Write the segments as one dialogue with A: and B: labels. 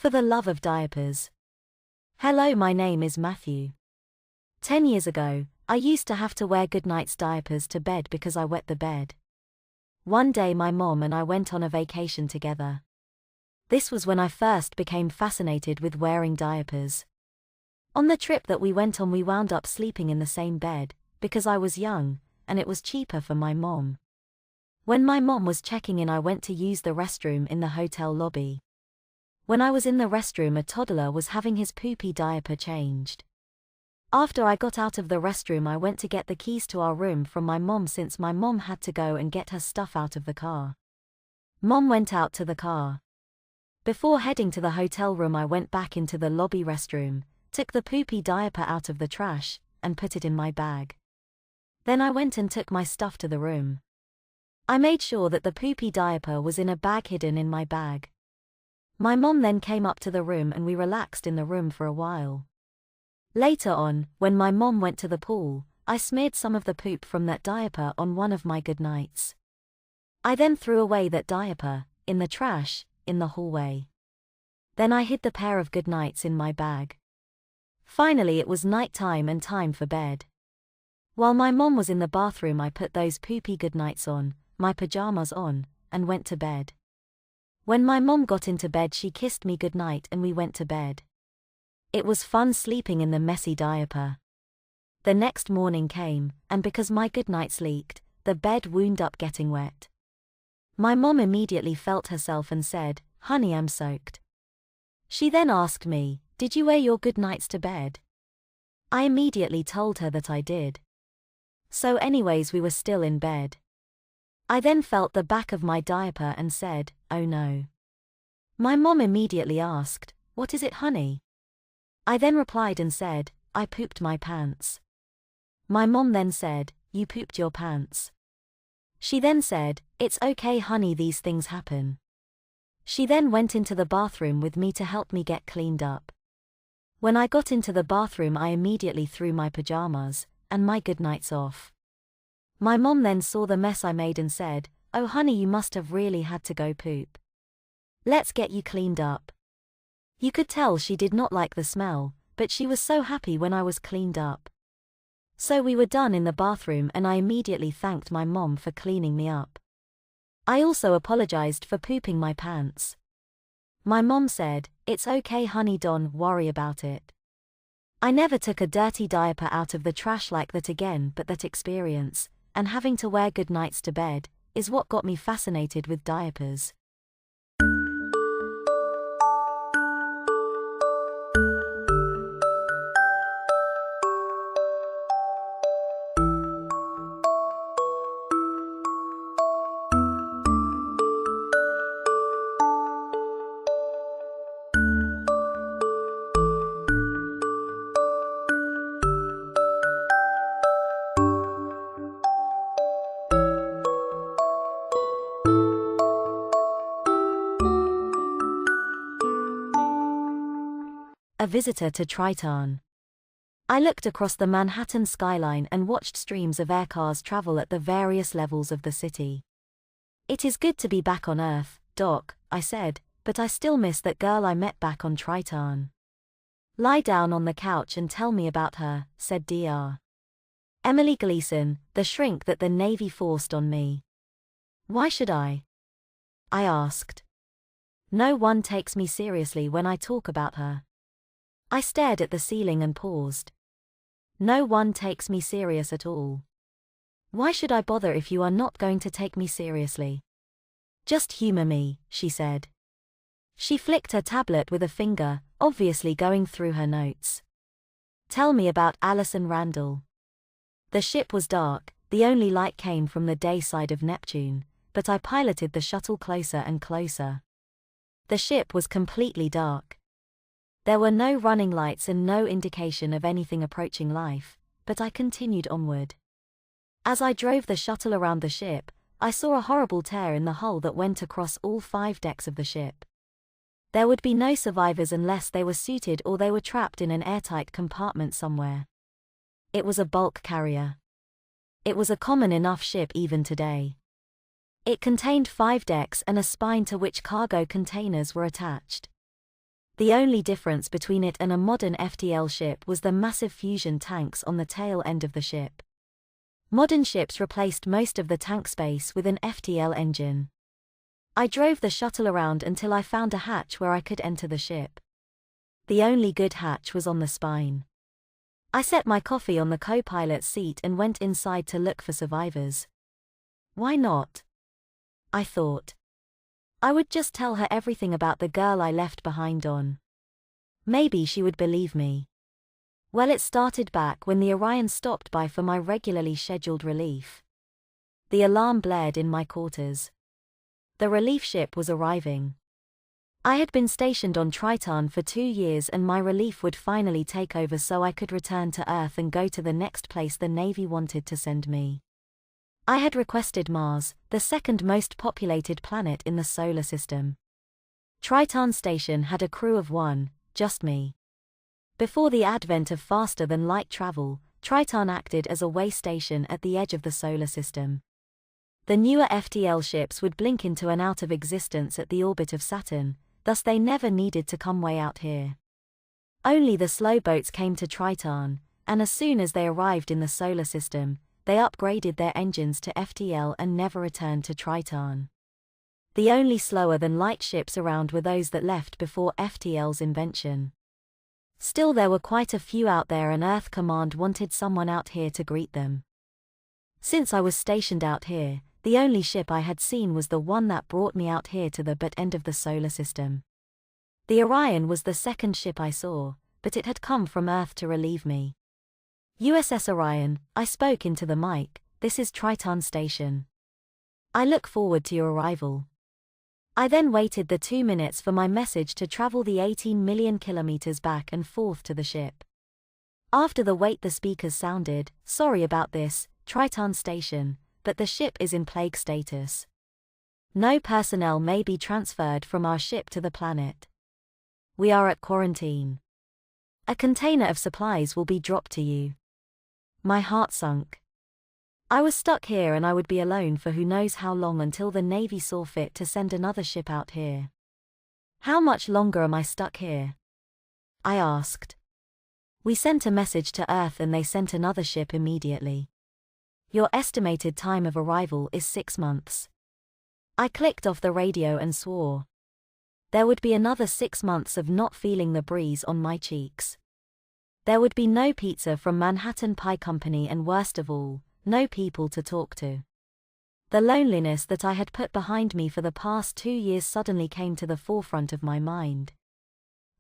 A: For the love of diapers. Hello, my name is Matthew. 10 years ago, I used to have to wear goodnight's diapers to bed because I wet the bed. One day my mom and I went on a vacation together. This was when I first became fascinated with wearing diapers. On the trip that we went on, we wound up sleeping in the same bed, because I was young, and it was cheaper for my mom. When my mom was checking in, I went to use the restroom in the hotel lobby. When I was in the restroom, a toddler was having his poopy diaper changed. After I got out of the restroom, I went to get the keys to our room from my mom since my mom had to go and get her stuff out of the car. Mom went out to the car. Before heading to the hotel room, I went back into the lobby restroom, took the poopy diaper out of the trash, and put it in my bag. Then I went and took my stuff to the room. I made sure that the poopy diaper was in a bag hidden in my bag. My mom then came up to the room and we relaxed in the room for a while. Later on, when my mom went to the pool, I smeared some of the poop from that diaper on one of my goodnights. I then threw away that diaper, in the trash, in the hallway. Then I hid the pair of goodnights in my bag. Finally, it was night time and time for bed. While my mom was in the bathroom, I put those poopy goodnights on, my pajamas on, and went to bed. When my mom got into bed, she kissed me goodnight and we went to bed. It was fun sleeping in the messy diaper. The next morning came, and because my goodnights leaked, the bed wound up getting wet. My mom immediately felt herself and said, "Honey, I'm soaked." She then asked me, "Did you wear your goodnights to bed?" I immediately told her that I did. So anyways, we were still in bed. I then felt the back of my diaper and said, "Oh no." My mom immediately asked, "What is it, honey?" I then replied and said, "I pooped my pants." My mom then said, "You pooped your pants?" She then said, "It's okay, honey, these things happen." She then went into the bathroom with me to help me get cleaned up. When I got into the bathroom, I immediately threw my pajamas and my goodnights off. My mom then saw the mess I made and said, "Oh honey, you must have really had to go poop. Let's get you cleaned up." You could tell she did not like the smell, but she was so happy when I was cleaned up. So we were done in the bathroom and I immediately thanked my mom for cleaning me up. I also apologized for pooping my pants. My mom said, "It's okay, honey, don't worry about it." I never took a dirty diaper out of the trash like that again, but that experience, and having to wear goodnights to bed, is what got me fascinated with diapers. A visitor to Triton. I looked across the Manhattan skyline and watched streams of aircars travel at the various levels of the city. "It is good to be back on Earth, Doc," I said, "but I still miss that girl I met back on Triton." "Lie down on the couch and tell me about her," said Dr. Emily Gleason, the shrink that the Navy forced on me. "Why should I?" I asked. "No one takes me seriously when I talk about her." I stared at the ceiling and paused. "No one takes me serious at all. Why should I bother if you are not going to take me seriously?" "Just humor me," she said. She flicked her tablet with a finger, obviously going through her notes. "Tell me about Allison Randall." The ship was dark, the only light came from the day side of Neptune, but I piloted the shuttle closer and closer. The ship was completely dark. There were no running lights and no indication of anything approaching life, but I continued onward. As I drove the shuttle around the ship, I saw a horrible tear in the hull that went across all 5 decks of the ship. There would be no survivors unless they were suited or they were trapped in an airtight compartment somewhere. It was a bulk carrier. It was a common enough ship even today. It contained 5 decks and a spine to which cargo containers were attached. The only difference between it and a modern FTL ship was the massive fusion tanks on the tail end of the ship. Modern ships replaced most of the tank space with an FTL engine. I drove the shuttle around until I found a hatch where I could enter the ship. The only good hatch was on the spine. I set my coffee on the co-pilot's seat and went inside to look for survivors. Why not? I thought. I would just tell her everything about the girl I left behind on. Maybe she would believe me. Well, it started back when the Orion stopped by for my regularly scheduled relief. The alarm blared in my quarters. The relief ship was arriving. I had been stationed on Triton for 2 years and my relief would finally take over so I could return to Earth and go to the next place the Navy wanted to send me. I had requested Mars, the second most populated planet in the solar system. Triton station had a crew of 1, just me. Before the advent of faster-than-light travel, Triton acted as a way station at the edge of the solar system. The newer FTL ships would blink into and out of existence at the orbit of Saturn, thus they never needed to come way out here. Only the slow boats came to Triton, and as soon as they arrived in the solar system, they upgraded their engines to FTL and never returned to Triton. The only slower-than-light ships around were those that left before FTL's invention. Still, there were quite a few out there and Earth Command wanted someone out here to greet them. Since I was stationed out here, the only ship I had seen was the one that brought me out here to the butt end of the solar system. The Orion was the second ship I saw, but it had come from Earth to relieve me. USS Orion, I spoke into the mic, this is Triton Station. I look forward to your arrival. I then waited the 2 minutes for my message to travel the 18 million kilometers back and forth to the ship. After the wait, the speakers sounded, sorry about this, Triton Station, but the ship is in plague status. No personnel may be transferred from our ship to the planet. We are at quarantine. A container of supplies will be dropped to you. My heart sunk. I was stuck here and I would be alone for who knows how long until the Navy saw fit to send another ship out here. How much longer am I stuck here? I asked. We sent a message to Earth and they sent another ship immediately. Your estimated time of arrival is 6 months. I clicked off the radio and swore. There would be another 6 months of not feeling the breeze on my cheeks. There would be no pizza from Manhattan Pie Company and worst of all, no people to talk to. The loneliness that I had put behind me for the past 2 years suddenly came to the forefront of my mind.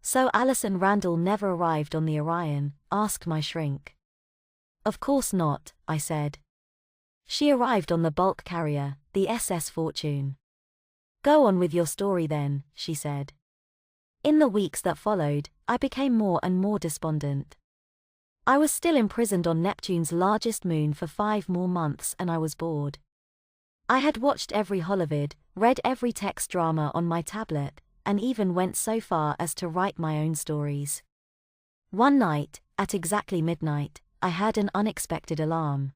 A: So Alison Randall never arrived on the Orion, asked my shrink. Of course not, I said. She arrived on the bulk carrier, the SS Fortune. Go on with your story then, she said. In the weeks that followed, I became more and more despondent. I was still imprisoned on Neptune's largest moon for 5 more months and I was bored. I had watched every holovid, read every text drama on my tablet, and even went so far as to write my own stories. One night, at exactly midnight, I heard an unexpected alarm.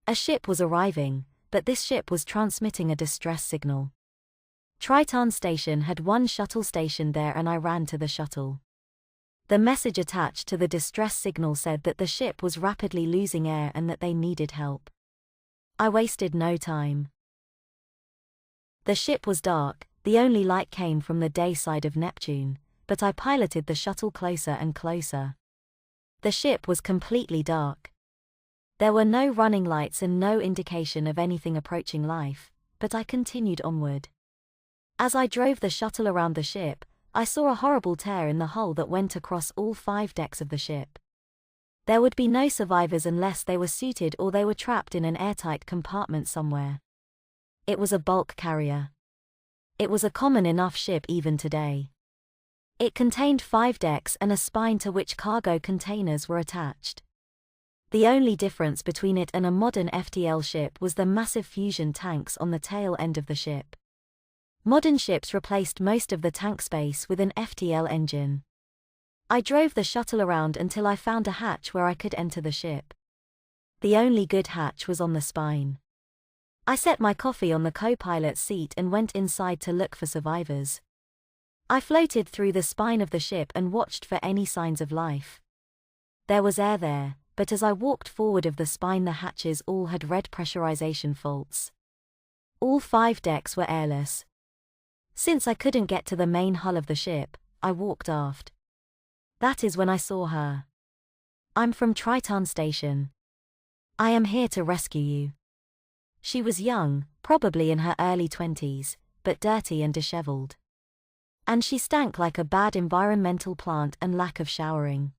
A: A ship was arriving, but this ship was transmitting a distress signal. Triton Station had 1 shuttle stationed there and I ran to the shuttle. The message attached to the distress signal said that the ship was rapidly losing air and that they needed help. I wasted no time. The ship was dark, the only light came from the day side of Neptune, but I piloted the shuttle closer and closer. The ship was completely dark. There were no running lights and no indication of anything approaching life, but I continued onward. As I drove the shuttle around the ship, I saw a horrible tear in the hull that went across all 5 decks of the ship. There would be no survivors unless they were suited or they were trapped in an airtight compartment somewhere. It was a bulk carrier. It was a common enough ship even today. It contained 5 decks and a spine to which cargo containers were attached. The only difference between it and a modern FTL ship was the massive fusion tanks on the tail end of the ship. Modern ships replaced most of the tank space with an FTL engine. I drove the shuttle around until I found a hatch where I could enter the ship. The only good hatch was on the spine. I set my coffee on the co-pilot's seat and went inside to look for survivors. I floated through the spine of the ship and watched for any signs of life. There was air there, but as I walked forward of the spine the hatches all had red pressurization faults. All 5 decks were airless. Since I couldn't get to the main hull of the ship, I walked aft. That is when I saw her. I'm from Triton Station. I am here to rescue you. She was young, probably in her early 20s, but dirty and disheveled. And she stank like a bad environmental plant and lack of showering.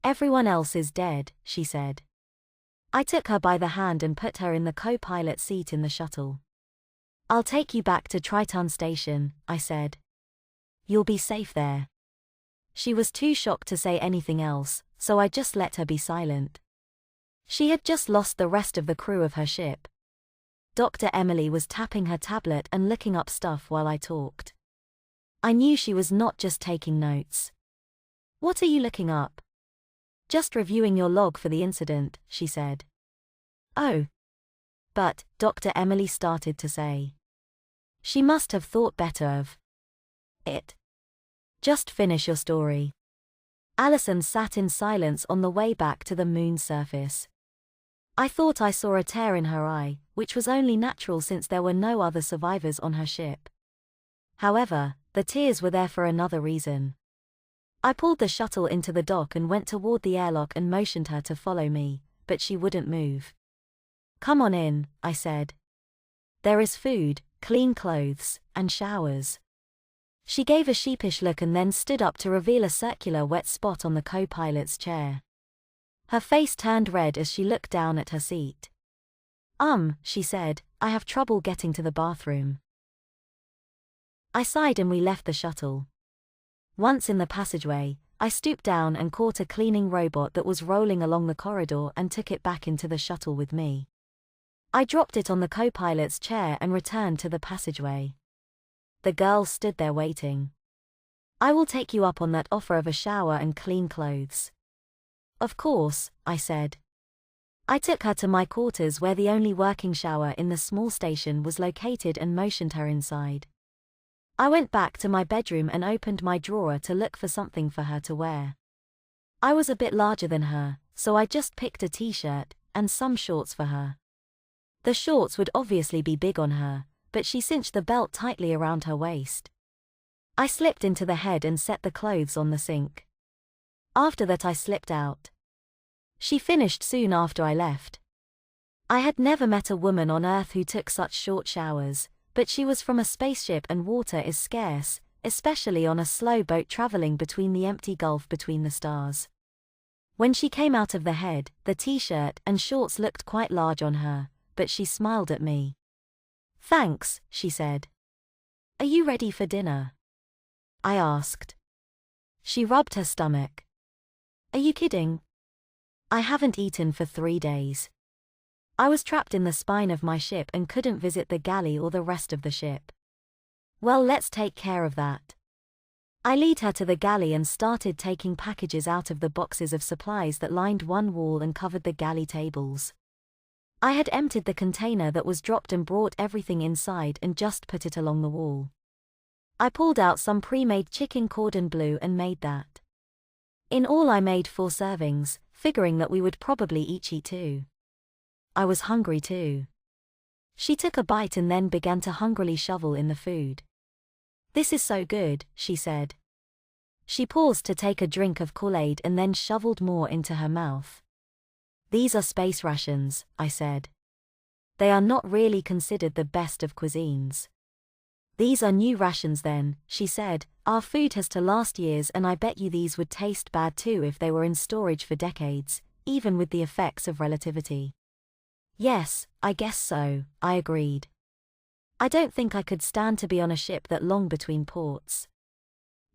A: Everyone else is dead, she said. I took her by the hand and put her in the co-pilot seat in the shuttle. I'll take you back to Triton Station, I said. You'll be safe there. She was too shocked to say anything else, so I just let her be silent. She had just lost the rest of the crew of her ship. Dr. Emily was tapping her tablet and looking up stuff while I talked. I knew she was not just taking notes. What are you looking up? Just reviewing your log for the incident, she said. Oh. But, Dr. Emily started to say. She must have thought better of it. Just finish your story. Allison sat in silence on the way back to the moon's surface. I thought I saw a tear in her eye, which was only natural since there were no other survivors on her ship. However, the tears were there for another reason. I pulled the shuttle into the dock and went toward the airlock and motioned her to follow me, but she wouldn't move. Come on in, I said. There is food, clean clothes, and showers. She gave a sheepish look and then stood up to reveal a circular wet spot on the co-pilot's chair. Her face turned red as she looked down at her seat. She said, I have trouble getting to the bathroom. I sighed and we left the shuttle. Once in the passageway, I stooped down and caught a cleaning robot that was rolling along the corridor and took it back into the shuttle with me. I dropped it on the co-pilot's chair and returned to the passageway. The girl stood there waiting. I will take you up on that offer of a shower and clean clothes. Of course, I said. I took her to my quarters where the only working shower in the small station was located and motioned her inside. I went back to my bedroom and opened my drawer to look for something for her to wear. I was a bit larger than her, so I just picked a t-shirt and some shorts for her. The shorts would obviously be big on her, but she cinched the belt tightly around her waist. I slipped into the head and set the clothes on the sink. After that I slipped out. She finished soon after I left. I had never met a woman on Earth who took such short showers, but she was from a spaceship and water is scarce, especially on a slow boat traveling between the empty gulf between the stars. When she came out of the head, the t-shirt and shorts looked quite large on her, but she smiled at me. Thanks, she said. Are you ready for dinner? I asked. She rubbed her stomach. Are you kidding? I haven't eaten for 3 days. I was trapped in the spine of my ship and couldn't visit the galley or the rest of the ship. Well, let's take care of that. I lead her to the galley and started taking packages out of the boxes of supplies that lined one wall and covered the galley tables. I had emptied the container that was dropped and brought everything inside and just put it along the wall. I pulled out some pre-made chicken cordon bleu and made that. In all I made 4 servings, figuring that we would probably each eat 2. I was hungry too. She took a bite and then began to hungrily shovel in the food. This is so good, she said. She paused to take a drink of Kool-Aid and then shoveled more into her mouth. These are space rations, I said. They are not really considered the best of cuisines. These are new rations then, she said. Our food has to last years and I bet you these would taste bad too if they were in storage for decades, even with the effects of relativity. Yes, I guess so, I agreed. I don't think I could stand to be on a ship that long between ports.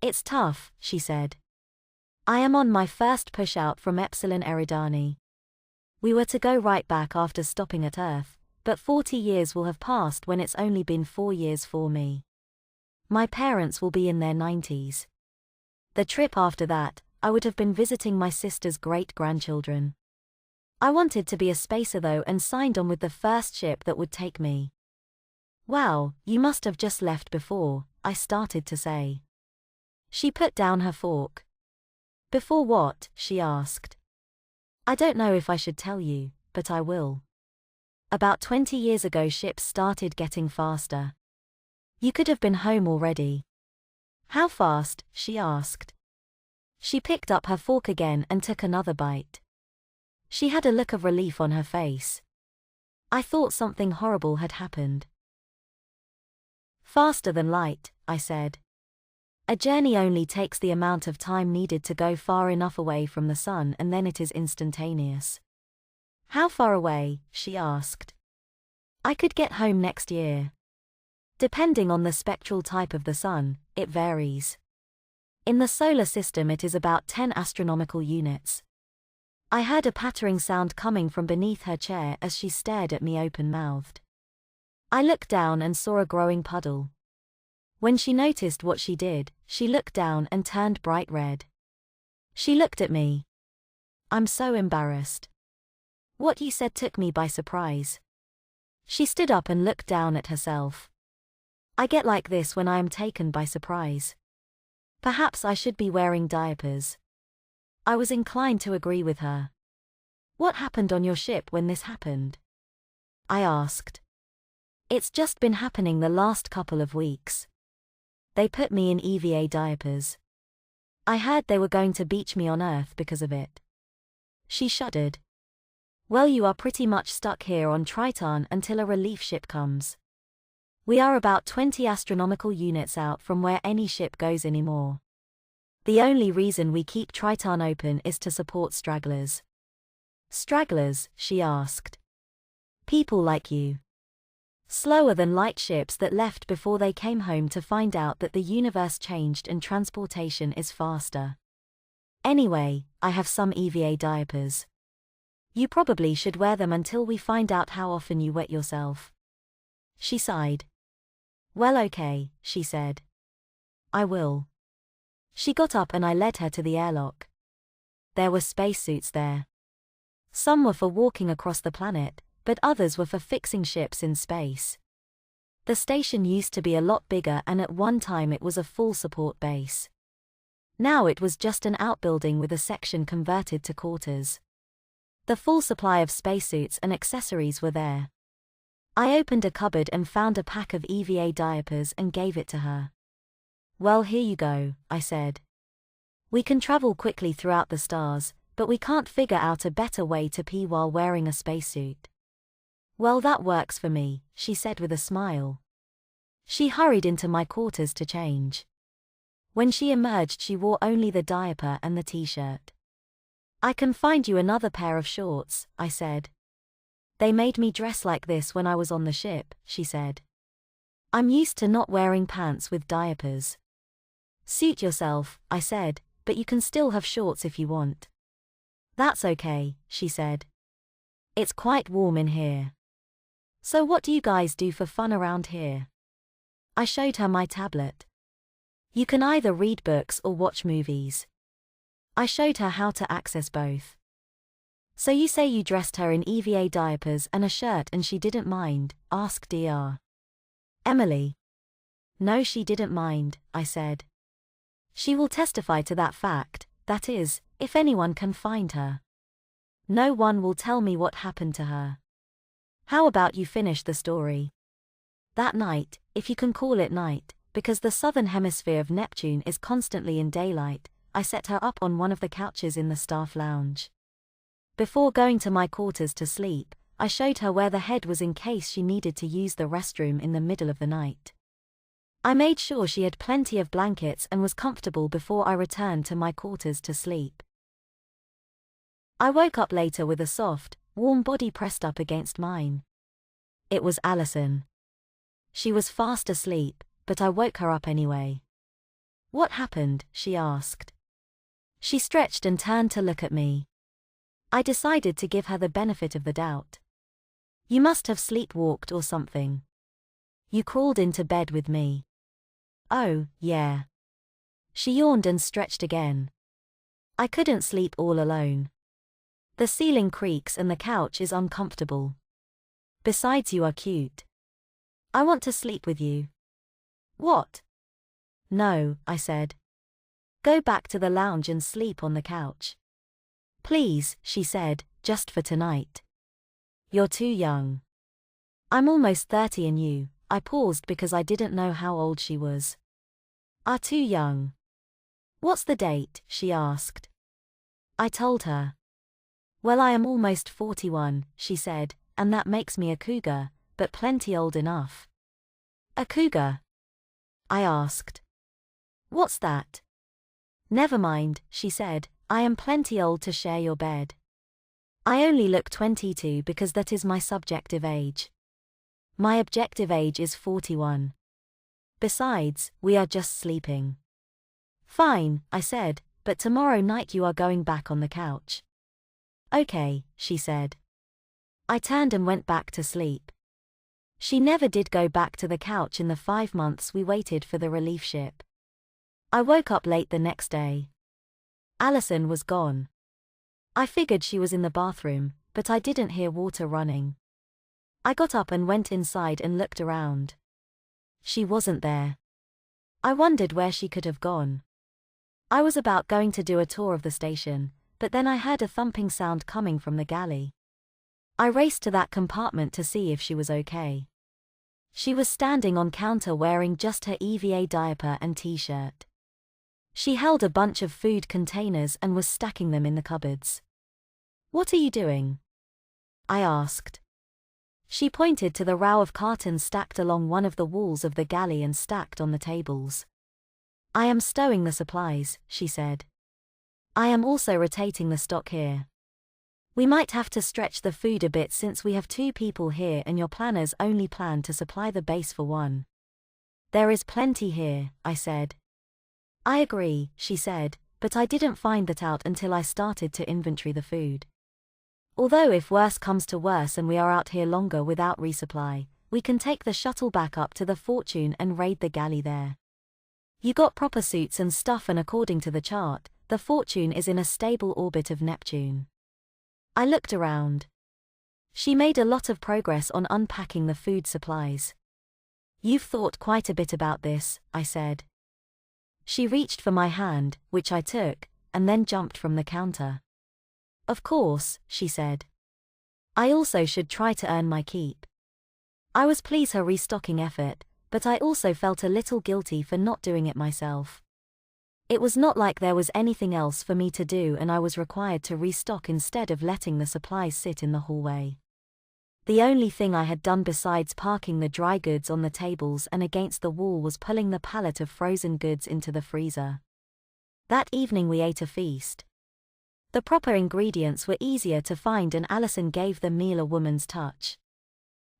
A: It's tough, she said. I am on my first push out from Epsilon Eridani. We were to go right back after stopping at Earth, but 40 years will have passed when it's only been 4 years for me. My parents will be in their 90s. The trip after that, I would have been visiting my sister's great-grandchildren. I wanted to be a spacer though and signed on with the first ship that would take me. Wow, you must have just left before, I started to say. She put down her fork. Before what? She asked. I don't know if I should tell you, but I will. About 20 years ago ships started getting faster. You could have been home already. How fast? She asked. She picked up her fork again and took another bite. She had a look of relief on her face. I thought something horrible had happened. Faster than light, I said. A journey only takes the amount of time needed to go far enough away from the sun, and then it is instantaneous. How far away? She asked. I could get home next year. Depending on the spectral type of the sun, it varies. In the solar system it is about 10 astronomical units. I heard a pattering sound coming from beneath her chair as she stared at me open-mouthed. I looked down and saw a growing puddle. When she noticed what she did, she looked down and turned bright red. She looked at me. I'm so embarrassed. What you said took me by surprise. She stood up and looked down at herself. I get like this when I am taken by surprise. Perhaps I should be wearing diapers. I was inclined to agree with her. What happened on your ship when this happened? I asked. It's just been happening the last couple of weeks. They put me in EVA diapers. I heard they were going to beach me on Earth because of it. She shuddered. Well, you are pretty much stuck here on Triton until a relief ship comes. We are about 20 astronomical units out from where any ship goes anymore. The only reason we keep Triton open is to support stragglers. Stragglers? She asked. People like you. Slower than light ships that left before they came home to find out that the universe changed and transportation is faster. Anyway, I have some EVA diapers. You probably should wear them until we find out how often you wet yourself. She sighed. Well, okay, she said. I will. She got up and I led her to the airlock. There were spacesuits there. Some were for walking across the planet, but others were for fixing ships in space. The station used to be a lot bigger, and at one time it was a full support base. Now it was just an outbuilding with a section converted to quarters. The full supply of spacesuits and accessories were there. I opened a cupboard and found a pack of EVA diapers and gave it to her. Well, here you go, I said. We can travel quickly throughout the stars, but we can't figure out a better way to pee while wearing a spacesuit. Well, that works for me, she said with a smile. She hurried into my quarters to change. When she emerged, she wore only the diaper and the t-shirt. I can find you another pair of shorts, I said. They made me dress like this when I was on the ship, she said. I'm used to not wearing pants with diapers. Suit yourself, I said, but you can still have shorts if you want. That's okay, she said. It's quite warm in here. So what do you guys do for fun around here? I showed her my tablet. You can either read books or watch movies. I showed her how to access both. So you say you dressed her in EVA diapers and a shirt and she didn't mind, asked Dr. Emily. No, she didn't mind, I said. She will testify to that fact, that is, if anyone can find her. No one will tell me what happened to her. How about you finish the story? That night, if you can call it night, because the southern hemisphere of Neptune is constantly in daylight, I set her up on one of the couches in the staff lounge. Before going to my quarters to sleep, I showed her where the head was in case she needed to use the restroom in the middle of the night. I made sure she had plenty of blankets and was comfortable before I returned to my quarters to sleep. I woke up later with a soft, warm body pressed up against mine. It was Allison. She was fast asleep, but I woke her up anyway. What happened? She asked. She stretched and turned to look at me. I decided to give her the benefit of the doubt. You must have sleepwalked or something. You crawled into bed with me. Oh, yeah. She yawned and stretched again. I couldn't sleep all alone. The ceiling creaks and the couch is uncomfortable. Besides, you are cute. I want to sleep with you. What? No, I said. Go back to the lounge and sleep on the couch. Please, she said, just for tonight. You're too young. I'm almost 30 and you, I paused because I didn't know how old she was. Are too young. What's the date, she asked. I told her. Well, I am almost 41, she said, and that makes me a cougar, but plenty old enough. A cougar? I asked. What's that? Never mind, she said, I am plenty old to share your bed. I only look 22 because that is my subjective age. My objective age is 41. Besides, we are just sleeping. Fine, I said, but tomorrow night you are going back on the couch. Okay, she said. I turned and went back to sleep. She never did go back to the couch in the 5 months we waited for the relief ship. I woke up late the next day. Allison was gone. I figured she was in the bathroom, but I didn't hear water running. I got up and went inside and looked around. She wasn't there. I wondered where she could have gone. I was about going to do a tour of the station, but then I heard a thumping sound coming from the galley. I raced to that compartment to see if she was okay. She was standing on counter wearing just her EVA diaper and t-shirt. She held a bunch of food containers and was stacking them in the cupboards. What are you doing? I asked. She pointed to the row of cartons stacked along one of the walls of the galley and stacked on the tables. I am stowing the supplies, she said. I am also rotating the stock here. We might have to stretch the food a bit since we have 2 people here and your planners only plan to supply the base for 1. There is plenty here, I said. I agree, she said, but I didn't find that out until I started to inventory the food. Although if worse comes to worse and we are out here longer without resupply, we can take the shuttle back up to the Fortune and raid the galley there. You got proper suits and stuff, and according to the chart, the Fortune is in a stable orbit of Neptune. I looked around. She made a lot of progress on unpacking the food supplies. You've thought quite a bit about this, I said. She reached for my hand, which I took, and then jumped from the counter. Of course, she said. I also should try to earn my keep. I was pleased her restocking effort, but I also felt a little guilty for not doing it myself. It was not like there was anything else for me to do and I was required to restock instead of letting the supplies sit in the hallway. The only thing I had done besides parking the dry goods on the tables and against the wall was pulling the pallet of frozen goods into the freezer. That evening we ate a feast. The proper ingredients were easier to find and Allison gave the meal a woman's touch.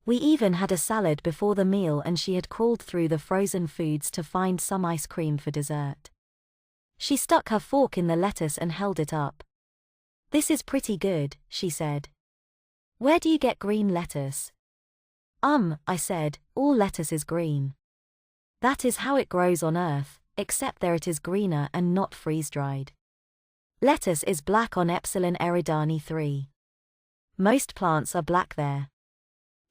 A: We even had a salad before the meal and she had crawled through the frozen foods to find some ice cream for dessert. She stuck her fork in the lettuce and held it up. This is pretty good, she said. Where do you get green lettuce? I said, all lettuce is green. That is how it grows on Earth, except there it is greener and not freeze-dried. Lettuce is black on Epsilon Eridani 3. Most plants are black there.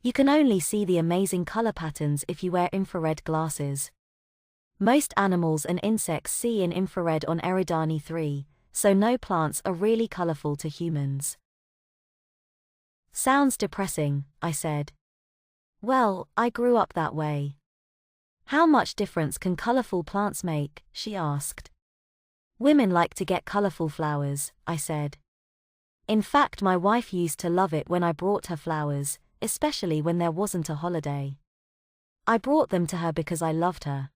A: You can only see the amazing color patterns if you wear infrared glasses. Most animals and insects see in infrared on Eridani 3, so no plants are really colorful to humans. Sounds depressing, I said. Well, I grew up that way. How much difference can colorful plants make? She asked. Women like to get colorful flowers, I said. In fact, my wife used to love it when I brought her flowers, especially when there wasn't a holiday. I brought them to her because I loved her.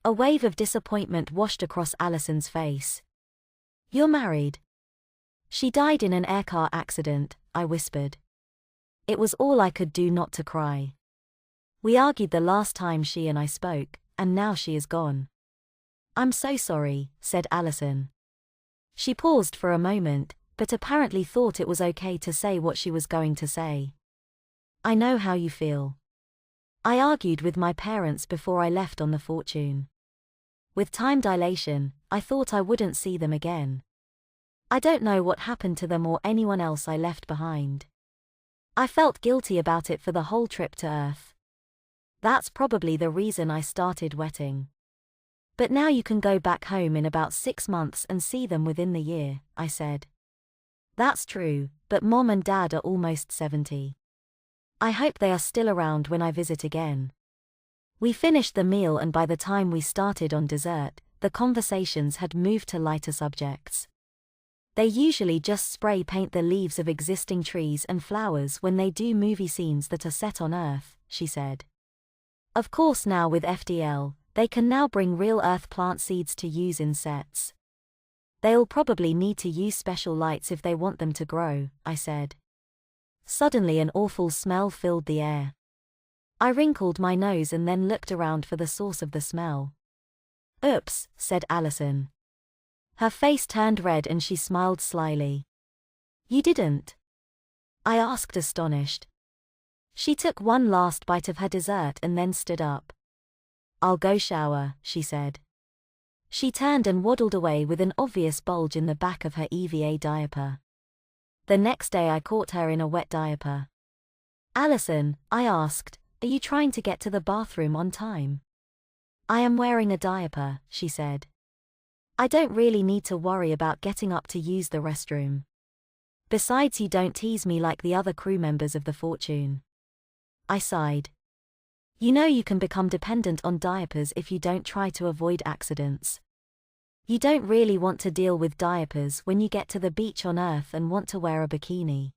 A: A wave of disappointment washed across Allison's face. You're married. She died in an aircar accident, I whispered. It was all I could do not to cry. We argued the last time she and I spoke, and now she is gone. I'm so sorry, said Allison. She paused for a moment, but apparently thought it was okay to say what she was going to say. I know how you feel. I argued with my parents before I left on the Fortune. With time dilation, I thought I wouldn't see them again. I don't know what happened to them or anyone else I left behind. I felt guilty about it for the whole trip to Earth. That's probably the reason I started wetting. But now you can go back home in about 6 months and see them within the year, I said. That's true, but Mom and Dad are almost 70. I hope they are still around when I visit again. We finished the meal, and by the time we started on dessert, the conversations had moved to lighter subjects. They usually just spray paint the leaves of existing trees and flowers when they do movie scenes that are set on Earth, she said. Of course, now with FDL, they can now bring real Earth plant seeds to use in sets. They'll probably need to use special lights if they want them to grow, I said. Suddenly an awful smell filled the air. I wrinkled my nose and then looked around for the source of the smell. Oops, said Allison. Her face turned red and she smiled slyly. You didn't? I asked, astonished. She took one last bite of her dessert and then stood up. I'll go shower, she said. She turned and waddled away with an obvious bulge in the back of her EVA diaper. The next day I caught her in a wet diaper. Allison, I asked, are you trying to get to the bathroom on time? I am wearing a diaper, she said. I don't really need to worry about getting up to use the restroom. Besides, you don't tease me like the other crew members of the Fortune. I sighed. You know you can become dependent on diapers if you don't try to avoid accidents. You don't really want to deal with diapers when you get to the beach on Earth and want to wear a bikini.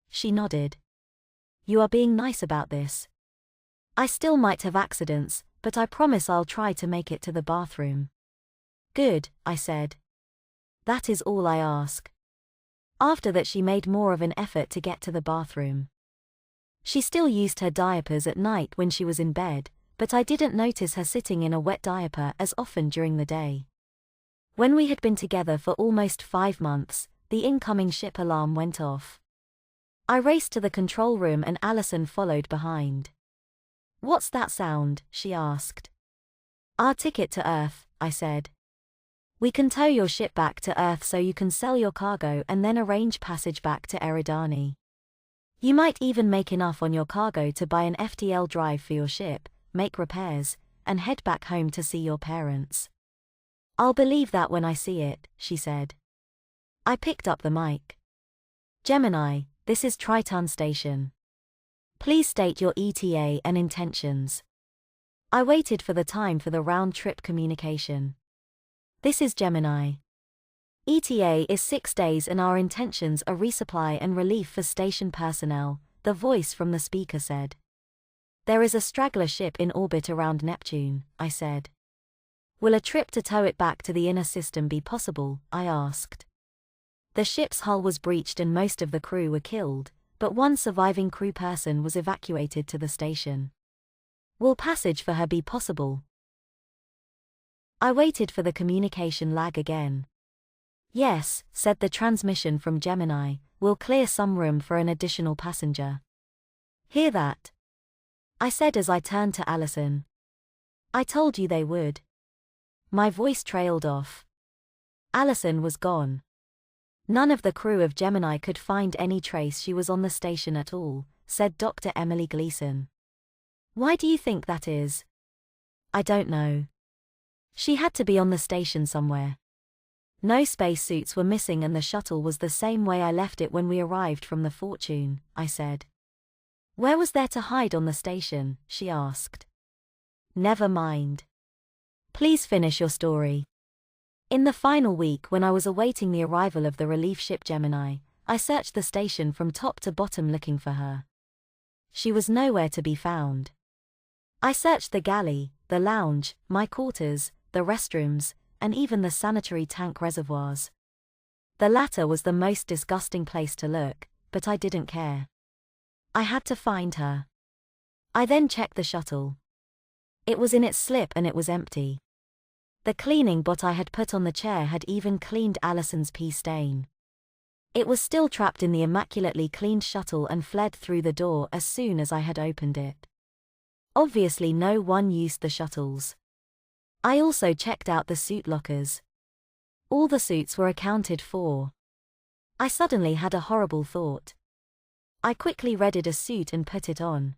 A: She nodded. You are being nice about this. I still might have accidents, but I promise I'll try to make it to the bathroom. Good, I said. That is all I ask. After that she made more of an effort to get to the bathroom. She still used her diapers at night when she was in bed, but I didn't notice her sitting in a wet diaper as often during the day. When we had been together for almost 5 months, the incoming ship alarm went off. I raced to the control room and Allison followed behind. What's that sound? She asked. Our ticket to Earth, I said. We can tow your ship back to Earth so you can sell your cargo and then arrange passage back to Eridani. You might even make enough on your cargo to buy an FTL drive for your ship, make repairs, and head back home to see your parents. I'll believe that when I see it, she said. I picked up the mic. Gemini, this is Triton Station. Please state your ETA and intentions. I waited for the time for the round-trip communication. This is Gemini. ETA is 6 days and our intentions are resupply and relief for station personnel, the voice from the speaker said. There is a straggler ship in orbit around Neptune, I said. Will a trip to tow it back to the inner system be possible? I asked. The ship's hull was breached and most of the crew were killed, but one surviving crew person was evacuated to the station. Will passage for her be possible? I waited for the communication lag again. Yes, said the transmission from Gemini, we'll clear some room for an additional passenger. Hear that? I said as I turned to Allison. I told you they would. My voice trailed off. Allison was gone. None of the crew of Gemini could find any trace she was on the station at all, said Dr. Emily Gleason. Why do you think that is? I don't know. She had to be on the station somewhere. No spacesuits were missing and the shuttle was the same way I left it when we arrived from the Fortune, I said. Where was there to hide on the station? She asked. Never mind. Please finish your story. In the final week when I was awaiting the arrival of the relief ship Gemini, I searched the station from top to bottom looking for her. She was nowhere to be found. I searched the galley, the lounge, my quarters, the restrooms, and even the sanitary tank reservoirs. The latter was the most disgusting place to look, but I didn't care. I had to find her. I then checked the shuttle. It was in its slip and it was empty. The cleaning bot I had put on the chair had even cleaned Allison's pee stain. It was still trapped in the immaculately cleaned shuttle and fled through the door as soon as I had opened it. Obviously no one used the shuttles. I also checked out the suit lockers. All the suits were accounted for. I suddenly had a horrible thought. I quickly readied a suit and put it on.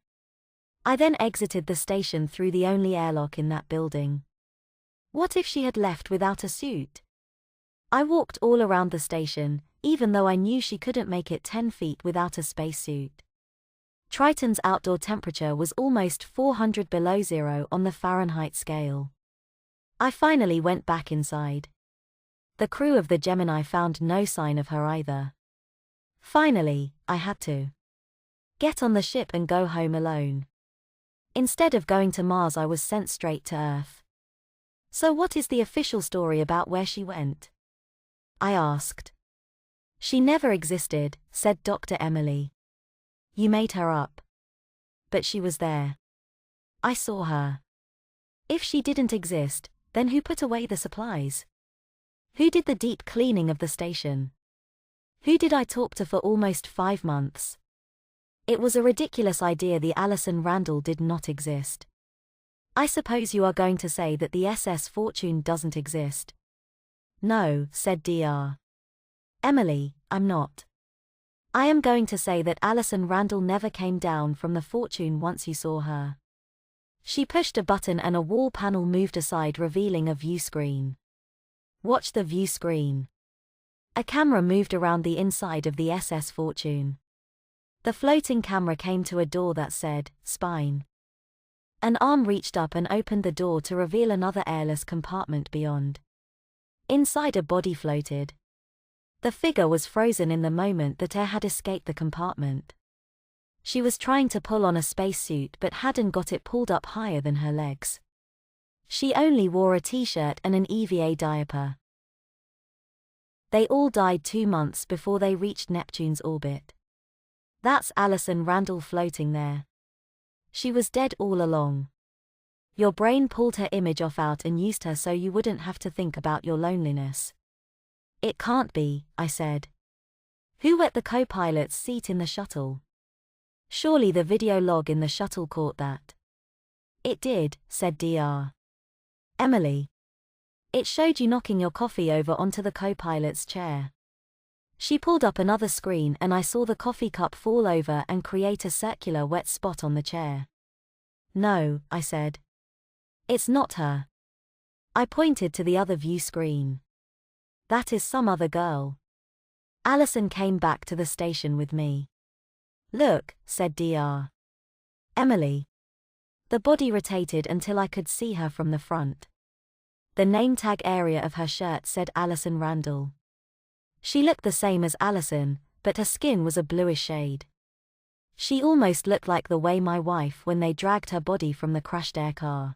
A: I then exited the station through the only airlock in that building. What if she had left without a suit? I walked all around the station, even though I knew she couldn't make it 10 feet without a spacesuit. Triton's outdoor temperature was almost 400 below zero on the Fahrenheit scale. I finally went back inside. The crew of the Gemini found no sign of her either. Finally, I had to get on the ship and go home alone. Instead of going to Mars, I was sent straight to Earth. So what is the official story about where she went? I asked. She never existed, said Dr. Emily. You made her up. But she was there. I saw her. If she didn't exist, then who put away the supplies? Who did the deep cleaning of the station? Who did I talk to for almost 5 months? It was a ridiculous idea. The Alison Randall did not exist. I suppose you are going to say that the SS Fortune doesn't exist. No, said Dr. Emily, I'm not. I am going to say that Alison Randall never came down from the Fortune once you saw her. She pushed a button and a wall panel moved aside, revealing a view screen. Watch the view screen. A camera moved around the inside of the SS Fortune. The floating camera came to a door that said, Spine. An arm reached up and opened the door to reveal another airless compartment beyond. Inside, a body floated. The figure was frozen in the moment that air had escaped the compartment. She was trying to pull on a spacesuit but hadn't got it pulled up higher than her legs. She only wore a t-shirt and an EVA diaper. They all died 2 months before they reached Neptune's orbit. That's Alison Randall floating there. She was dead all along. Your brain pulled her image off out and used her so you wouldn't have to think about your loneliness. It can't be, I said. Who wet the co-pilot's seat in the shuttle? Surely the video log in the shuttle caught that. It did, said Dr. Emily. It showed you knocking your coffee over onto the co-pilot's chair. She pulled up another screen and I saw the coffee cup fall over and create a circular wet spot on the chair. No, I said. It's not her. I pointed to the other view screen. That is some other girl. Alison came back to the station with me. Look, said Dr. Emily. The body rotated until I could see her from the front. The name tag area of her shirt said Alison Randall. She looked the same as Alison, but her skin was a bluish shade. She almost looked like the way my wife when they dragged her body from the crashed air car.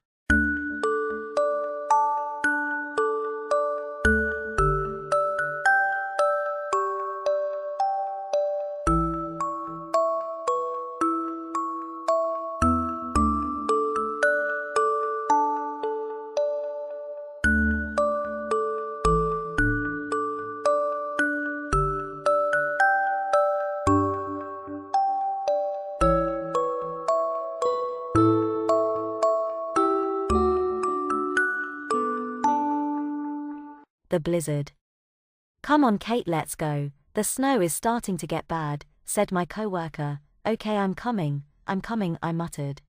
A: The blizzard. Come on Kate, let's go, the snow is starting to get bad, said my co-worker. Okay, I'm coming, I muttered.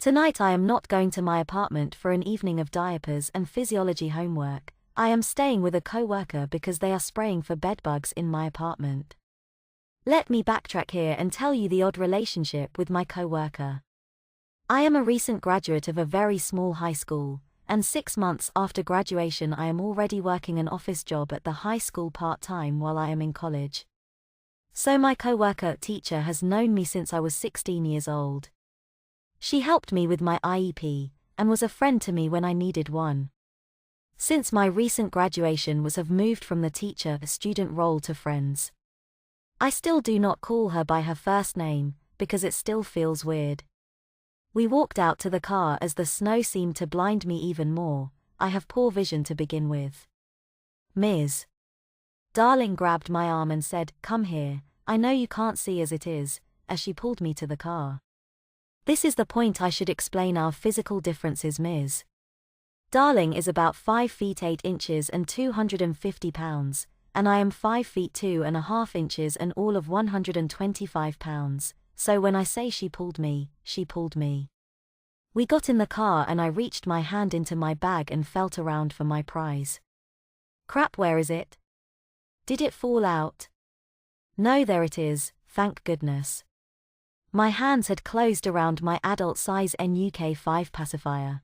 A: Tonight I am not going to my apartment for an evening of diapers and physiology homework. I am staying with a co-worker because they are spraying for bedbugs in my apartment. Let me backtrack here and tell you the odd relationship with my co-worker. I am a recent graduate of a very small high school, and 6 months after graduation I am already working an office job at the high school part-time while I am in college. So my co-worker teacher has known me since I was 16 years old. She helped me with my IEP, and was a friend to me when I needed one. Since my recent graduation have moved from the teacher-student role to friends. I still do not call her by her first name, because it still feels weird. We walked out to the car as the snow seemed to blind me even more. I have poor vision to begin with. Ms. Darling grabbed my arm and said, "Come here, I know you can't see as it is," as she pulled me to the car. This is the point I should explain our physical differences. Ms. Darling is about 5 feet 8 inches and 250 pounds, and I am 5 feet 2.5 inches and all of 125 pounds. So when I say she pulled me, she pulled me. We got in the car and I reached my hand into my bag and felt around for my prize. Crap, where is it? Did it fall out? No, there it is, thank goodness. My hands had closed around my adult size NUK 5 pacifier.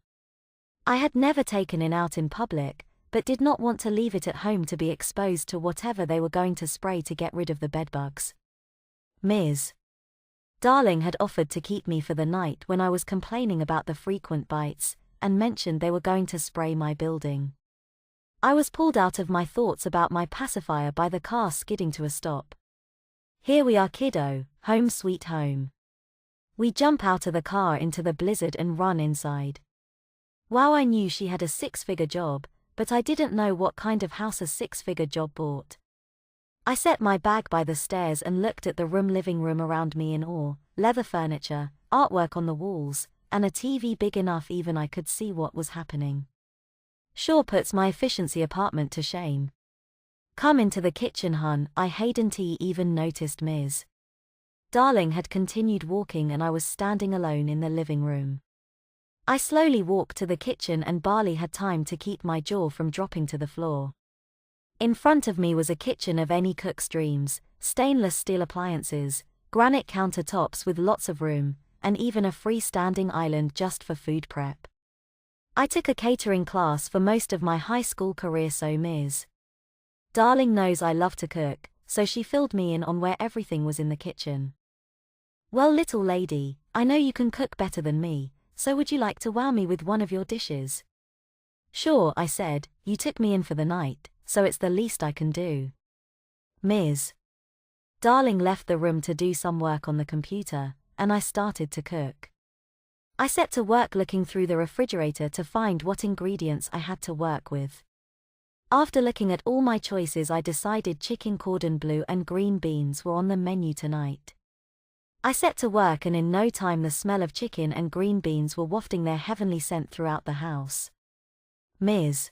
A: I had never taken it out in public, but did not want to leave it at home to be exposed to whatever they were going to spray to get rid of the bedbugs. Ms. Darling had offered to keep me for the night when I was complaining about the frequent bites, and mentioned they were going to spray my building. I was pulled out of my thoughts about my pacifier by the car skidding to a stop. Here we are, kiddo, home sweet home. We jump out of the car into the blizzard and run inside. Wow, I knew she had a six-figure job, but I didn't know what kind of house a six-figure job bought. I set my bag by the stairs and looked at the living room around me in awe, leather furniture, artwork on the walls, and a TV big enough even I could see what was happening. Sure puts my efficiency apartment to shame. Come into the kitchen, hun, I hadn't even noticed Ms. Darling had continued walking and I was standing alone in the living room. I slowly walked to the kitchen and barely had time to keep my jaw from dropping to the floor. In front of me was a kitchen of any cook's dreams, stainless steel appliances, granite countertops with lots of room, and even a freestanding island just for food prep. I took a catering class for most of my high school career, so Ms. Darling knows I love to cook, so she filled me in on where everything was in the kitchen. Well, little lady, I know you can cook better than me, so would you like to wow me with one of your dishes? Sure, I said, you took me in for the night, so it's the least I can do. Ms. Darling left the room to do some work on the computer, and I started to cook. I set to work looking through the refrigerator to find what ingredients I had to work with. After looking at all my choices, I decided chicken cordon bleu and green beans were on the menu tonight. I set to work and in no time the smell of chicken and green beans were wafting their heavenly scent throughout the house. Ms.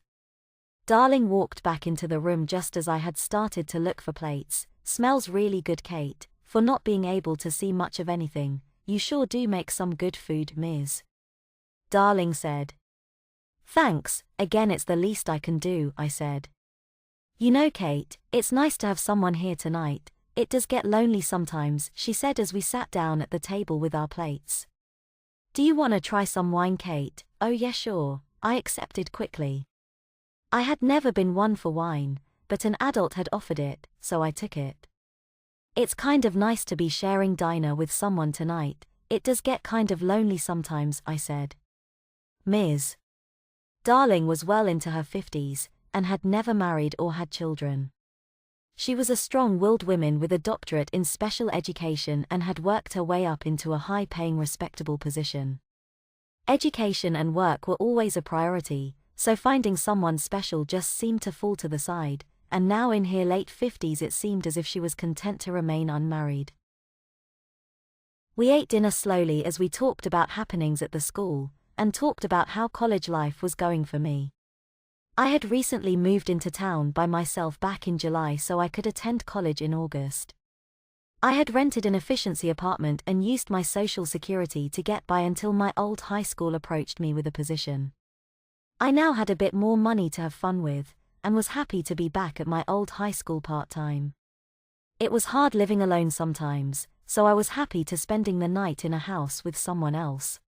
A: Darling walked back into the room just as I had started to look for plates. Smells really good, Kate, for not being able to see much of anything. You sure do make some good food, Ms. Darling said. Thanks, again it's the least I can do, I said. You know, Kate, it's nice to have someone here tonight. It does get lonely sometimes, she said as we sat down at the table with our plates. Do you want to try some wine, Kate? Oh yeah, sure, I accepted quickly. I had never been one for wine, but an adult had offered it, so I took it. It's kind of nice to be sharing dinner with someone tonight. It does get kind of lonely sometimes, I said. Ms. Darling was well into her 50s, and had never married or had children. She was a strong-willed woman with a doctorate in special education and had worked her way up into a high-paying respectable position. Education and work were always a priority, so finding someone special just seemed to fall to the side, and now in her late 50s it seemed as if she was content to remain unmarried. We ate dinner slowly as we talked about happenings at the school, and talked about how college life was going for me. I had recently moved into town by myself back in July so I could attend college in August. I had rented an efficiency apartment and used my social security to get by until my old high school approached me with a position. I now had a bit more money to have fun with, and was happy to be back at my old high school part-time. It was hard living alone sometimes, so I was happy to spending the night in a house with someone else.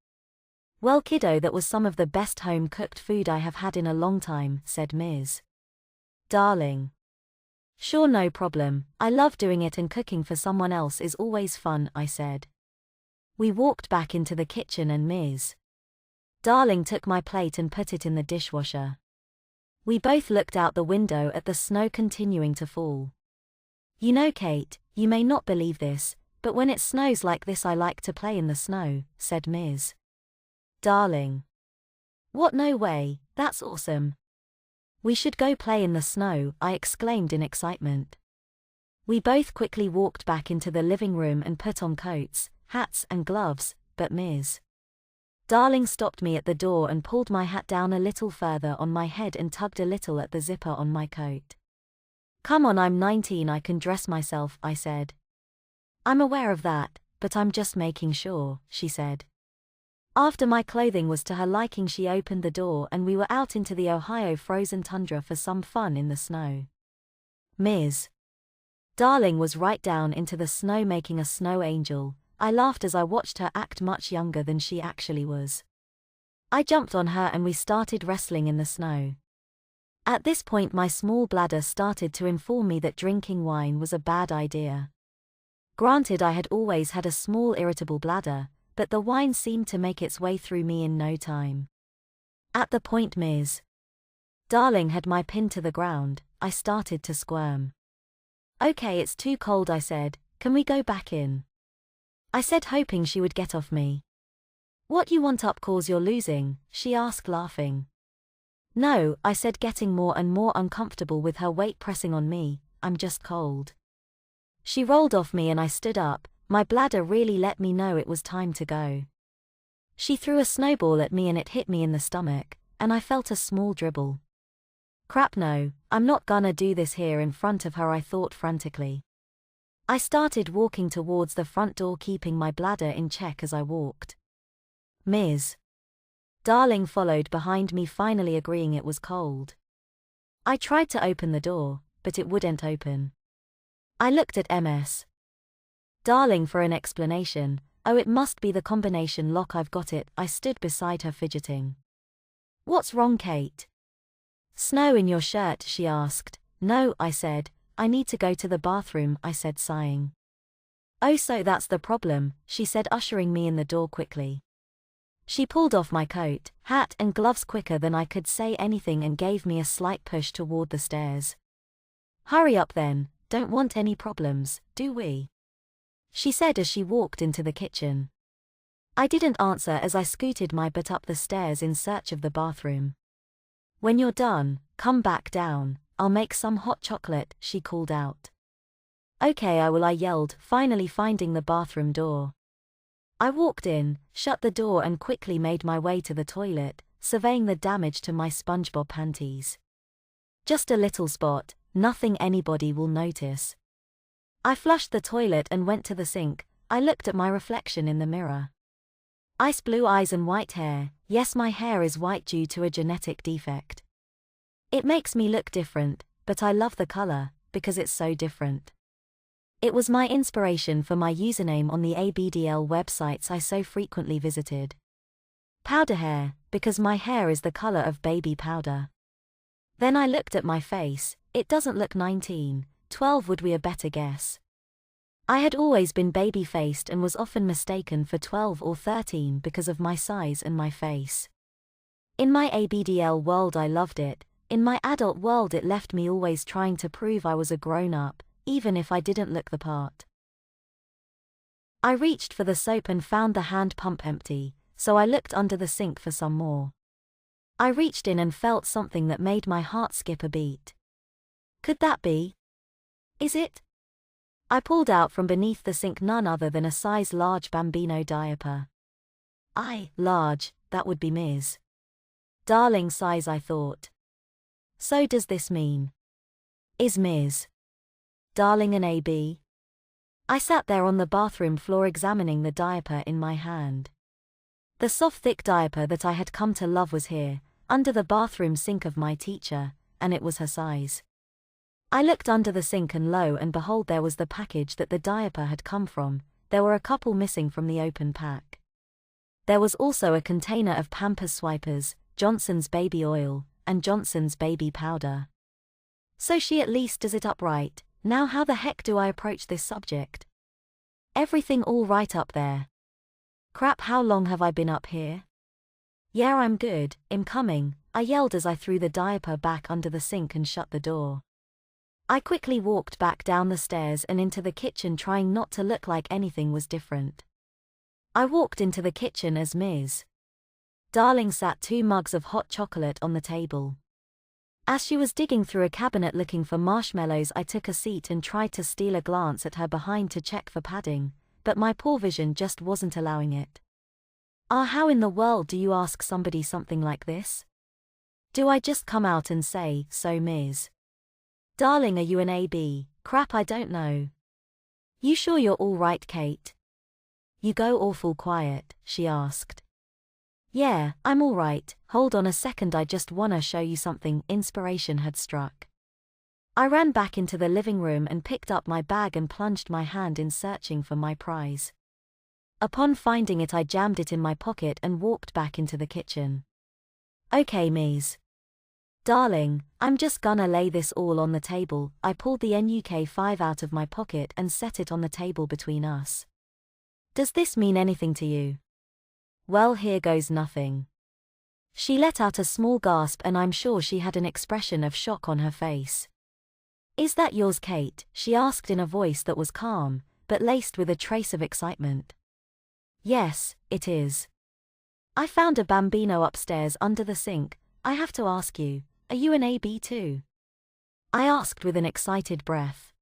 A: Well, kiddo, that was some of the best home-cooked food I have had in a long time, said Ms. Darling. Sure, no problem, I love doing it and cooking for someone else is always fun, I said. We walked back into the kitchen and Ms. Darling took my plate and put it in the dishwasher. We both looked out the window at the snow continuing to fall. You know, Kate, you may not believe this, but when it snows like this I like to play in the snow, said Ms. Darling. What, no way, that's awesome. We should go play in the snow, I exclaimed in excitement. We both quickly walked back into the living room and put on coats, hats and gloves, but Ms. Darling stopped me at the door and pulled my hat down a little further on my head and tugged a little at the zipper on my coat. Come on, I'm 19, I can dress myself, I said. I'm aware of that, but I'm just making sure, she said. After my clothing was to her liking, she opened the door and we were out into the Ohio frozen tundra for some fun in the snow. Ms. Darling was right down into the snow making a snow angel. I laughed as I watched her act much younger than she actually was. I jumped on her and we started wrestling in the snow. At this point my small bladder started to inform me that drinking wine was a bad idea. Granted, I had always had a small irritable bladder, but the wine seemed to make its way through me in no time. At the point Ms. Darling had my pinned to the ground, I started to squirm. "Okay, it's too cold," I said, "can we go back in?" I said, hoping she would get off me. "What you want up cause you're losing?" she asked, laughing. "No," I said, getting more and more uncomfortable with her weight pressing on me, "I'm just cold." She rolled off me and I stood up. My bladder really let me know it was time to go. She threw a snowball at me and it hit me in the stomach, and I felt a small dribble. "Crap, no, I'm not gonna do this here in front of her," I thought frantically. I started walking towards the front door, keeping my bladder in check as I walked. Ms. Darling followed behind me, finally agreeing it was cold. I tried to open the door, but it wouldn't open. I looked at Ms. Darling for an explanation. "Oh, it must be the combination lock, I've got it." I stood beside her fidgeting. "What's wrong, Kate?" "Snow in your shirt?" she asked. "No," I said. "I need to go to the bathroom," I said, sighing. "Oh, so that's the problem," she said, ushering me in the door quickly. She pulled off my coat, hat and gloves quicker than I could say anything and gave me a slight push toward the stairs. "Hurry up then, don't want any problems, do we?" she said as she walked into the kitchen. I didn't answer as I scooted my butt up the stairs in search of the bathroom. "When you're done, come back down, I'll make some hot chocolate," she called out. "Okay, I will," I yelled, finally finding the bathroom door. I walked in, shut the door and quickly made my way to the toilet, surveying the damage to my SpongeBob panties. "Just a little spot, nothing anybody will notice." I flushed the toilet and went to the sink. I looked at my reflection in the mirror. Ice blue eyes and white hair. Yes, my hair is white due to a genetic defect. It makes me look different, but I love the color, because it's so different. It was my inspiration for my username on the ABDL websites I so frequently visited. Powder hair, because my hair is the color of baby powder. Then I looked at my face. It doesn't look 19, 12 would be a better guess. I had always been baby-faced and was often mistaken for 12 or 13 because of my size and my face. In my ABDL world I loved it. In my adult world it left me always trying to prove I was a grown-up, even if I didn't look the part. I reached for the soap and found the hand pump empty, so I looked under the sink for some more. I reached in and felt something that made my heart skip a beat. Could that be? Is it? I pulled out from beneath the sink none other than a size large bambino diaper. Large, that would be Ms. Darling size, I thought. So does this mean? Is Ms. Darling an AB? I sat there on the bathroom floor examining the diaper in my hand. The soft thick diaper that I had come to love was here, under the bathroom sink of my teacher, and it was her size. I looked under the sink and lo and behold there was the package that the diaper had come from. There were a couple missing from the open pack. There was also a container of Pampers Swipers, Johnson's baby oil, and Johnson's baby powder. So she at least does it up right. Now how the heck do I approach this subject? Everything all right up there? Crap, how long have I been up here? Yeah, I'm good, I'm coming, I yelled as I threw the diaper back under the sink and shut the door. I quickly walked back down the stairs and into the kitchen, trying not to look like anything was different. I walked into the kitchen as Ms. Darling sat 2 mugs of hot chocolate on the table. As she was digging through a cabinet looking for marshmallows, I took a seat and tried to steal a glance at her behind to check for padding, but my poor vision just wasn't allowing it. How in the world do you ask somebody something like this? Do I just come out and say, "So Ms. Darling, are you an AB? Crap, I don't know. You sure you're all right, Kate? You go awful quiet," she asked. Yeah, I'm alright, hold on a second, I just wanna show you something. Inspiration had struck. I ran back into the living room and picked up my bag and plunged my hand in searching for my prize. Upon finding it, I jammed it in my pocket and walked back into the kitchen. Okay, Ms. Darling, I'm just gonna lay this all on the table. I pulled the NUK5 out of my pocket and set it on the table between us. Does this mean anything to you? Well, here goes nothing. She let out a small gasp and I'm sure she had an expression of shock on her face. Is that yours, Kate? She asked in a voice that was calm, but laced with a trace of excitement. Yes, it is. I found a bambino upstairs under the sink. I have to ask you, are you an AB too? I asked with an excited breath.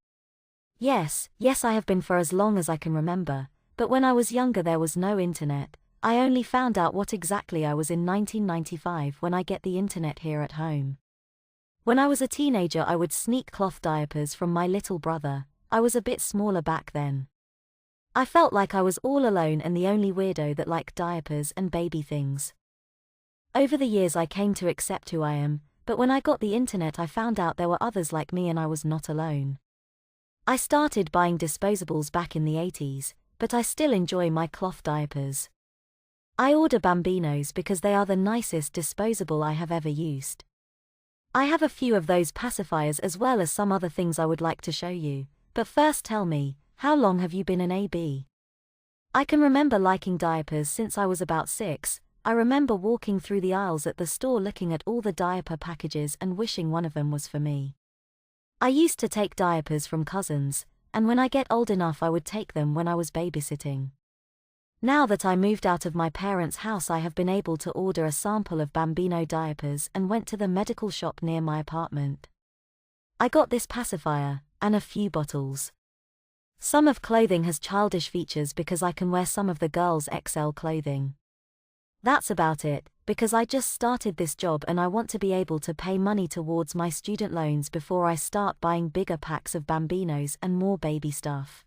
A: Yes, I have been for as long as I can remember, but when I was younger there was no internet. I only found out what exactly I was in 1995 when I get the internet here at home. When I was a teenager I would sneak cloth diapers from my little brother. I was a bit smaller back then. I felt like I was all alone and the only weirdo that liked diapers and baby things. Over the years I came to accept who I am, but when I got the internet I found out there were others like me and I was not alone. I started buying disposables back in the 80s, but I still enjoy my cloth diapers. I order bambinos because they are the nicest disposable I have ever used. I have a few of those pacifiers as well as some other things I would like to show you, but first tell me, how long have you been an AB? I can remember liking diapers since I was about 6. I remember walking through the aisles at the store looking at all the diaper packages and wishing one of them was for me. I used to take diapers from cousins, and when I get old enough I would take them when I was babysitting. Now that I moved out of my parents' house I have been able to order a sample of bambino diapers and went to the medical shop near my apartment. I got this pacifier, and a few bottles. Some of clothing has childish features because I can wear some of the girls' XL clothing. That's about it, because I just started this job and I want to be able to pay money towards my student loans before I start buying bigger packs of bambinos and more baby stuff.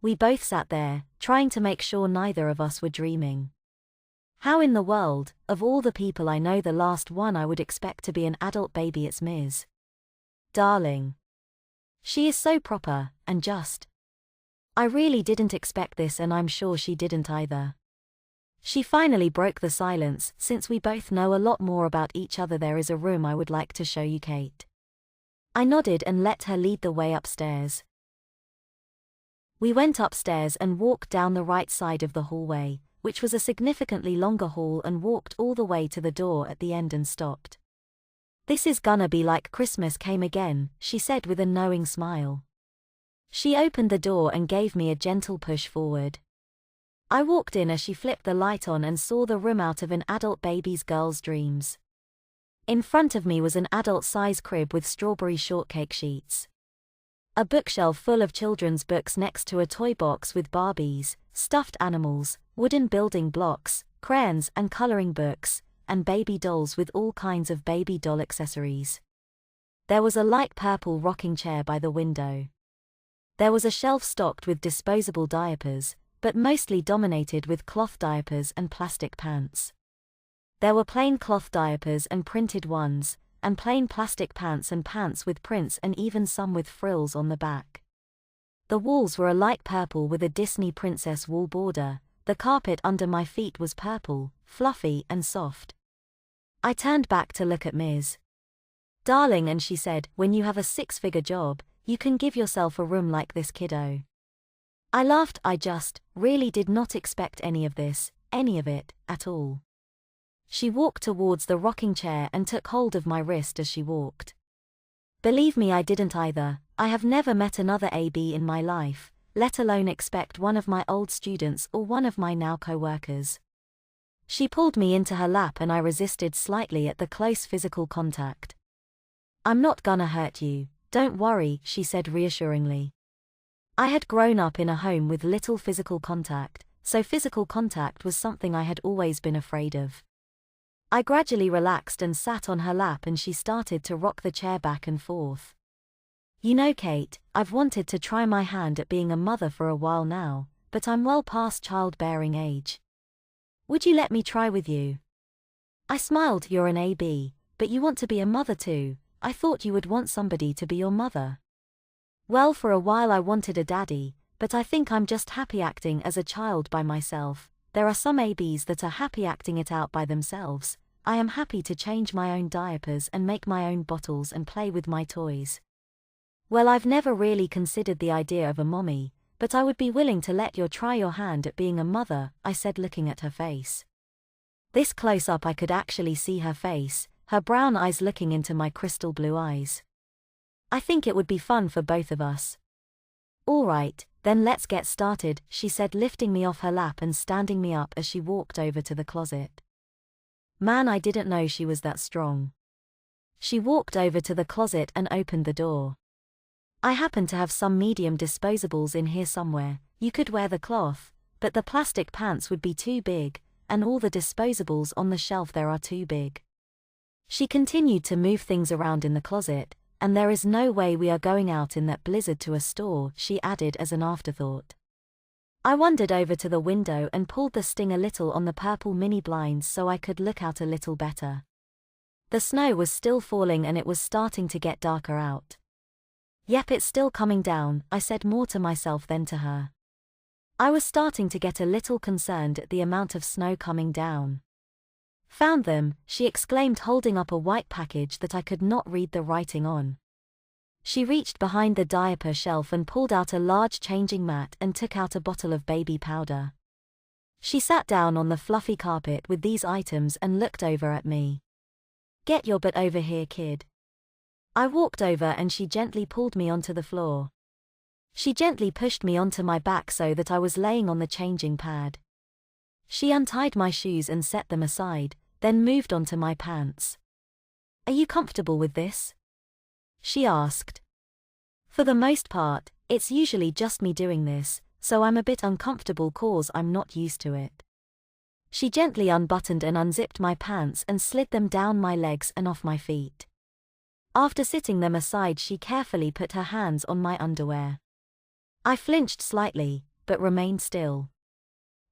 A: We both sat there, trying to make sure neither of us were dreaming. How in the world, of all the people I know, the last one I would expect to be an adult baby? It's Ms. Darling. She is so proper, and just. I really didn't expect this and I'm sure she didn't either. She finally broke the silence. Since we both know a lot more about each other, there is a room I would like to show you, Kate. I nodded and let her lead the way upstairs. We went upstairs and walked down the right side of the hallway, which was a significantly longer hall, and walked all the way to the door at the end and stopped. This is gonna be like Christmas came again, she said with a knowing smile. She opened the door and gave me a gentle push forward. I walked in as she flipped the light on and saw the room out of an adult baby's girl's dreams. In front of me was an adult-size crib with strawberry shortcake sheets. A bookshelf full of children's books next to a toy box with Barbies, stuffed animals, wooden building blocks, crayons and coloring books, and baby dolls with all kinds of baby doll accessories. There was a light purple rocking chair by the window. There was a shelf stocked with disposable diapers, but mostly dominated with cloth diapers and plastic pants. There were plain cloth diapers and printed ones, and plain plastic pants and pants with prints and even some with frills on the back. The walls were a light purple with a Disney princess wool border. The carpet under my feet was purple, fluffy and soft. I turned back to look at Ms. Darling and she said, when you have a 6-figure job, you can give yourself a room like this, kiddo. I laughed. I just really did not expect any of this, any of it, at all. She walked towards the rocking chair and took hold of my wrist as she walked. Believe me, I didn't either. I have never met another AB in my life, let alone expect one of my old students or one of my now co-workers. She pulled me into her lap and I resisted slightly at the close physical contact. I'm not gonna hurt you, don't worry, she said reassuringly. I had grown up in a home with little physical contact, so physical contact was something I had always been afraid of. I gradually relaxed and sat on her lap and she started to rock the chair back and forth. You know, Kate, I've wanted to try my hand at being a mother for a while now, but I'm well past childbearing age. Would you let me try with you? I smiled. You're an AB, but you want to be a mother too. I thought you would want somebody to be your mother. Well, for a while I wanted a daddy, but I think I'm just happy acting as a child by myself. There are some ABs that are happy acting it out by themselves. I am happy to change my own diapers and make my own bottles and play with my toys. Well, I've never really considered the idea of a mommy, but I would be willing to let you try your hand at being a mother, I said, looking at her face. This close-up I could actually see her face, her brown eyes looking into my crystal blue eyes. I think it would be fun for both of us. All right, then let's get started, she said, lifting me off her lap and standing me up as she walked over to the closet. Man, I didn't know she was that strong. She walked over to the closet and opened the door. I happen to have some medium disposables in here somewhere. You could wear the cloth, but the plastic pants would be too big, and all the disposables on the shelf there are too big. She continued to move things around in the closet, and there is no way we are going out in that blizzard to a store, she added as an afterthought. I wandered over to the window and pulled the sting a little on the purple mini blinds so I could look out a little better. The snow was still falling and it was starting to get darker out. Yep, it's still coming down, I said, more to myself than to her. I was starting to get a little concerned at the amount of snow coming down. Found them, she exclaimed, holding up a white package that I could not read the writing on. She reached behind the diaper shelf and pulled out a large changing mat and took out a bottle of baby powder. She sat down on the fluffy carpet with these items and looked over at me. Get your butt over here, kid. I walked over and she gently pulled me onto the floor. She gently pushed me onto my back so that I was laying on the changing pad. She untied my shoes and set them aside, then moved on to my pants. Are you comfortable with this? She asked. For the most part, it's usually just me doing this, so I'm a bit uncomfortable cause I'm not used to it. She gently unbuttoned and unzipped my pants and slid them down my legs and off my feet. After sitting them aside, she carefully put her hands on my underwear. I flinched slightly, but remained still.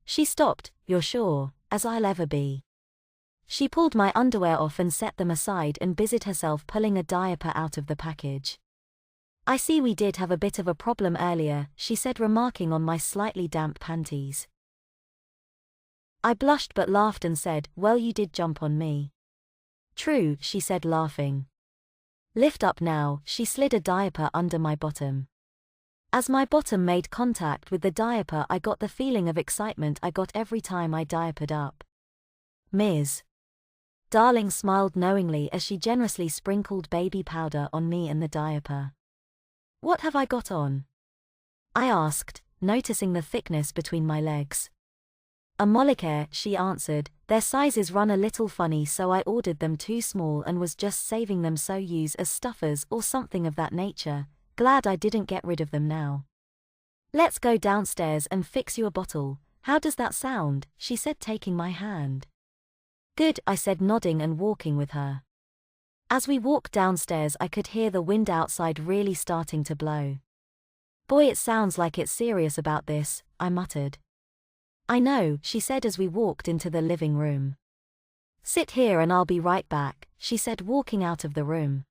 A: She stopped. You're sure, as I'll ever be. She pulled my underwear off and set them aside and busied herself pulling a diaper out of the package. I see we did have a bit of a problem earlier, she said, remarking on my slightly damp panties. I blushed but laughed and said, well, you did jump on me. True, she said, laughing. Lift up now. She slid a diaper under my bottom. As my bottom made contact with the diaper, I got the feeling of excitement I got every time I diapered up. Ms. Darling smiled knowingly as she generously sprinkled baby powder on me and the diaper. What have I got on? I asked, noticing the thickness between my legs. A molicare, she answered. Their sizes run a little funny, so I ordered them too small and was just saving them so use as stuffers or something of that nature. Glad I didn't get rid of them now. Let's go downstairs and fix you a bottle. How does that sound? She said, taking my hand. Good, I said, nodding and walking with her. As we walked downstairs, I could hear the wind outside really starting to blow. Boy, it sounds like it's serious about this, I muttered. I know, she said as we walked into the living room. Sit here and I'll be right back, she said, walking out of the room.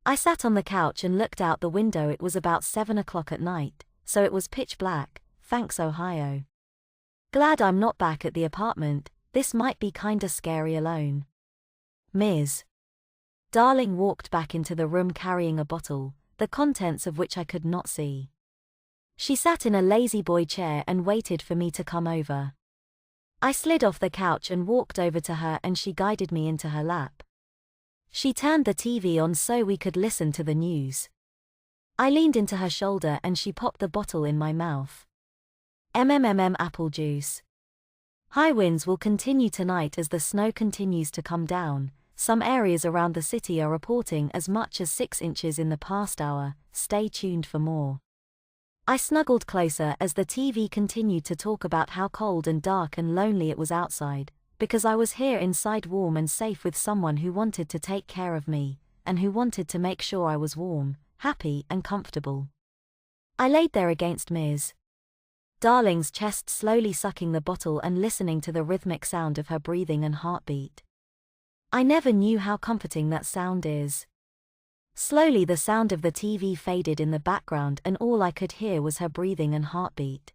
A: I sat on the couch and looked out the window. It was about 7 o'clock at night, so it was pitch black. Thanks, Ohio. Glad I'm not back at the apartment. This might be kinda scary alone. Ms. Darling walked back into the room carrying a bottle, the contents of which I could not see. She sat in a lazy boy chair and waited for me to come over. I slid off the couch and walked over to her and she guided me into her lap. She turned the TV on so we could listen to the news. I leaned into her shoulder and she popped the bottle in my mouth. Apple juice. High winds will continue tonight as the snow continues to come down. Some areas around the city are reporting as much as 6 inches in the past hour. Stay tuned for more. I snuggled closer as the TV continued to talk about how cold and dark and lonely it was outside, because I was here inside warm and safe with someone who wanted to take care of me, and who wanted to make sure I was warm, happy and comfortable. I laid there against Ms. Darling's chest slowly sucking the bottle and listening to the rhythmic sound of her breathing and heartbeat. I never knew how comforting that sound is. Slowly the sound of the TV faded in the background and all I could hear was her breathing and heartbeat.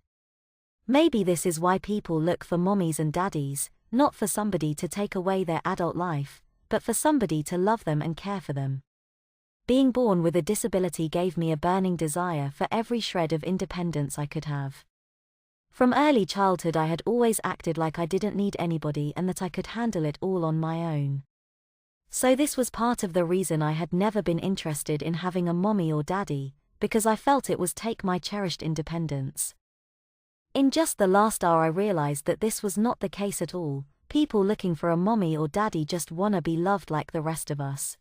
A: Maybe this is why people look for mommies and daddies, not for somebody to take away their adult life, but for somebody to love them and care for them. Being born with a disability gave me a burning desire for every shred of independence I could have. From early childhood I had always acted like I didn't need anybody and that I could handle it all on my own. So this was part of the reason I had never been interested in having a mommy or daddy, because I felt it was take my cherished independence. In just the last hour I realized that this was not the case at all. People looking for a mommy or daddy just wanna be loved like the rest of us.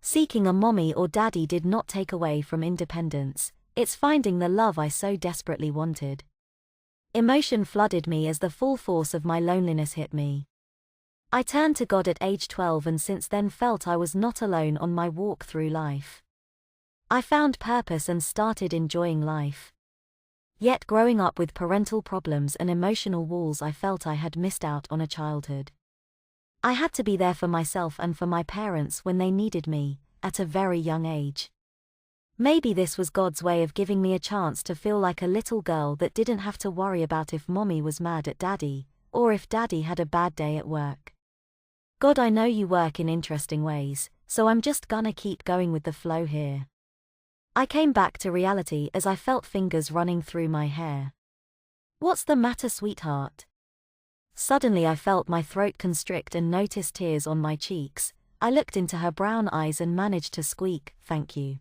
A: Seeking a mommy or daddy did not take away from independence, it's finding the love I so desperately wanted. Emotion flooded me as the full force of my loneliness hit me. I turned to God at age 12 and since then felt I was not alone on my walk through life. I found purpose and started enjoying life. Yet growing up with parental problems and emotional walls I felt I had missed out on a childhood. I had to be there for myself and for my parents when they needed me, at a very young age. Maybe this was God's way of giving me a chance to feel like a little girl that didn't have to worry about if mommy was mad at daddy, or if daddy had a bad day at work. God, I know you work in interesting ways, so I'm just gonna keep going with the flow here. I came back to reality as I felt fingers running through my hair. What's the matter, sweetheart? Suddenly I felt my throat constrict and noticed tears on my cheeks. I looked into her brown eyes and managed to squeak, "Thank you."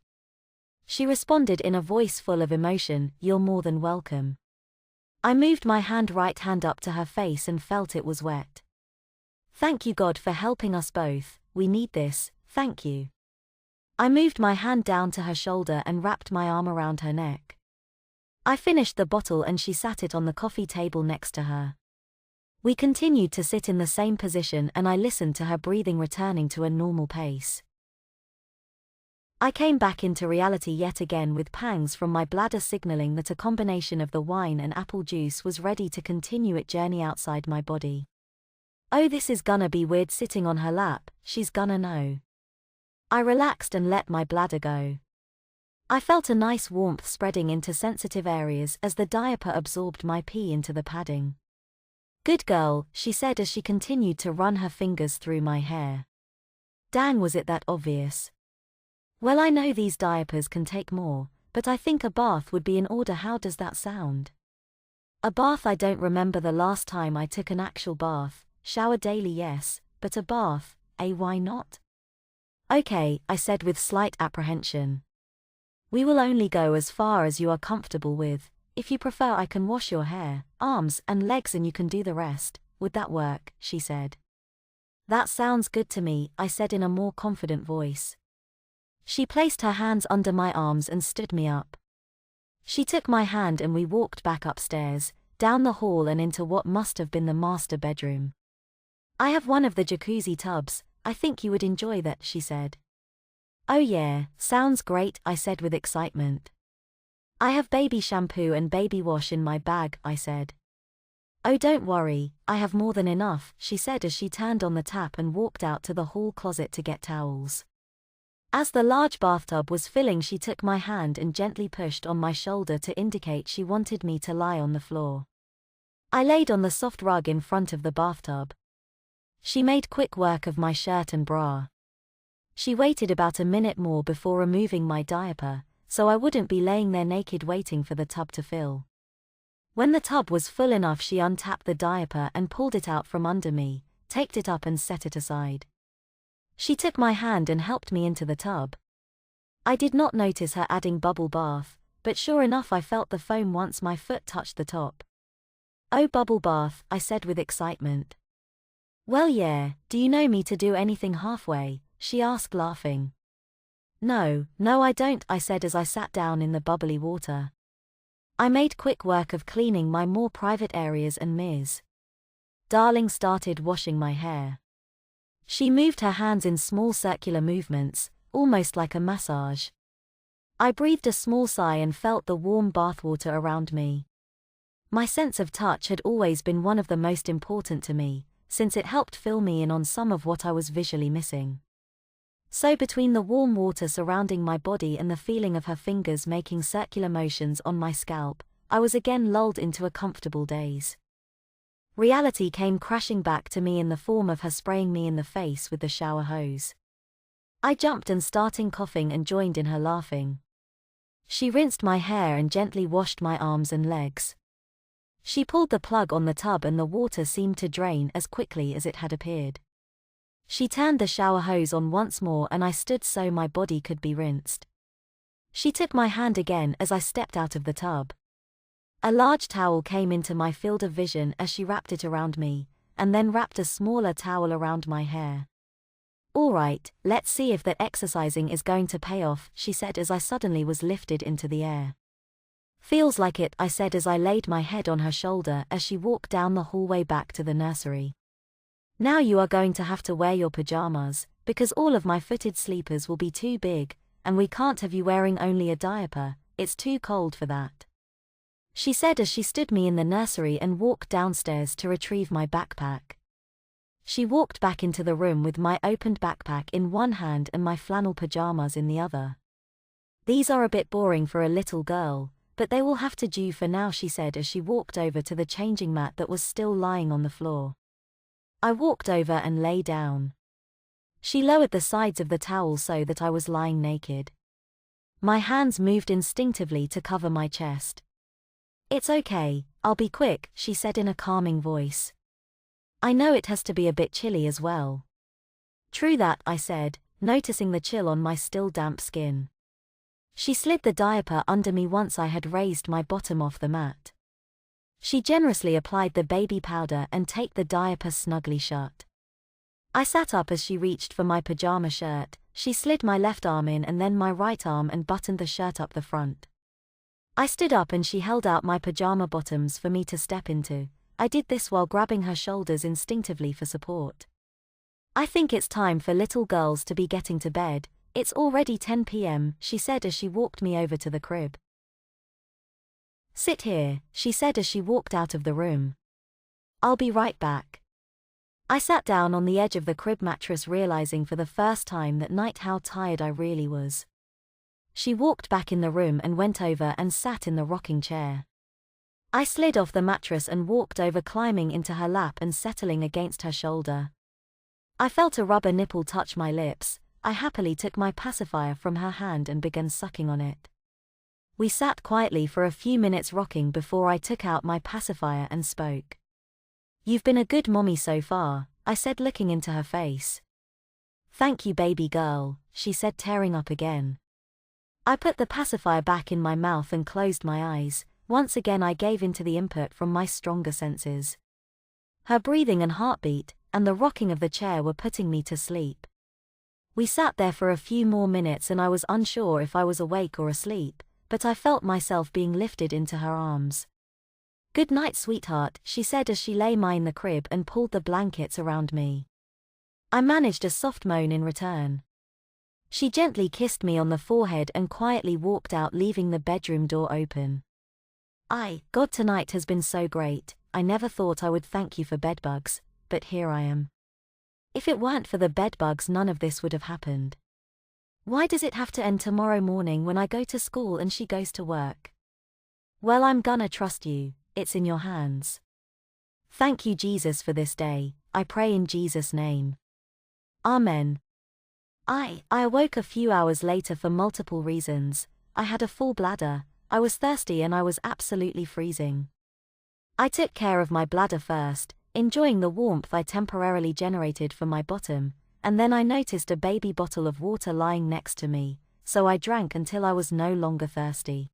A: She responded in a voice full of emotion, "You're more than welcome." I moved my right hand up to her face and felt it was wet. "Thank you, God, for helping us both. We need this, thank you." I moved my hand down to her shoulder and wrapped my arm around her neck. I finished the bottle and she sat it on the coffee table next to her. We continued to sit in the same position and I listened to her breathing returning to a normal pace. I came back into reality yet again with pangs from my bladder signaling that a combination of the wine and apple juice was ready to continue its journey outside my body. Oh, this is gonna be weird sitting on her lap, she's gonna know. I relaxed and let my bladder go. I felt a nice warmth spreading into sensitive areas as the diaper absorbed my pee into the padding. "Good girl," she said as she continued to run her fingers through my hair. Dang, was it that obvious? Well, I know these diapers can take more, but I think a bath would be in order. How does that sound? A bath? I don't remember the last time I took an actual bath. Shower daily, yes, but a bath, why not? Okay, I said with slight apprehension. We will only go as far as you are comfortable with. If you prefer, I can wash your hair, arms, and legs and you can do the rest. Would that work? She said. That sounds good to me, I said in a more confident voice. She placed her hands under my arms and stood me up. She took my hand and we walked back upstairs, down the hall and into what must have been the master bedroom. I have one of the jacuzzi tubs, I think you would enjoy that, she said. Oh yeah, sounds great, I said with excitement. I have baby shampoo and baby wash in my bag, I said. Oh, don't worry, I have more than enough, she said as she turned on the tap and walked out to the hall closet to get towels. As the large bathtub was filling, she took my hand and gently pushed on my shoulder to indicate she wanted me to lie on the floor. I laid on the soft rug in front of the bathtub. She made quick work of my shirt and bra. She waited about a minute more before removing my diaper, so I wouldn't be laying there naked waiting for the tub to fill. When the tub was full enough, she untapped the diaper and pulled it out from under me, taped it up and set it aside. She took my hand and helped me into the tub. I did not notice her adding bubble bath, but sure enough I felt the foam once my foot touched the top. Oh, bubble bath, I said with excitement. Well yeah, do you know me to do anything halfway? She asked laughing. No, I don't, I said as I sat down in the bubbly water. I made quick work of cleaning my more private areas and Ms. Darling started washing my hair. She moved her hands in small circular movements, almost like a massage. I breathed a small sigh and felt the warm bathwater around me. My sense of touch had always been one of the most important to me, since it helped fill me in on some of what I was visually missing. So between the warm water surrounding my body and the feeling of her fingers making circular motions on my scalp, I was again lulled into a comfortable daze. Reality came crashing back to me in the form of her spraying me in the face with the shower hose. I jumped and started coughing and joined in her laughing. She rinsed my hair and gently washed my arms and legs. She pulled the plug on the tub and the water seemed to drain as quickly as it had appeared. She turned the shower hose on once more and I stood so my body could be rinsed. She took my hand again as I stepped out of the tub. A large towel came into my field of vision as she wrapped it around me, and then wrapped a smaller towel around my hair. "All right, let's see if that exercising is going to pay off," she said as I suddenly was lifted into the air. "Feels like it," I said as I laid my head on her shoulder as she walked down the hallway back to the nursery. "Now you are going to have to wear your pajamas, because all of my footed sleepers will be too big, and we can't have you wearing only a diaper, it's too cold for that," she said as she stood me in the nursery and walked downstairs to retrieve my backpack. She walked back into the room with my opened backpack in one hand and my flannel pajamas in the other. "These are a bit boring for a little girl, but they will have to do for now," she said as she walked over to the changing mat that was still lying on the floor. I walked over and lay down. She lowered the sides of the towel so that I was lying naked. My hands moved instinctively to cover my chest. "It's okay, I'll be quick," she said in a calming voice. "I know it has to be a bit chilly as well." "True that," I said, noticing the chill on my still damp skin. She slid the diaper under me once I had raised my bottom off the mat. She generously applied the baby powder and taped the diaper snugly shut. I sat up as she reached for my pajama shirt. She slid my left arm in and then my right arm and buttoned the shirt up the front. I stood up and she held out my pajama bottoms for me to step into. I did this while grabbing her shoulders instinctively for support. "I think it's time for little girls to be getting to bed. It's already 10 p.m, she said as she walked me over to the crib. "Sit here," she said as she walked out of the room. "I'll be right back." I sat down on the edge of the crib mattress, realizing for the first time that night how tired I really was. She walked back in the room and went over and sat in the rocking chair. I slid off the mattress and walked over, climbing into her lap and settling against her shoulder. I felt a rubber nipple touch my lips. I happily took my pacifier from her hand and began sucking on it. We sat quietly for a few minutes rocking before I took out my pacifier and spoke. "You've been a good mommy so far," I said, looking into her face. "Thank you, baby girl," she said, tearing up again. I put the pacifier back in my mouth and closed my eyes. Once again I gave in to the input from my stronger senses. Her breathing and heartbeat, and the rocking of the chair were putting me to sleep. We sat there for a few more minutes and I was unsure if I was awake or asleep, but I felt myself being lifted into her arms. "Good night, sweetheart," she said as she lay me in the crib and pulled the blankets around me. I managed a soft moan in return. She gently kissed me on the forehead and quietly walked out, leaving the bedroom door open. God, tonight has been so great. I never thought I would thank you for bedbugs, but here I am. If it weren't for the bedbugs, none of this would have happened. Why does it have to end tomorrow morning when I go to school and she goes to work? Well, I'm gonna trust you. It's in your hands. Thank you, Jesus, for this day. I pray in Jesus' name. Amen. I awoke a few hours later for multiple reasons. I had a full bladder, I was thirsty, and I was absolutely freezing. I took care of my bladder first, enjoying the warmth I temporarily generated from my bottom, and then I noticed a baby bottle of water lying next to me, so I drank until I was no longer thirsty.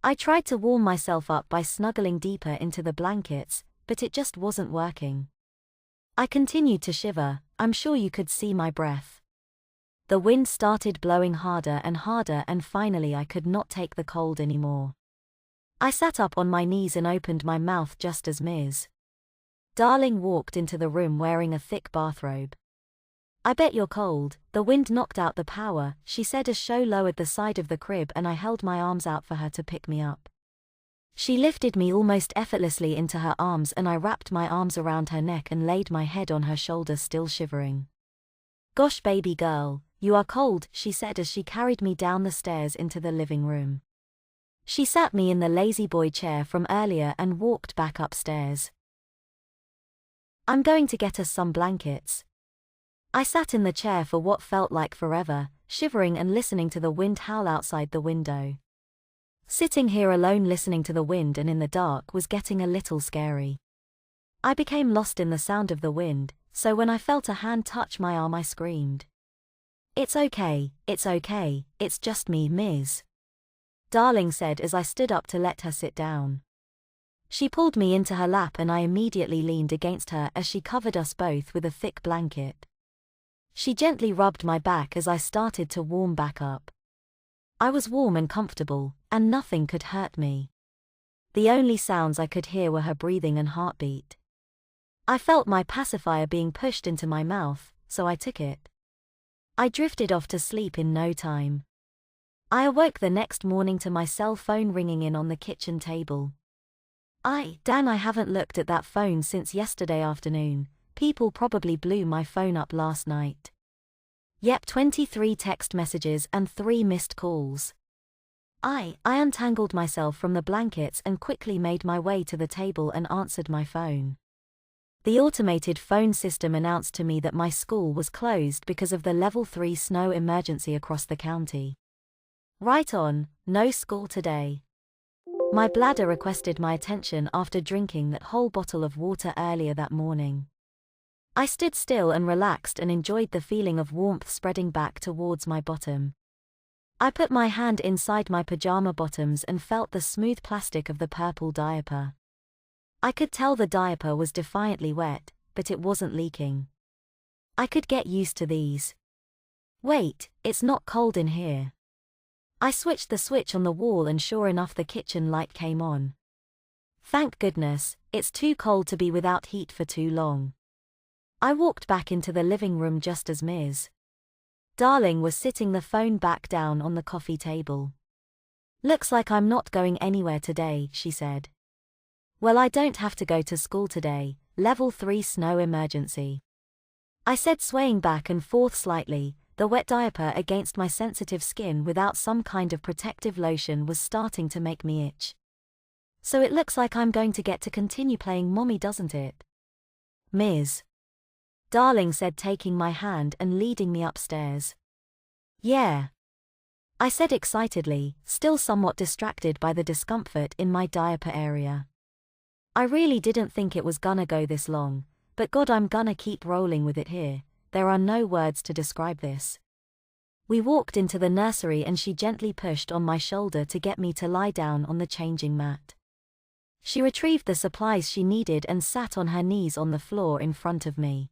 A: I tried to warm myself up by snuggling deeper into the blankets, but it just wasn't working. I continued to shiver. I'm sure you could see my breath. The wind started blowing harder and finally I could not take the cold anymore. I sat up on my knees and opened my mouth just as Ms. Darling walked into the room wearing a thick bathrobe. "I bet you're cold, the wind knocked out the power," she said as she lowered the side of the crib and I held my arms out for her to pick me up. She lifted me almost effortlessly into her arms and I wrapped my arms around her neck and laid my head on her shoulder, still shivering. "Gosh, baby girl, you are cold," she said as she carried me down the stairs into the living room. She sat me in the lazy boy chair from earlier and walked back upstairs. "I'm going to get us some blankets." I sat in the chair for what felt like forever, shivering and listening to the wind howl outside the window. Sitting here alone listening to the wind and in the dark was getting a little scary. I became lost in the sound of the wind, so when I felt a hand touch my arm I screamed. It's okay, it's just me, Ms. Darling said as I stood up to let her sit down. She pulled me into her lap and I immediately leaned against her as she covered us both with a thick blanket. She gently rubbed my back as I started to warm back up. I was warm and comfortable, and nothing could hurt me. The only sounds I could hear were her breathing and heartbeat. I felt my pacifier being pushed into my mouth, so I took it. I drifted off to sleep in no time. I awoke the next morning to my cell phone ringing in on the kitchen table. Dan, I haven't looked at that phone since yesterday afternoon. People probably blew my phone up last night. Yep, 23 text messages and 3 missed calls. I untangled myself from the blankets and quickly made my way to the table and answered my phone. The automated phone system announced to me that my school was closed because of the level 3 snow emergency across the county. Right on, no school today. My bladder requested my attention after drinking that whole bottle of water earlier that morning. I stood still and relaxed and enjoyed the feeling of warmth spreading back towards my bottom. I put my hand inside my pajama bottoms and felt the smooth plastic of the purple diaper. I could tell the diaper was defiantly wet, but it wasn't leaking. I could get used to these. Wait, it's not cold in here. I switched the switch on the wall and sure enough the kitchen light came on. Thank goodness, it's too cold to be without heat for too long. I walked back into the living room just as Ms. Darling was sitting the phone back down on the coffee table. "Looks like I'm not going anywhere today," she said. "Well, I don't have to go to school today, level 3 snow emergency," I said, swaying back and forth slightly. The wet diaper against my sensitive skin without some kind of protective lotion was starting to make me itch. "So it looks like I'm going to get to continue playing mommy, doesn't it?" Ms. Darling said, taking my hand and leading me upstairs. "Yeah," I said excitedly, still somewhat distracted by the discomfort in my diaper area. I really didn't think it was gonna go this long, but God, I'm gonna keep rolling with it here. There are no words to describe this. We walked into the nursery and she gently pushed on my shoulder to get me to lie down on the changing mat. She retrieved the supplies she needed and sat on her knees on the floor in front of me.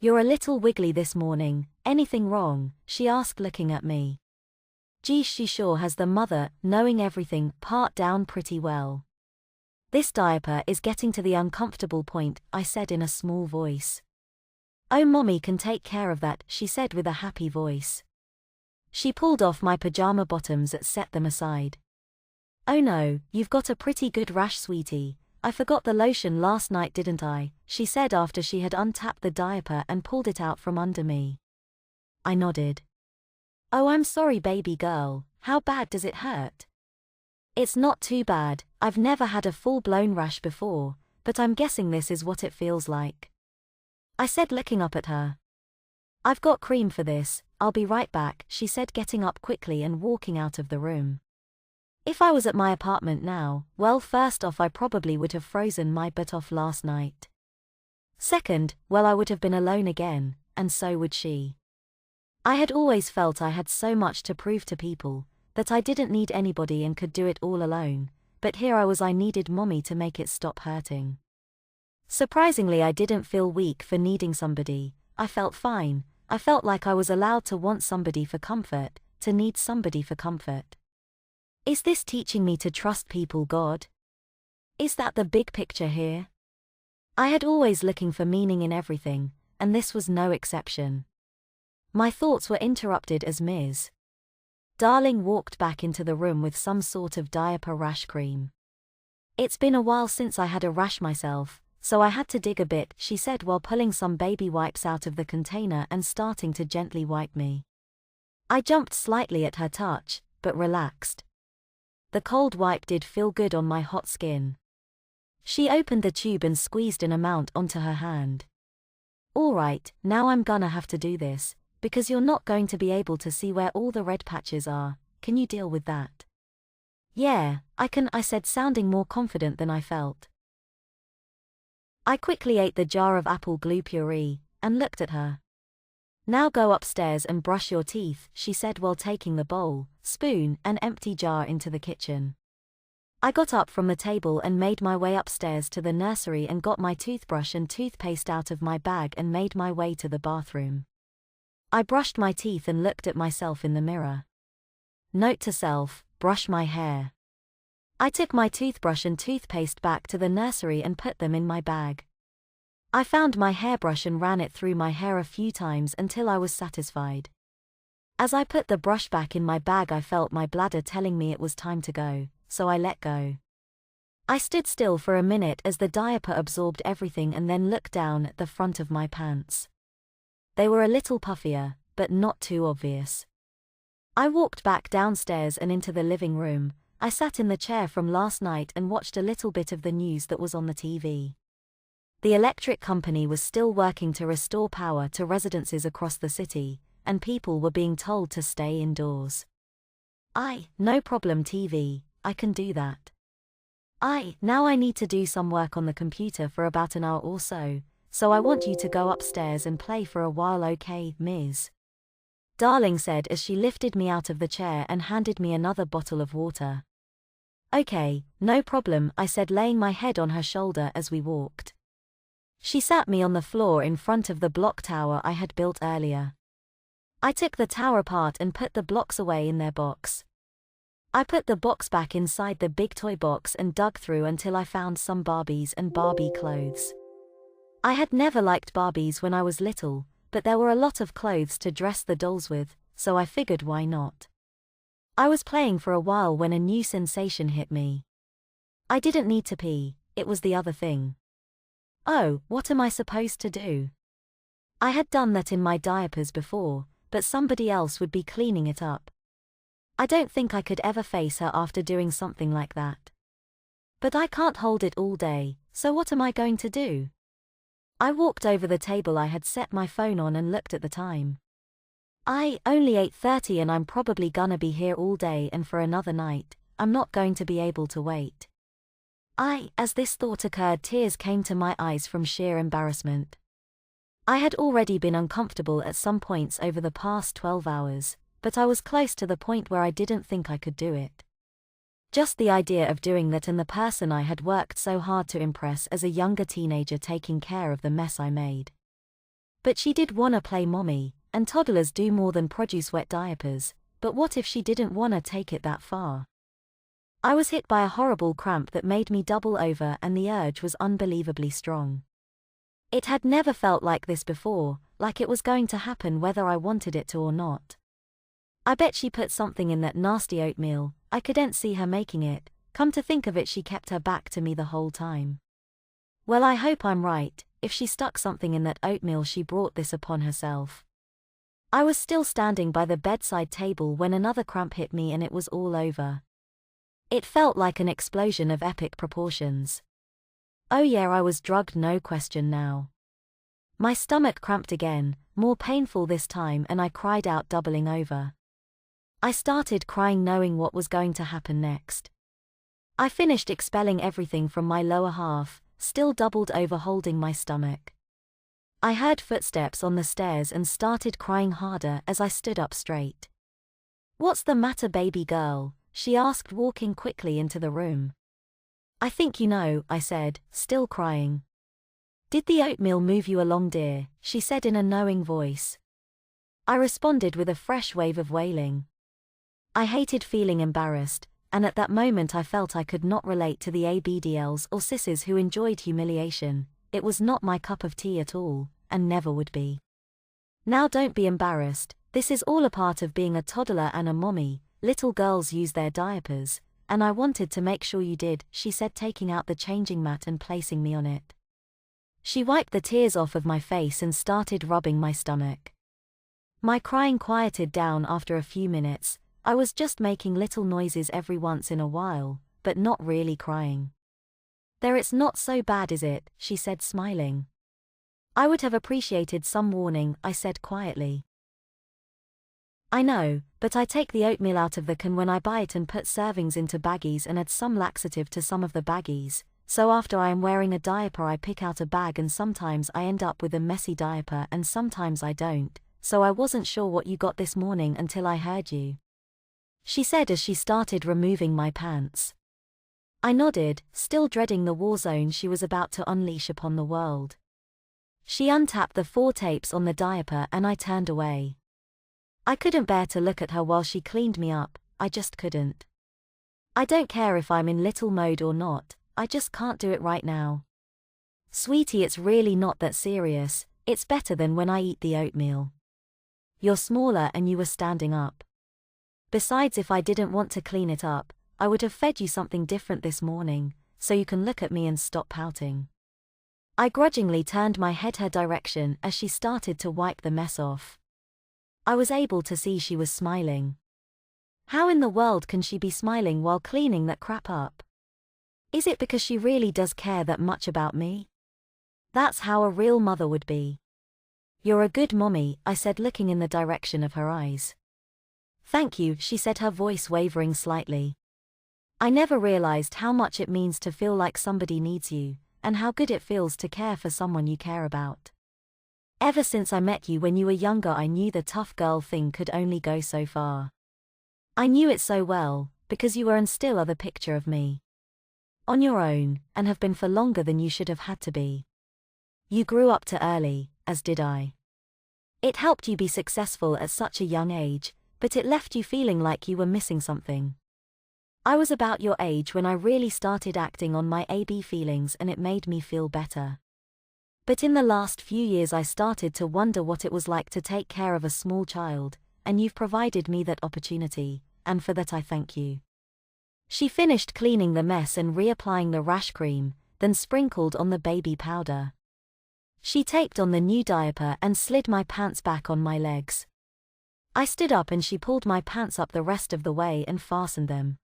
A: "You're a little wiggly this morning, anything wrong?" she asked, looking at me. Geez, she sure has the mother, knowing everything, part down pretty well. "This diaper is getting to the uncomfortable point," I said in a small voice. "Oh, mommy can take care of that," she said with a happy voice. She pulled off my pajama bottoms and set them aside. "Oh no, you've got a pretty good rash, sweetie. I forgot the lotion last night, didn't I?" she said after she had untapped the diaper and pulled it out from under me. I nodded. "Oh, I'm sorry, baby girl. How bad does it hurt?" "It's not too bad. I've never had a full-blown rash before, but I'm guessing this is what it feels like," I said, looking up at her. "I've got cream for this, I'll be right back," she said, getting up quickly and walking out of the room. If I was at my apartment now, well, first off, I probably would have frozen my butt off last night. Second, well, I would have been alone again, and so would she. I had always felt I had so much to prove to people, that I didn't need anybody and could do it all alone, but here I was, I needed mommy to make it stop hurting. Surprisingly, I didn't feel weak for needing somebody. I felt fine. I felt like I was allowed to want somebody for comfort, to need somebody for comfort. Is this teaching me to trust people, God? Is that the big picture here? I had always looking for meaning in everything, and this was no exception. My thoughts were interrupted as Ms. Darling walked back into the room with some sort of diaper rash cream. It's been a while since I had a rash myself, so I had to dig a bit, she said while pulling some baby wipes out of the container and starting to gently wipe me. I jumped slightly at her touch, but relaxed. The cold wipe did feel good on my hot skin. She opened the tube and squeezed an amount onto her hand. Alright, now I'm gonna have to do this, because you're not going to be able to see where all the red patches are. Can you deal with that? Yeah, I can, I said, sounding more confident than I felt. I quickly ate the jar of apple glue puree, and looked at her. Now go upstairs and brush your teeth, she said while taking the bowl, spoon, and empty jar into the kitchen. I got up from the table and made my way upstairs to the nursery and got my toothbrush and toothpaste out of my bag and made my way to the bathroom. I brushed my teeth and looked at myself in the mirror. Note to self, brush my hair. I took my toothbrush and toothpaste back to the nursery and put them in my bag. I found my hairbrush and ran it through my hair a few times until I was satisfied. As I put the brush back in my bag, I felt my bladder telling me it was time to go, so I let go. I stood still for a minute as the diaper absorbed everything and then looked down at the front of my pants. They were a little puffier, but not too obvious. I walked back downstairs and into the living room. I sat in the chair from last night and watched a little bit of the news that was on the TV. The electric company was still working to restore power to residences across the city, and people were being told to stay indoors. No problem TV, I can do that. Now I need to do some work on the computer for about an hour or so I want you to go upstairs and play for a while, okay, Ms. Darling said as she lifted me out of the chair and handed me another bottle of water. Okay, no problem, I said, laying my head on her shoulder as we walked. She sat me on the floor in front of the block tower I had built earlier. I took the tower apart and put the blocks away in their box. I put the box back inside the big toy box and dug through until I found some Barbies and Barbie clothes. I had never liked Barbies when I was little, but there were a lot of clothes to dress the dolls with, so I figured why not. I was playing for a while when a new sensation hit me. I didn't need to pee, it was the other thing. Oh, what am I supposed to do? I had done that in my diapers before, but somebody else would be cleaning it up. I don't think I could ever face her after doing something like that. But I can't hold it all day, so what am I going to do? I walked over the table I had set my phone on and looked at the time. Only 8:30 and I'm probably gonna be here all day and for another night. I'm not going to be able to wait. As this thought occurred, tears came to my eyes from sheer embarrassment. I had already been uncomfortable at some points over the past 12 hours, but I was close to the point where I didn't think I could do it. Just the idea of doing that and the person I had worked so hard to impress as a younger teenager taking care of the mess I made. But she did wanna play mommy, and toddlers do more than produce wet diapers, but what if she didn't wanna take it that far? I was hit by a horrible cramp that made me double over and the urge was unbelievably strong. It had never felt like this before, like it was going to happen whether I wanted it to or not. I bet she put something in that nasty oatmeal. I couldn't see her making it. Come to think of it, she kept her back to me the whole time. Well, I hope I'm right. If she stuck something in that oatmeal, she brought this upon herself. I was still standing by the bedside table when another cramp hit me and it was all over. It felt like an explosion of epic proportions. Oh yeah, I was drugged, no question now. My stomach cramped again, more painful this time, and I cried out, doubling over. I started crying knowing what was going to happen next. I finished expelling everything from my lower half, still doubled over holding my stomach. I heard footsteps on the stairs and started crying harder as I stood up straight. What's the matter, baby girl? She asked, walking quickly into the room. I think you know, I said, still crying. Did the oatmeal move you along, dear? She said in a knowing voice. I responded with a fresh wave of wailing. I hated feeling embarrassed, and at that moment I felt I could not relate to the ABDLs or sissies who enjoyed humiliation. It was not my cup of tea at all, and never would be. Now don't be embarrassed, this is all a part of being a toddler and a mommy. Little girls use their diapers, and I wanted to make sure you did, she said, taking out the changing mat and placing me on it. She wiped the tears off of my face and started rubbing my stomach. My crying quieted down after a few minutes. I was just making little noises every once in a while, but not really crying. There, it's not so bad, is it? She said, smiling. I would have appreciated some warning, I said quietly. I know, but I take the oatmeal out of the can when I buy it and put servings into baggies and add some laxative to some of the baggies, so after I am wearing a diaper I pick out a bag and sometimes I end up with a messy diaper and sometimes I don't, so I wasn't sure what you got this morning until I heard you. She said as she started removing my pants. I nodded, still dreading the war zone she was about to unleash upon the world. She untapped the 4 tapes on the diaper and I turned away. I couldn't bear to look at her while she cleaned me up, I just couldn't. I don't care if I'm in little mode or not, I just can't do it right now. Sweetie, it's really not that serious, it's better than when I eat the oatmeal. You're smaller and you were standing up. Besides, if I didn't want to clean it up, I would have fed you something different this morning, so you can look at me and stop pouting. I grudgingly turned my head her direction as she started to wipe the mess off. I was able to see she was smiling. How in the world can she be smiling while cleaning that crap up? Is it because she really does care that much about me? That's how a real mother would be. You're a good mommy, I said, looking in the direction of her eyes. Thank you, she said, her voice wavering slightly. I never realized how much it means to feel like somebody needs you, and how good it feels to care for someone you care about. Ever since I met you when you were younger, I knew the tough girl thing could only go so far. I knew it so well, because you were and still are the picture of me. On your own, and have been for longer than you should have had to be. You grew up too early, as did I. It helped you be successful at such a young age, but it left you feeling like you were missing something. I was about your age when I really started acting on my AB feelings and it made me feel better. But in the last few years I started to wonder what it was like to take care of a small child, and you've provided me that opportunity, and for that I thank you. She finished cleaning the mess and reapplying the rash cream, then sprinkled on the baby powder. She taped on the new diaper and slid my pants back on my legs. I stood up and she pulled my pants up the rest of the way and fastened them.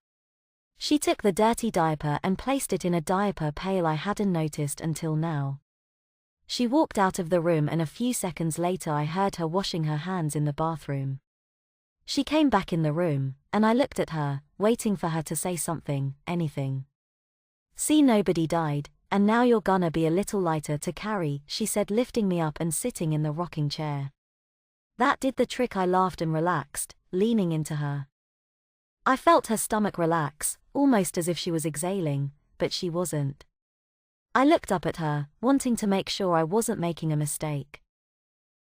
A: She took the dirty diaper and placed it in a diaper pail I hadn't noticed until now. She walked out of the room and a few seconds later I heard her washing her hands in the bathroom. She came back in the room, and I looked at her, waiting for her to say something, anything. See, nobody died, and now you're gonna be a little lighter to carry, she said, lifting me up and sitting in the rocking chair. That did the trick, I laughed and relaxed, leaning into her. I felt her stomach relax, almost as if she was exhaling, but she wasn't. I looked up at her, wanting to make sure I wasn't making a mistake.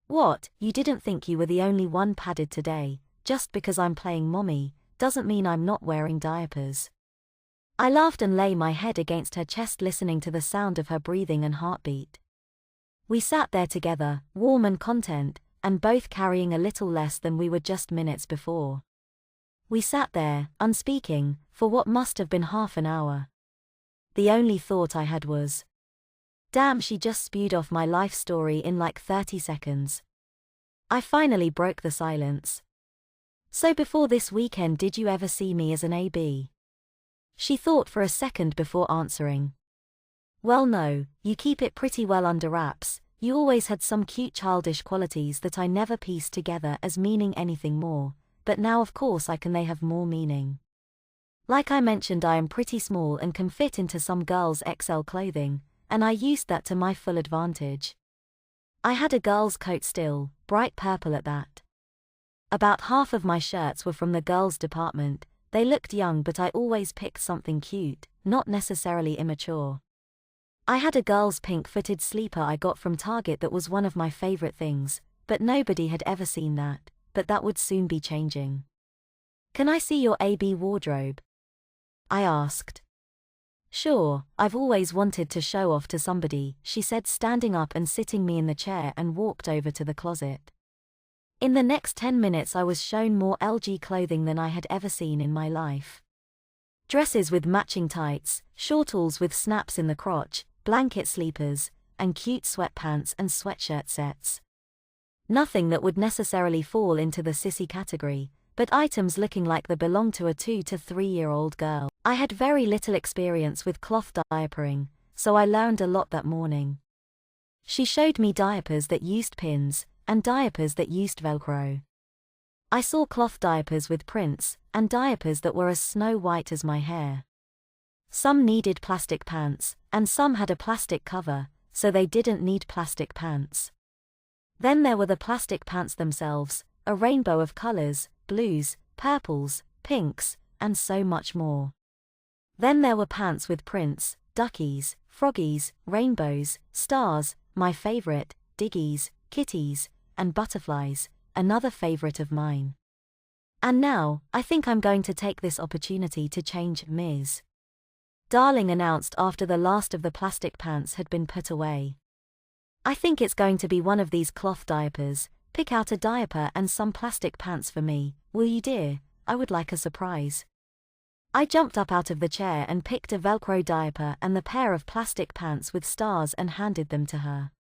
A: What, you didn't think you were the only one padded today? Just because I'm playing mommy, doesn't mean I'm not wearing diapers. I laughed and lay my head against her chest, listening to the sound of her breathing and heartbeat. We sat there together, warm and content, and both carrying a little less than we were just minutes before. We sat there, unspeaking, for what must have been half an hour. The only thought I had was, damn, she just spewed off my life story in like 30 seconds. I finally broke the silence. So before this weekend, did you ever see me as an AB? She thought for a second before answering. Well, no, you keep it pretty well under wraps. You always had some cute childish qualities that I never pieced together as meaning anything more, but now of course they have more meaning. Like I mentioned, I am pretty small and can fit into some girls' XL clothing, and I used that to my full advantage. I had a girl's coat still, bright purple at that. About half of my shirts were from the girls' department. They looked young, but I always picked something cute, not necessarily immature. I had a girl's pink-footed sleeper I got from Target that was one of my favorite things, but nobody had ever seen that, but that would soon be changing. Can I see your AB wardrobe? I asked. Sure, I've always wanted to show off to somebody, she said, standing up and sitting me in the chair, and walked over to the closet. In the next 10 minutes I was shown more LG clothing than I had ever seen in my life. Dresses with matching tights, shortals with snaps in the crotch, blanket sleepers, and cute sweatpants and sweatshirt sets. Nothing that would necessarily fall into the sissy category, but items looking like they belong to a 2 to 3-year-old girl. I had very little experience with cloth diapering, so I learned a lot that morning. She showed me diapers that used pins, and diapers that used Velcro. I saw cloth diapers with prints, and diapers that were as snow white as my hair. Some needed plastic pants, and some had a plastic cover, so they didn't need plastic pants. Then there were the plastic pants themselves, a rainbow of colors, blues, purples, pinks, and so much more. Then there were pants with prints, duckies, froggies, rainbows, stars, my favorite, diggies, kitties, and butterflies, another favorite of mine. And now, I think I'm going to take this opportunity to change Ms. Darling announced after the last of the plastic pants had been put away. I think it's going to be one of these cloth diapers. Pick out a diaper and some plastic pants for me, will you, dear? I would like a surprise. I jumped up out of the chair and picked a Velcro diaper and the pair of plastic pants with stars and handed them to her.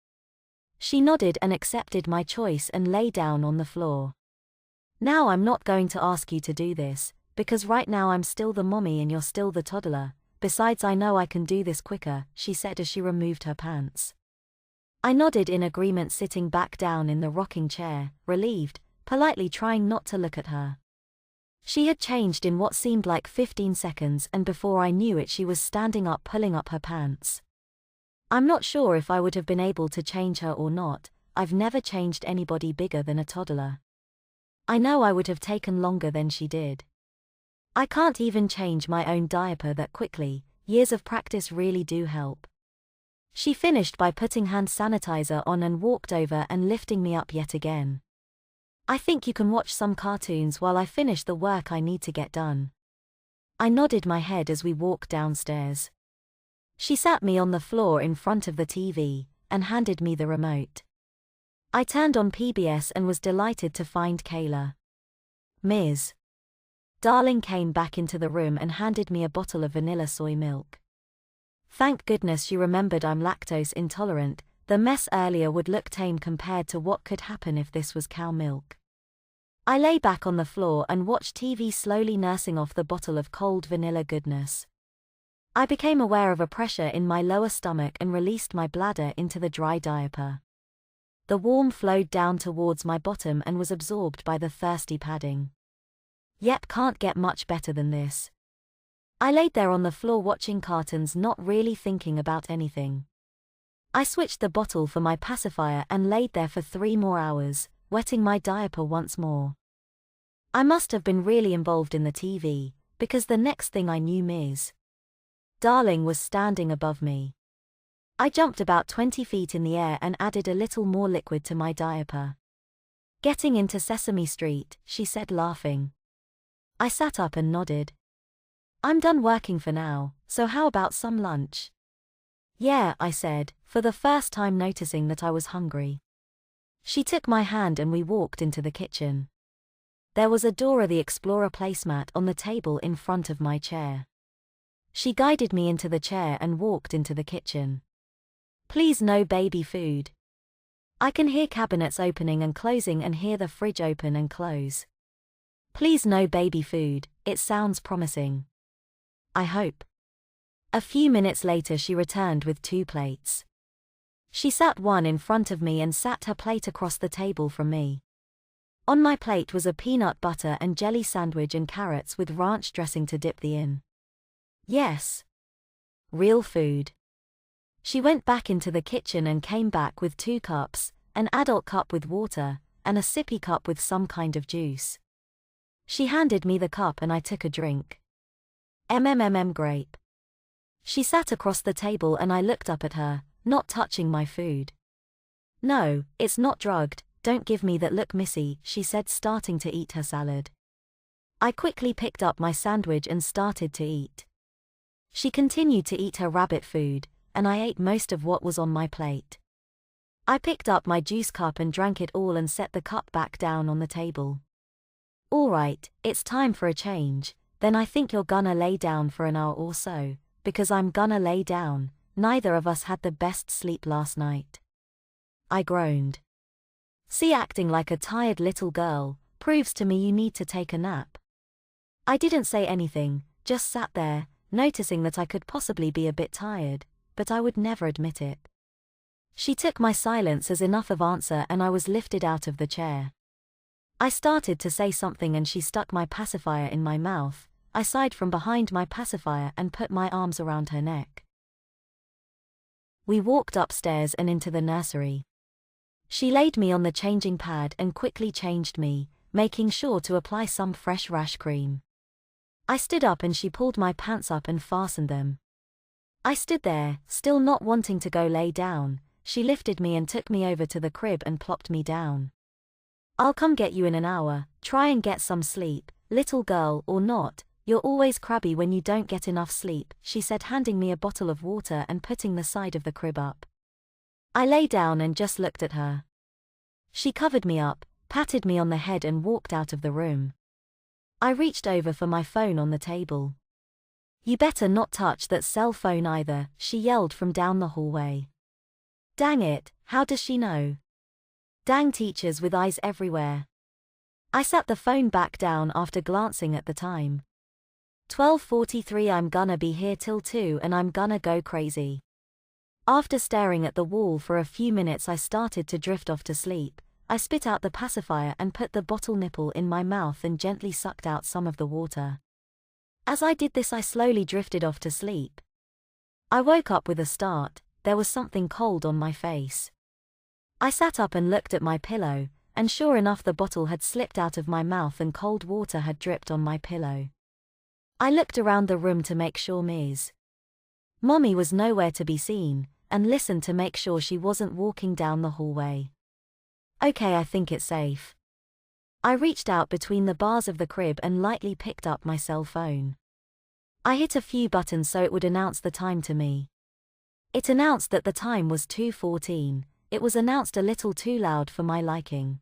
A: She nodded and accepted my choice and lay down on the floor. Now I'm not going to ask you to do this, because right now I'm still the mommy and you're still the toddler. Besides, I know I can do this quicker, she said as she removed her pants. I nodded in agreement, sitting back down in the rocking chair, relieved, politely trying not to look at her. She had changed in what seemed like 15 seconds, and before I knew it she was standing up pulling up her pants. I'm not sure if I would have been able to change her or not. I've never changed anybody bigger than a toddler. I know I would have taken longer than she did. I can't even change my own diaper that quickly. Years of practice really do help. She finished by putting hand sanitizer on and walked over and lifting me up yet again. I think you can watch some cartoons while I finish the work I need to get done. I nodded my head as we walked downstairs. She sat me on the floor in front of the TV, and handed me the remote. I turned on PBS and was delighted to find Kayla. Ms. Darling came back into the room and handed me a bottle of vanilla soy milk. Thank goodness she remembered I'm lactose intolerant. The mess earlier would look tame compared to what could happen if this was cow milk. I lay back on the floor and watched TV, slowly nursing off the bottle of cold vanilla goodness. I became aware of a pressure in my lower stomach and released my bladder into the dry diaper. The warm flowed down towards my bottom and was absorbed by the thirsty padding. Yep, can't get much better than this. I laid there on the floor watching cartoons, not really thinking about anything. I switched the bottle for my pacifier and laid there for 3 more hours, wetting my diaper once more. I must have been really involved in the TV, because the next thing I knew Ms. Darling was standing above me. I jumped about 20 feet in the air and added a little more liquid to my diaper. Getting into Sesame Street, she said, laughing. I sat up and nodded. I'm done working for now, so how about some lunch? Yeah, I said, for the first time noticing that I was hungry. She took my hand and we walked into the kitchen. There was a Dora the Explorer placemat on the table in front of my chair. She guided me into the chair and walked into the kitchen. Please, no baby food. I can hear cabinets opening and closing and hear the fridge open and close. Please, no baby food, it sounds promising. I hope. A few minutes later she returned with 2 plates. She sat one in front of me and sat her plate across the table from me. On my plate was a peanut butter and jelly sandwich and carrots with ranch dressing to dip the in. Yes. Real food. She went back into the kitchen and came back with 2 cups, an adult cup with water, and a sippy cup with some kind of juice. She handed me the cup and I took a drink. Grape. She sat across the table and I looked up at her, not touching my food. No, it's not drugged, don't give me that look, missy, she said, starting to eat her salad. I quickly picked up my sandwich and started to eat. She continued to eat her rabbit food, and I ate most of what was on my plate. I picked up my juice cup and drank it all and set the cup back down on the table. All right, it's time for a change. Then I think you're gonna lay down for an hour or so, because I'm gonna lay down. Neither of us had the best sleep last night. I groaned. See, acting like a tired little girl proves to me you need to take a nap. I didn't say anything, just sat there, noticing that I could possibly be a bit tired, but I would never admit it. She took my silence as enough of answer and I was lifted out of the chair. I started to say something and she stuck my pacifier in my mouth. I sighed from behind my pacifier and put my arms around her neck. We walked upstairs and into the nursery. She laid me on the changing pad and quickly changed me, making sure to apply some fresh rash cream. I stood up and she pulled my pants up and fastened them. I stood there, still not wanting to go lay down. She lifted me and took me over to the crib and plopped me down. I'll come get you in an hour, try and get some sleep, little girl or not, you're always crabby when you don't get enough sleep, she said, handing me a bottle of water and putting the side of the crib up. I lay down and just looked at her. She covered me up, patted me on the head and walked out of the room. I reached over for my phone on the table. You better not touch that cell phone either, she yelled from down the hallway. Dang it, how does she know? Dang teachers with eyes everywhere. I sat the phone back down after glancing at the time. 12:43. I'm gonna be here till 2 and I'm gonna go crazy. After staring at the wall for a few minutes I started to drift off to sleep. I spit out the pacifier and put the bottle nipple in my mouth and gently sucked out some of the water. As I did this I slowly drifted off to sleep. I woke up with a start, there was something cold on my face. I sat up and looked at my pillow, and sure enough the bottle had slipped out of my mouth and cold water had dripped on my pillow. I looked around the room to make sure Ms. Mommy was nowhere to be seen, and listened to make sure she wasn't walking down the hallway. Okay, I think it's safe. I reached out between the bars of the crib and lightly picked up my cell phone. I hit a few buttons so it would announce the time to me. It announced that the time was 2:14, it was announced a little too loud for my liking.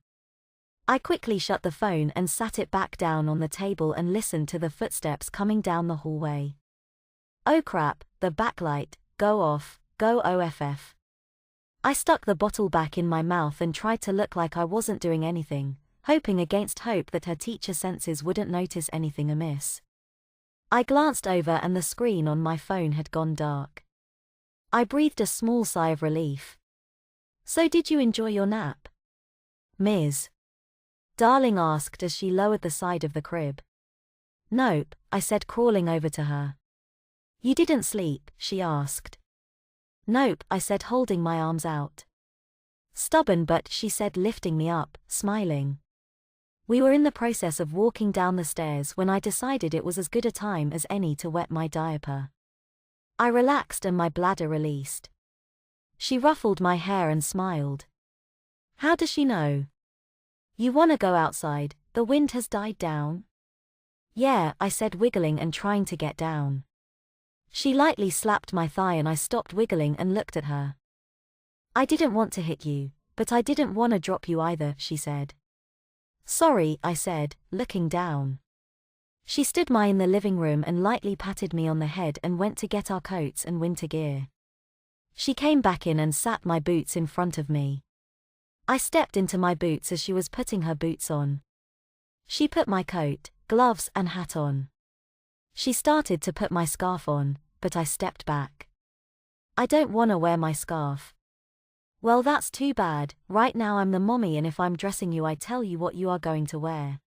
A: I quickly shut the phone and sat it back down on the table and listened to the footsteps coming down the hallway. Oh crap, the backlight, go off, go OFF. I stuck the bottle back in my mouth and tried to look like I wasn't doing anything, hoping against hope that her teacher senses wouldn't notice anything amiss. I glanced over and the screen on my phone had gone dark. I breathed a small sigh of relief. So did you enjoy your nap? Ms. Darling asked as she lowered the side of the crib. Nope, I said, crawling over to her. You didn't sleep, she asked. Nope, I said, holding my arms out. Stubborn but, she said, lifting me up, smiling. We were in the process of walking down the stairs when I decided it was as good a time as any to wet my diaper. I relaxed and my bladder released. She ruffled my hair and smiled. How does she know? You wanna go outside, the wind has died down? Yeah, I said, wiggling and trying to get down. She lightly slapped my thigh and I stopped wiggling and looked at her. I didn't want to hit you, but I didn't want to drop you either, she said. Sorry, I said, looking down. She stood by in the living room and lightly patted me on the head and went to get our coats and winter gear. She came back in and sat my boots in front of me. I stepped into my boots as she was putting her boots on. She put my coat, gloves and hat on. She started to put my scarf on, but I stepped back. I don't want to wear my scarf. Well, that's too bad, right now I'm the mommy and if I'm dressing you I tell you what you are going to wear.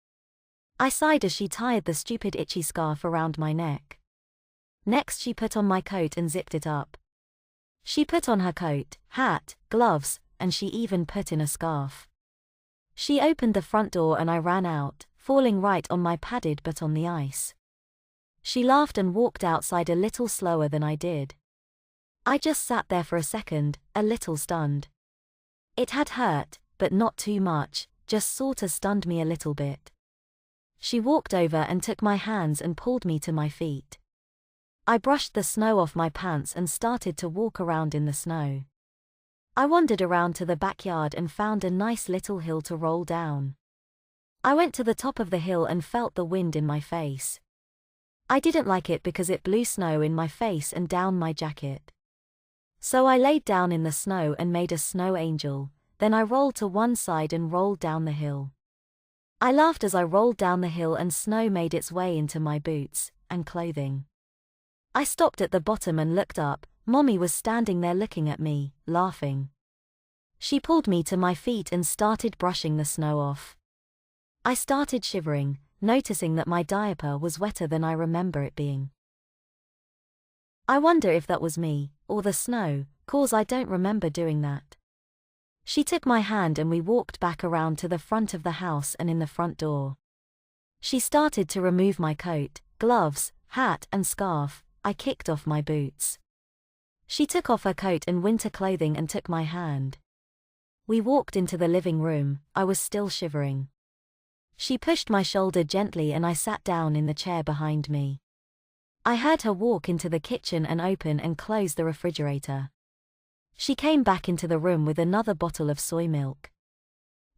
A: I sighed as she tied the stupid itchy scarf around my neck. Next she put on my coat and zipped it up. She put on her coat, hat, gloves, and she even put in a scarf. She opened the front door and I ran out, falling right on my padded butt on the ice. She laughed and walked outside a little slower than I did. I just sat there for a second, a little stunned. It had hurt, but not too much, just sorta stunned me a little bit. She walked over and took my hands and pulled me to my feet. I brushed the snow off my pants and started to walk around in the snow. I wandered around to the backyard and found a nice little hill to roll down. I went to the top of the hill and felt the wind in my face. I didn't like it because it blew snow in my face and down my jacket. So I laid down in the snow and made a snow angel, then I rolled to one side and rolled down the hill. I laughed as I rolled down the hill and snow made its way into my boots and clothing. I stopped at the bottom and looked up. Mommy was standing there looking at me, laughing. She pulled me to my feet and started brushing the snow off. I started shivering, noticing that my diaper was wetter than I remember it being. I wonder if that was me, or the snow, 'cause I don't remember doing that. She took my hand and we walked back around to the front of the house and in the front door. She started to remove my coat, gloves, hat and scarf. I kicked off my boots. She took off her coat and winter clothing and took my hand. We walked into the living room. I was still shivering. She pushed my shoulder gently and I sat down in the chair behind me. I heard her walk into the kitchen and open and close the refrigerator. She came back into the room with another bottle of soy milk.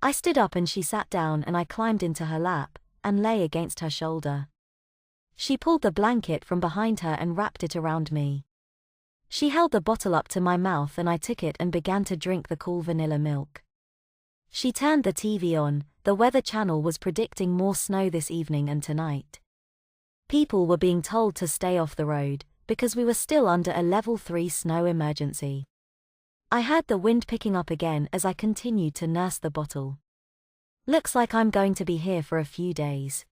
A: I stood up and she sat down and I climbed into her lap and lay against her shoulder. She pulled the blanket from behind her and wrapped it around me. She held the bottle up to my mouth and I took it and began to drink the cool vanilla milk. She turned the TV on. The Weather Channel was predicting more snow this evening and tonight. People were being told to stay off the road, because we were still under a level 3 snow emergency. I heard the wind picking up again as I continued to nurse the bottle. Looks like I'm going to be here for a few days.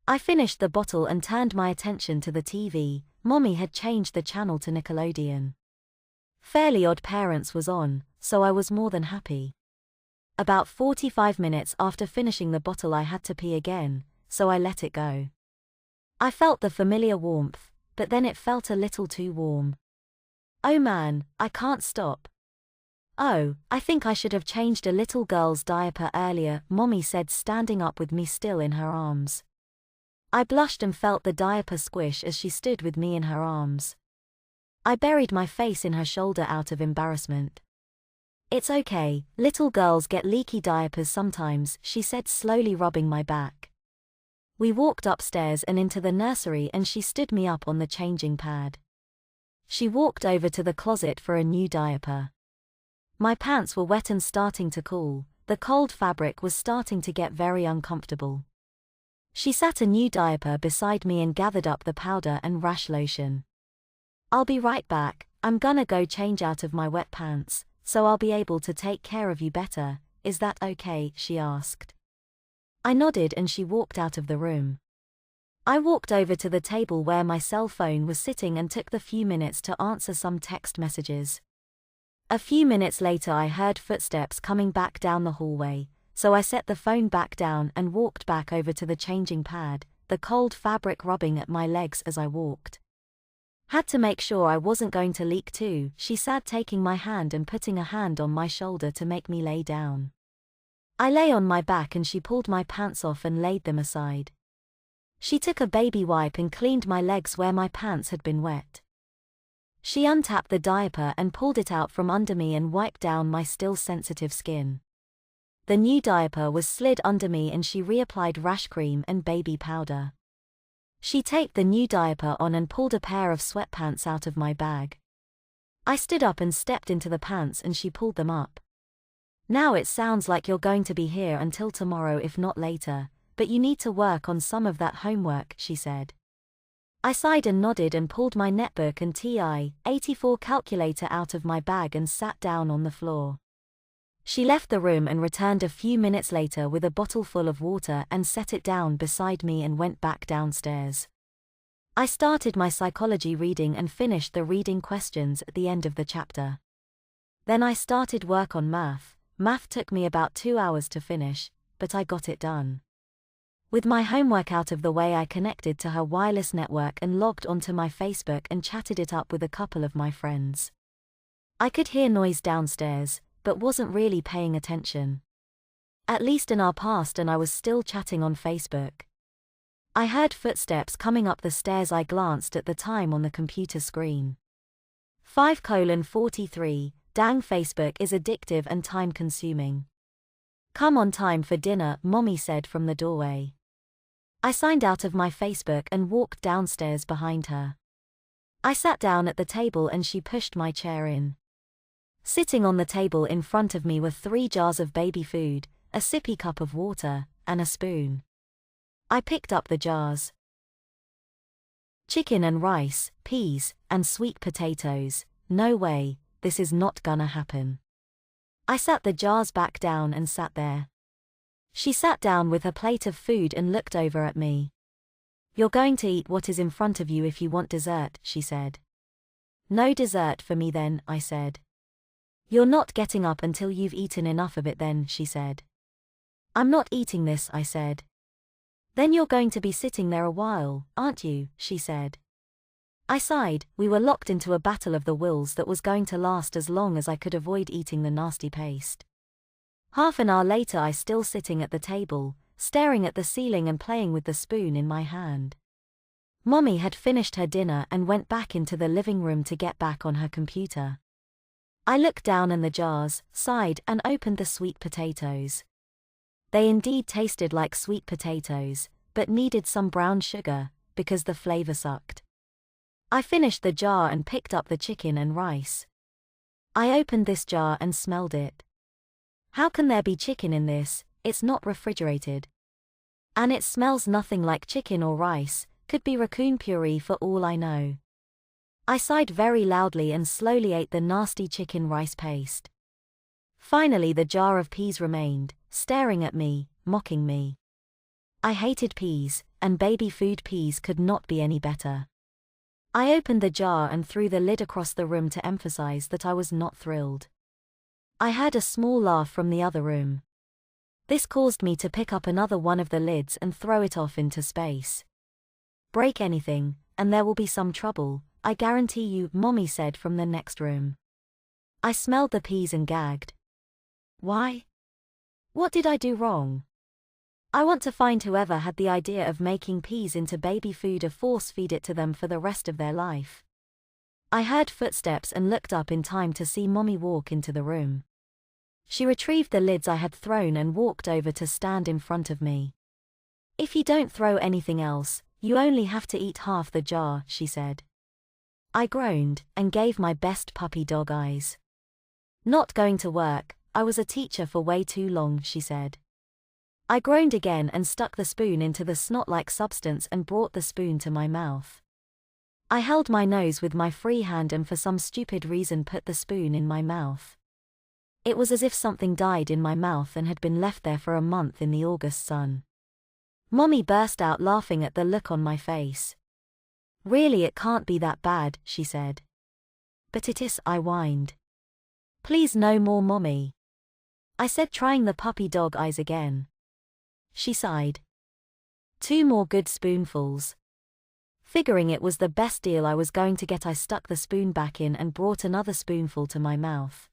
A: I finished the bottle and turned my attention to the TV. Mommy had changed the channel to Nickelodeon. Fairly Odd Parents was on, so I was more than happy. About 45 minutes after finishing the bottle I had to pee again, so I let it go. I felt the familiar warmth, but then it felt a little too warm. Oh man, I can't stop. Oh, I think I should have changed a little girl's diaper earlier, Mommy said, standing up with me still in her arms. I blushed and felt the diaper squish as she stood with me in her arms. I buried my face in her shoulder out of embarrassment. It's okay, little girls get leaky diapers sometimes, she said, slowly rubbing my back. We walked upstairs and into the nursery and she stood me up on the changing pad. She walked over to the closet for a new diaper. My pants were wet and starting to cool. The cold fabric was starting to get very uncomfortable. She sat a new diaper beside me and gathered up the powder and rash lotion. I'll be right back, I'm gonna go change out of my wet pants, so I'll be able to take care of you better. Is that okay? She asked. I nodded and she walked out of the room. I walked over to the table where my cell phone was sitting and took the few minutes to answer some text messages. A few minutes later I heard footsteps coming back down the hallway, so I set the phone back down and walked back over to the changing pad, the cold fabric rubbing at my legs as I walked. Had to make sure I wasn't going to leak too, she said, taking my hand and putting a hand on my shoulder to make me lay down. I lay on my back and she pulled my pants off and laid them aside. She took a baby wipe and cleaned my legs where my pants had been wet. She untapped the diaper and pulled it out from under me and wiped down my still sensitive skin. The new diaper was slid under me and she reapplied rash cream and baby powder. She taped the new diaper on and pulled a pair of sweatpants out of my bag. I stood up and stepped into the pants and she pulled them up. Now it sounds like you're going to be here until tomorrow if not later, but you need to work on some of that homework, she said. I sighed and nodded and pulled my netbook and TI-84 calculator out of my bag and sat down on the floor. She left the room and returned a few minutes later with a bottle full of water and set it down beside me and went back downstairs. I started my psychology reading and finished the reading questions at the end of the chapter. Then I started work on math. Math took me about 2 hours to finish, but I got it done. With my homework out of the way, I connected to her wireless network and logged onto my Facebook and chatted it up with a couple of my friends. I could hear noise downstairs, but wasn't really paying attention. At least in our past, and I was still chatting on Facebook. I heard footsteps coming up the stairs. I glanced at the time on the computer screen. 5:43, dang, Facebook is addictive and time-consuming. Come on, time for dinner, Mommy said from the doorway. I signed out of my Facebook and walked downstairs behind her. I sat down at the table and she pushed my chair in. Sitting on the table in front of me were 3 jars of baby food, a sippy cup of water, and a spoon. I picked up the jars. Chicken and rice, peas, and sweet potatoes. No way, this is not gonna happen. I sat the jars back down and sat there. She sat down with her plate of food and looked over at me. "You're going to eat what is in front of you if you want dessert," she said. "No dessert for me then," I said. "You're not getting up until you've eaten enough of it then," she said. "I'm not eating this," I said. "Then you're going to be sitting there a while, aren't you?" she said. I sighed. We were locked into a battle of the wills that was going to last as long as I could avoid eating the nasty paste. Half an hour later I still sitting at the table, staring at the ceiling and playing with the spoon in my hand. Mommy had finished her dinner and went back into the living room to get back on her computer. I looked down in the jars, sighed and opened the sweet potatoes. They indeed tasted like sweet potatoes, but needed some brown sugar, because the flavor sucked. I finished the jar and picked up the chicken and rice. I opened this jar and smelled it. How can there be chicken in this? It's not refrigerated. And it smells nothing like chicken or rice, could be raccoon puree for all I know. I sighed very loudly and slowly ate the nasty chicken rice paste. Finally the jar of peas remained, staring at me, mocking me. I hated peas, and baby food peas could not be any better. I opened the jar and threw the lid across the room to emphasize that I was not thrilled. I heard a small laugh from the other room. This caused me to pick up another one of the lids and throw it off into space. "Break anything, and there will be some trouble, I guarantee you," Mommy said from the next room. I smelled the peas and gagged. Why? What did I do wrong? I want to find whoever had the idea of making peas into baby food and force feed it to them for the rest of their life. I heard footsteps and looked up in time to see Mommy walk into the room. She retrieved the lids I had thrown and walked over to stand in front of me. "If you don't throw anything else, you only have to eat half the jar," she said. I groaned and gave my best puppy dog eyes. "Not going to work, I was a teacher for way too long," she said. I groaned again and stuck the spoon into the snot-like substance and brought the spoon to my mouth. I held my nose with my free hand and for some stupid reason put the spoon in my mouth. It was as if something died in my mouth and had been left there for a month in the August sun. Mommy burst out laughing at the look on my face. "Really, it can't be that bad," she said. "But it is," I whined. "Please no more, Mommy," I said, trying the puppy dog eyes again. She sighed. 2 more good spoonfuls. Figuring it was the best deal I was going to get, I stuck the spoon back in and brought another spoonful to my mouth.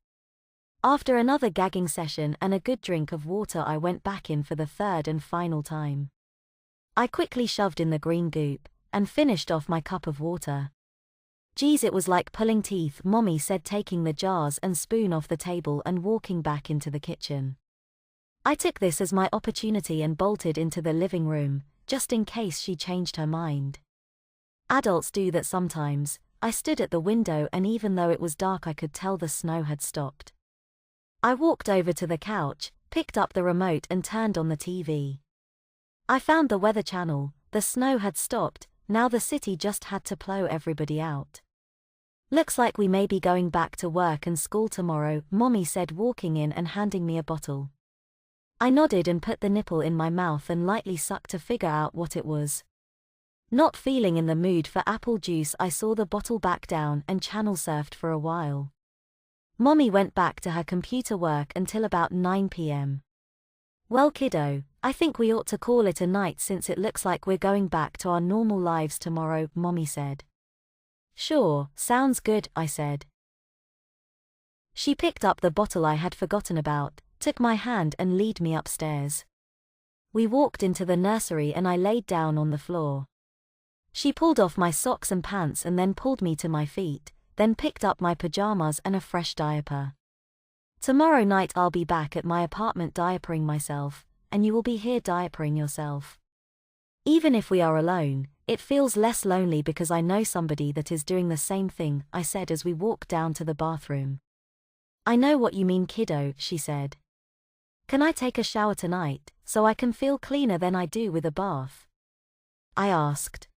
A: After another gagging session and a good drink of water, I went back in for the 3rd and final time. I quickly shoved in the green goop and finished off my cup of water. "Geez, it was like pulling teeth," Mommy said, taking the jars and spoon off the table and walking back into the kitchen. I took this as my opportunity and bolted into the living room, just in case she changed her mind. Adults do that sometimes. I stood at the window and even though it was dark I could tell the snow had stopped. I walked over to the couch, picked up the remote and turned on the TV. I found the weather channel. The snow had stopped, now the city just had to plow everybody out. "Looks like we may be going back to work and school tomorrow," Mommy said, walking in and handing me a bottle. I nodded and put the nipple in my mouth and lightly sucked to figure out what it was. Not feeling in the mood for apple juice, I saw the bottle back down and channel surfed for a while. Mommy went back to her computer work until about 9 p.m. "Well, kiddo, I think we ought to call it a night since it looks like we're going back to our normal lives tomorrow," Mommy said. "Sure, sounds good," I said. She picked up the bottle I had forgotten about, took my hand and led me upstairs. We walked into the nursery and I laid down on the floor. She pulled off my socks and pants and then pulled me to my feet, then picked up my pajamas and a fresh diaper. "Tomorrow night I'll be back at my apartment diapering myself, and you will be here diapering yourself." Even if we are alone, it feels less lonely because I know somebody that is doing the same thing, I said as we walked down to the bathroom. I know what you mean, kiddo, she said. Can I take a shower tonight, so I can feel cleaner than I do with a bath? I asked.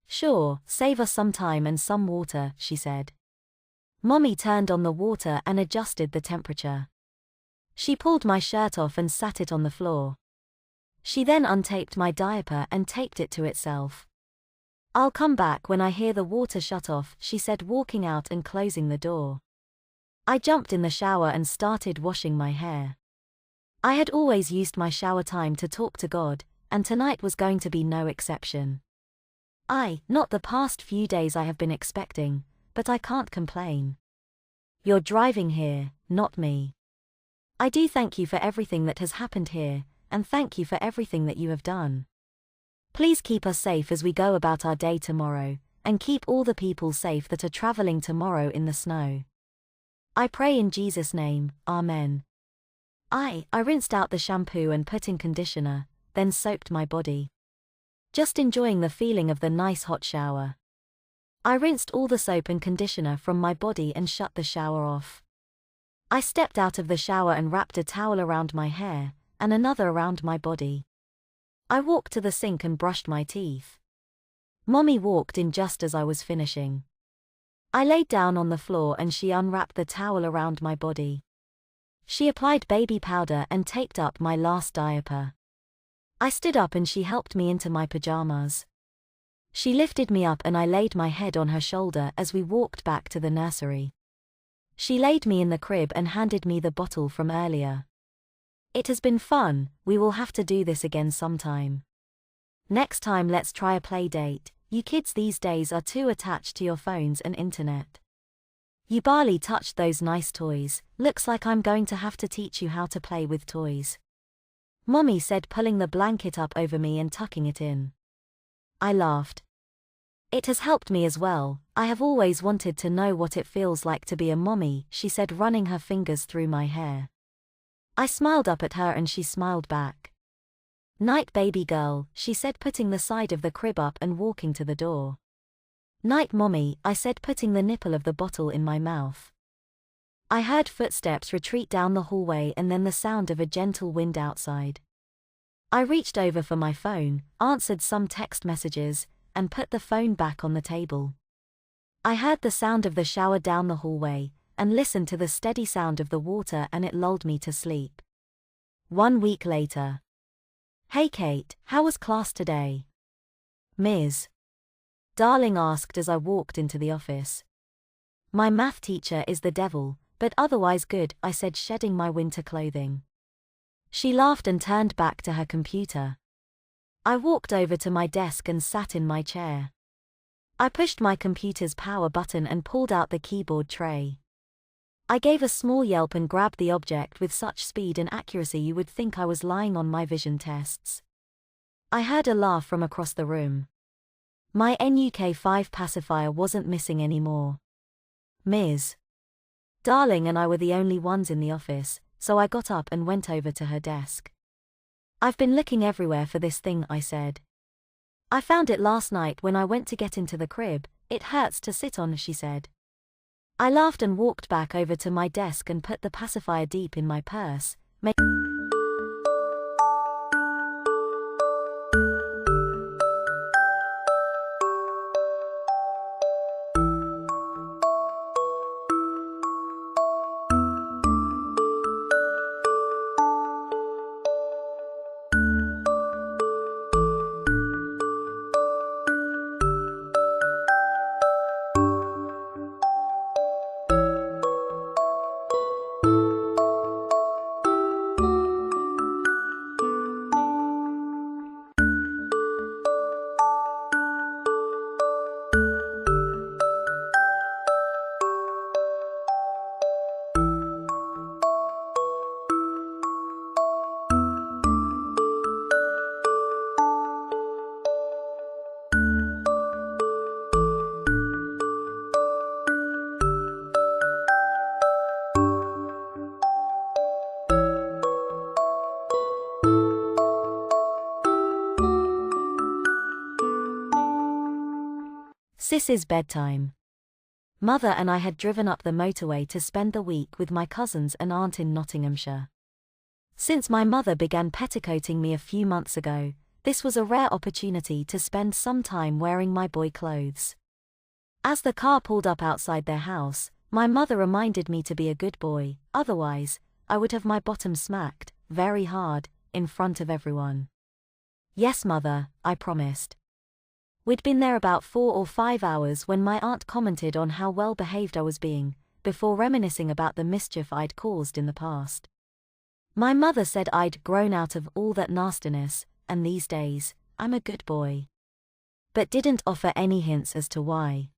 A: Sure, save us some time and some water, she said. Mommy turned on the water and adjusted the temperature. She pulled my shirt off and sat it on the floor. She then untaped my diaper and taped it to itself. I'll come back when I hear the water shut off, she said, walking out and closing the door. I jumped in the shower and started washing my hair. I had always used my shower time to talk to God, and tonight was going to be no exception. Not the past few days I have been expecting, but I can't complain. You're driving here, not me. I do thank you for everything that has happened here, and thank you for everything that you have done. Please keep us safe as we go about our day tomorrow, and keep all the people safe that are traveling tomorrow in the snow. I pray in Jesus' name, Amen. I rinsed out the shampoo and put in conditioner, then soaked my body. Just enjoying the feeling of the nice hot shower. I rinsed all the soap and conditioner from my body and shut the shower off. I stepped out of the shower and wrapped a towel around my hair, and another around my body. I walked to the sink and brushed my teeth. Mommy walked in just as I was finishing. I laid down on the floor and she unwrapped the towel around my body. She applied baby powder and taped up my last diaper. I stood up and she helped me into my pajamas. She lifted me up and I laid my head on her shoulder as we walked back to the nursery. She laid me in the crib and handed me the bottle from earlier. It has been fun, we will have to do this again sometime. Next time let's try a play date, you kids these days are too attached to your phones and internet. You barely touched those nice toys, looks like I'm going to have to teach you how to play with toys. Mommy said, pulling the blanket up over me and tucking it in. I laughed. It has helped me as well, I have always wanted to know what it feels like to be a mommy, she said, running her fingers through my hair. I smiled up at her and she smiled back. Night baby girl, she said, putting the side of the crib up and walking to the door. Night mommy, I said, putting the nipple of the bottle in my mouth. I heard footsteps retreat down the hallway and then the sound of a gentle wind outside. I reached over for my phone, answered some text messages, and put the phone back on the table. I heard the sound of the shower down the hallway, and listened to the steady sound of the water, and it lulled me to sleep. 1 week later. Hey Kate, how was class today? Ms. Darling asked as I walked into the office. My math teacher is the devil, but otherwise good, I said, shedding my winter clothing. She laughed and turned back to her computer. I walked over to my desk and sat in my chair. I pushed my computer's power button and pulled out the keyboard tray. I gave a small yelp and grabbed the object with such speed and accuracy you would think I was lying on my vision tests. I heard a laugh from across the room. My NUK 5 pacifier wasn't missing anymore. Ms. Darling and I were the only ones in the office, so I got up and went over to her desk. I've been looking everywhere for this thing, I said. I found it last night when I went to get into the crib, it hurts to sit on, she said. I laughed and walked back over to my desk and put the pacifier deep in my purse. Sissy's bedtime. Mother and I had driven up the motorway to spend the week with my cousins and aunt in Nottinghamshire. Since my mother began petticoating me a few months ago, this was a rare opportunity to spend some time wearing my boy clothes. As the car pulled up outside their house, my mother reminded me to be a good boy, otherwise, I would have my bottom smacked, very hard, in front of everyone. Yes, Mother, I promised. We'd been there about 4 or 5 hours when my aunt commented on how well behaved I was being, before reminiscing about the mischief I'd caused in the past. My mother said I'd grown out of all that nastiness, and these days, I'm a good boy. But didn't offer any hints as to why.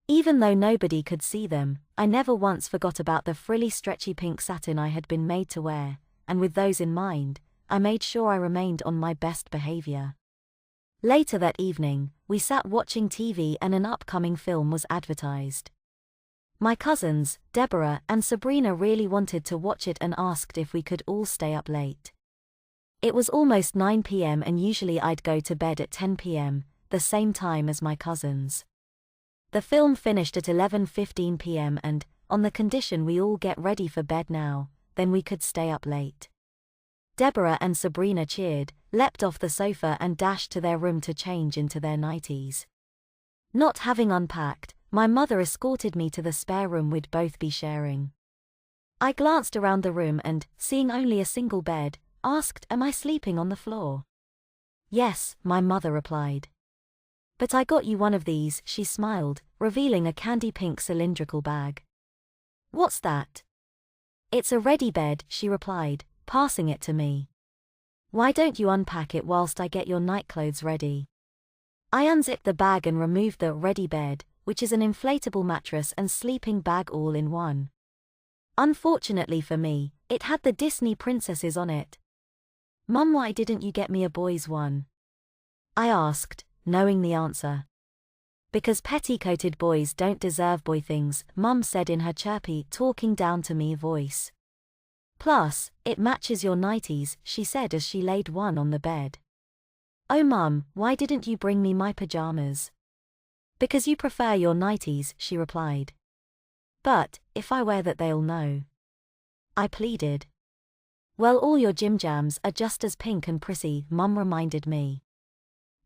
A: Even though nobody could see them, I never once forgot about the frilly stretchy pink satin I had been made to wear, and with those in mind, I made sure I remained on my best behavior. Later that evening, we sat watching TV and an upcoming film was advertised. My cousins, Deborah and Sabrina, really wanted to watch it and asked if we could all stay up late. It was almost 9 p.m. and usually I'd go to bed at 10 p.m., the same time as my cousins. The film finished at 11:15 p.m. and, on the condition we all get ready for bed now, then we could stay up late. Deborah and Sabrina cheered, leapt off the sofa and dashed to their room to change into their nighties. Not having unpacked, my mother escorted me to the spare room we'd both be sharing. I glanced around the room and, seeing only a single bed, asked, "Am I sleeping on the floor?" "Yes," my mother replied. "But I got you one of these," she smiled, revealing a candy-pink cylindrical bag. "What's that?" "It's a ready bed," she replied, passing it to me. "Why don't you unpack it whilst I get your nightclothes ready?" I unzipped the bag and removed the ready bed, which is an inflatable mattress and sleeping bag all in one. Unfortunately for me, it had the Disney princesses on it. "Mum, why didn't you get me a boy's one?" I asked, knowing the answer. "Because petticoated boys don't deserve boy things," Mum said in her chirpy, talking down to me voice. "Plus, it matches your nighties," she said as she laid one on the bed. "Oh Mum, why didn't you bring me my pajamas?" "Because you prefer your nighties," she replied. "But, if I wear that they'll know," I pleaded. "Well, all your gym jams are just as pink and prissy," Mum reminded me.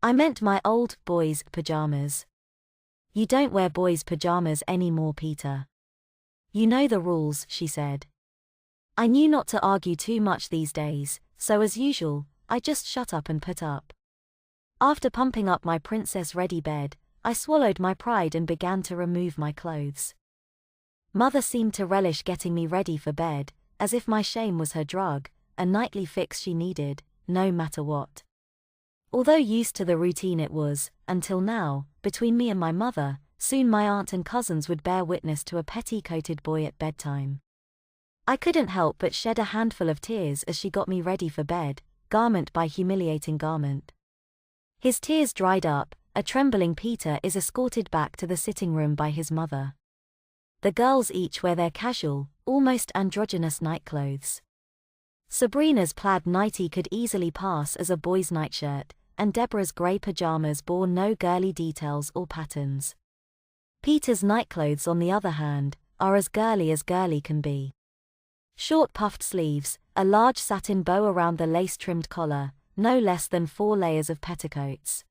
A: "I meant my old boys' pajamas." "You don't wear boys' pajamas anymore, Peter. You know the rules," she said. I knew not to argue too much these days, so as usual, I just shut up and put up. After pumping up my princess-ready bed, I swallowed my pride and began to remove my clothes. Mother seemed to relish getting me ready for bed, as if my shame was her drug, a nightly fix she needed, no matter what. Although used to the routine it was, until now, between me and my mother, soon my aunt and cousins would bear witness to a petticoated boy at bedtime. I couldn't help but shed a handful of tears as she got me ready for bed, garment by humiliating garment. His tears dried up, a trembling Peter is escorted back to the sitting room by his mother. The girls each wear their casual, almost androgynous nightclothes. Sabrina's plaid nightie could easily pass as a boy's nightshirt, and Deborah's grey pajamas bore no girly details or patterns. Peter's nightclothes, on the other hand, are as girly can be. Short puffed sleeves, a large satin bow around the lace-trimmed collar, no less than 4 layers of petticoats.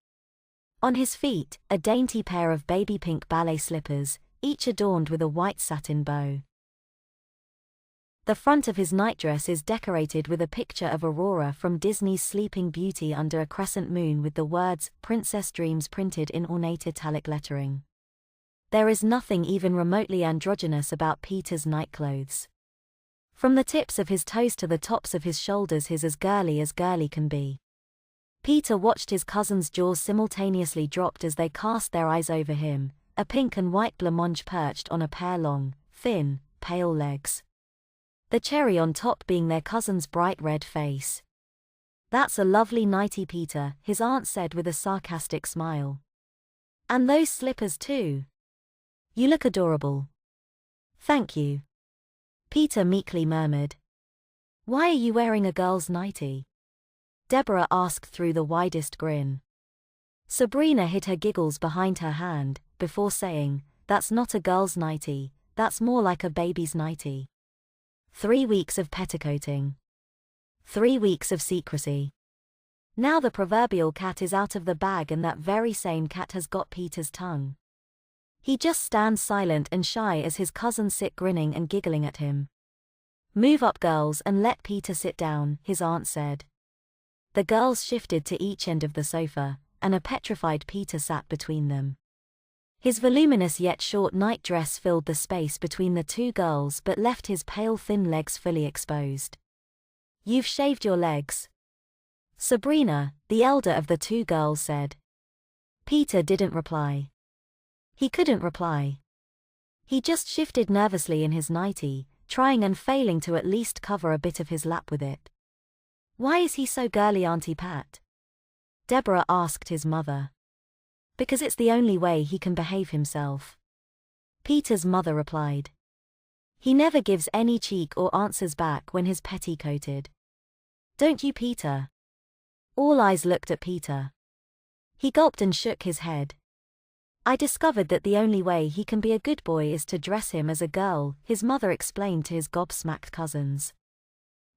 A: On his feet, a dainty pair of baby pink ballet slippers, each adorned with a white satin bow. The front of his nightdress is decorated with a picture of Aurora from Disney's Sleeping Beauty under a crescent moon with the words "Princess Dreams" printed in ornate italic lettering. There is nothing even remotely androgynous about Peter's nightclothes. From the tips of his toes to the tops of his shoulders, his as girly can be. Peter watched his cousin's jaws simultaneously dropped as they cast their eyes over him, a pink and white blancmange perched on a pair long, thin, pale legs. The cherry on top being their cousin's bright red face. "That's a lovely nightie, Peter," his aunt said with a sarcastic smile. "And those slippers too. You look adorable." "Thank you," Peter meekly murmured. "Why are you wearing a girl's nightie?" Deborah asked through the widest grin. Sabrina hid her giggles behind her hand, before saying, "That's not a girl's nightie, that's more like a baby's nightie." 3 weeks of petticoating. 3 weeks of secrecy. Now the proverbial cat is out of the bag, and that very same cat has got Peter's tongue. He just stands silent and shy as his cousins sit grinning and giggling at him. "Move up, girls, and let Peter sit down," his aunt said. The girls shifted to each end of the sofa, and a petrified Peter sat between them. His voluminous yet short nightdress filled the space between the two girls but left his pale thin legs fully exposed. "You've shaved your legs," Sabrina, the elder of the two girls, said. Peter didn't reply. He couldn't reply. He just shifted nervously in his nightie, trying and failing to at least cover a bit of his lap with it. "Why is he so girly, Auntie Pat?" Deborah asked his mother. "Because it's the only way he can behave himself," Peter's mother replied. "He never gives any cheek or answers back when he's petticoated. Don't you, Peter?" All eyes looked at Peter. He gulped and shook his head. "I discovered that the only way he can be a good boy is to dress him as a girl," his mother explained to his gobsmacked cousins.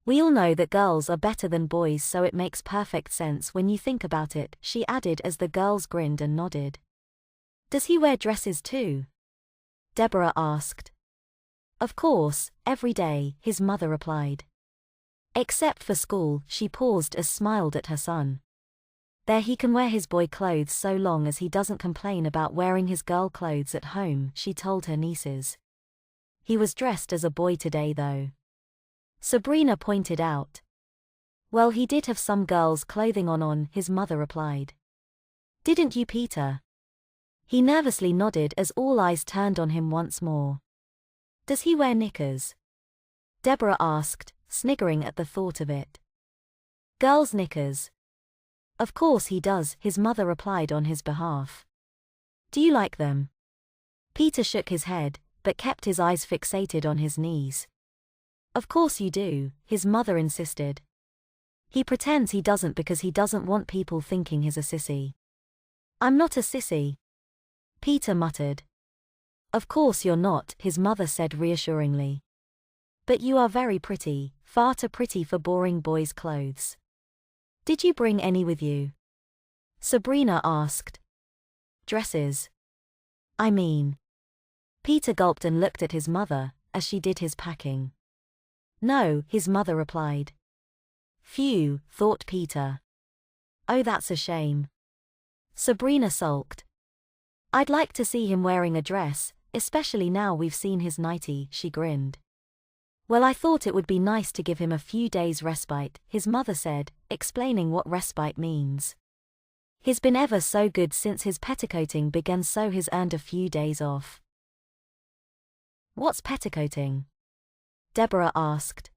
A: "We all know that girls are better than boys, so it makes perfect sense when you think about it," she added as the girls grinned and nodded. "Does he wear dresses too?" Deborah asked. "Of course, every day," his mother replied. "Except for school," she paused and smiled at her son. "There he can wear his boy clothes so long as he doesn't complain about wearing his girl clothes at home," she told her nieces. "He was dressed as a boy today though," Sabrina pointed out. "Well, he did have some girl's clothing on, his mother replied. "Didn't you, Peter?" He nervously nodded as all eyes turned on him once more. "Does he wear knickers?" Deborah asked, sniggering at the thought of it. "Girls' knickers?" "Of course he does," his mother replied on his behalf. "Do you like them?" Peter shook his head, but kept his eyes fixated on his knees. "Of course you do," his mother insisted. "He pretends he doesn't because he doesn't want people thinking he's a sissy." "I'm not a sissy," Peter muttered. "Of course you're not," his mother said reassuringly. "But you are very pretty, far too pretty for boring boys' clothes. Did you bring any with you?" Sabrina asked. "Dresses? I mean." Peter gulped and looked at his mother, as she did his packing. "No," his mother replied. "Phew," thought Peter. "Oh, that's a shame." Sabrina sulked. "I'd like to see him wearing a dress, especially now we've seen his nightie," she grinned. "Well, I thought it would be nice to give him a few days' respite," his mother said, explaining what respite means. "He's been ever so good since his petticoating began, so he's earned a few days off." "What's petticoating?" Deborah asked.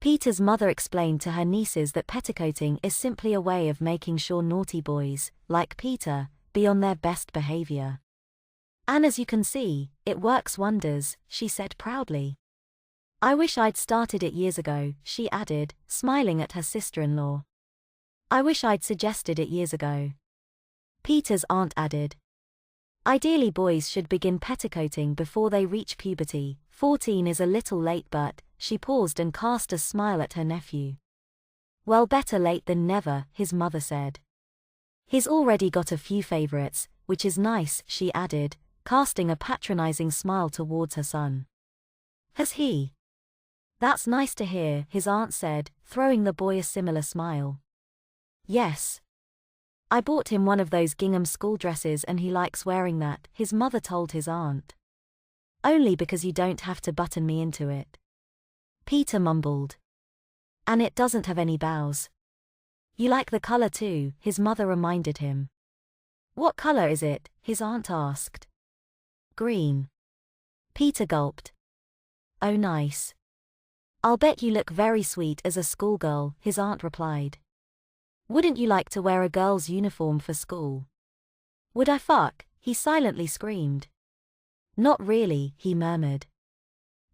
A: Peter's mother explained to her nieces that petticoating is simply a way of making sure naughty boys, like Peter, be on their best behavior. "And as you can see, it works wonders," she said proudly. "I wish I'd started it years ago," she added, smiling at her sister-in-law. "I wish I'd suggested it years ago," Peter's aunt added. "Ideally boys should begin petticoating before they reach puberty. 14 is a little late, but," she paused and cast a smile at her nephew. "Well, better late than never," his mother said. "He's already got a few favorites, which is nice," she added, casting a patronizing smile towards her son. "Has he?" "That's nice to hear," his aunt said, throwing the boy a similar smile. "Yes. I bought him one of those gingham school dresses and he likes wearing that," his mother told his aunt. "Only because you don't have to button me into it," Peter mumbled. "And it doesn't have any bows." "You like the color too," his mother reminded him. "What color is it?" his aunt asked. "Green." Peter gulped. "Oh, nice. I'll bet you look very sweet as a schoolgirl," his aunt replied. "Wouldn't you like to wear a girl's uniform for school?" "Would I fuck?" he silently screamed. "Not really," he murmured.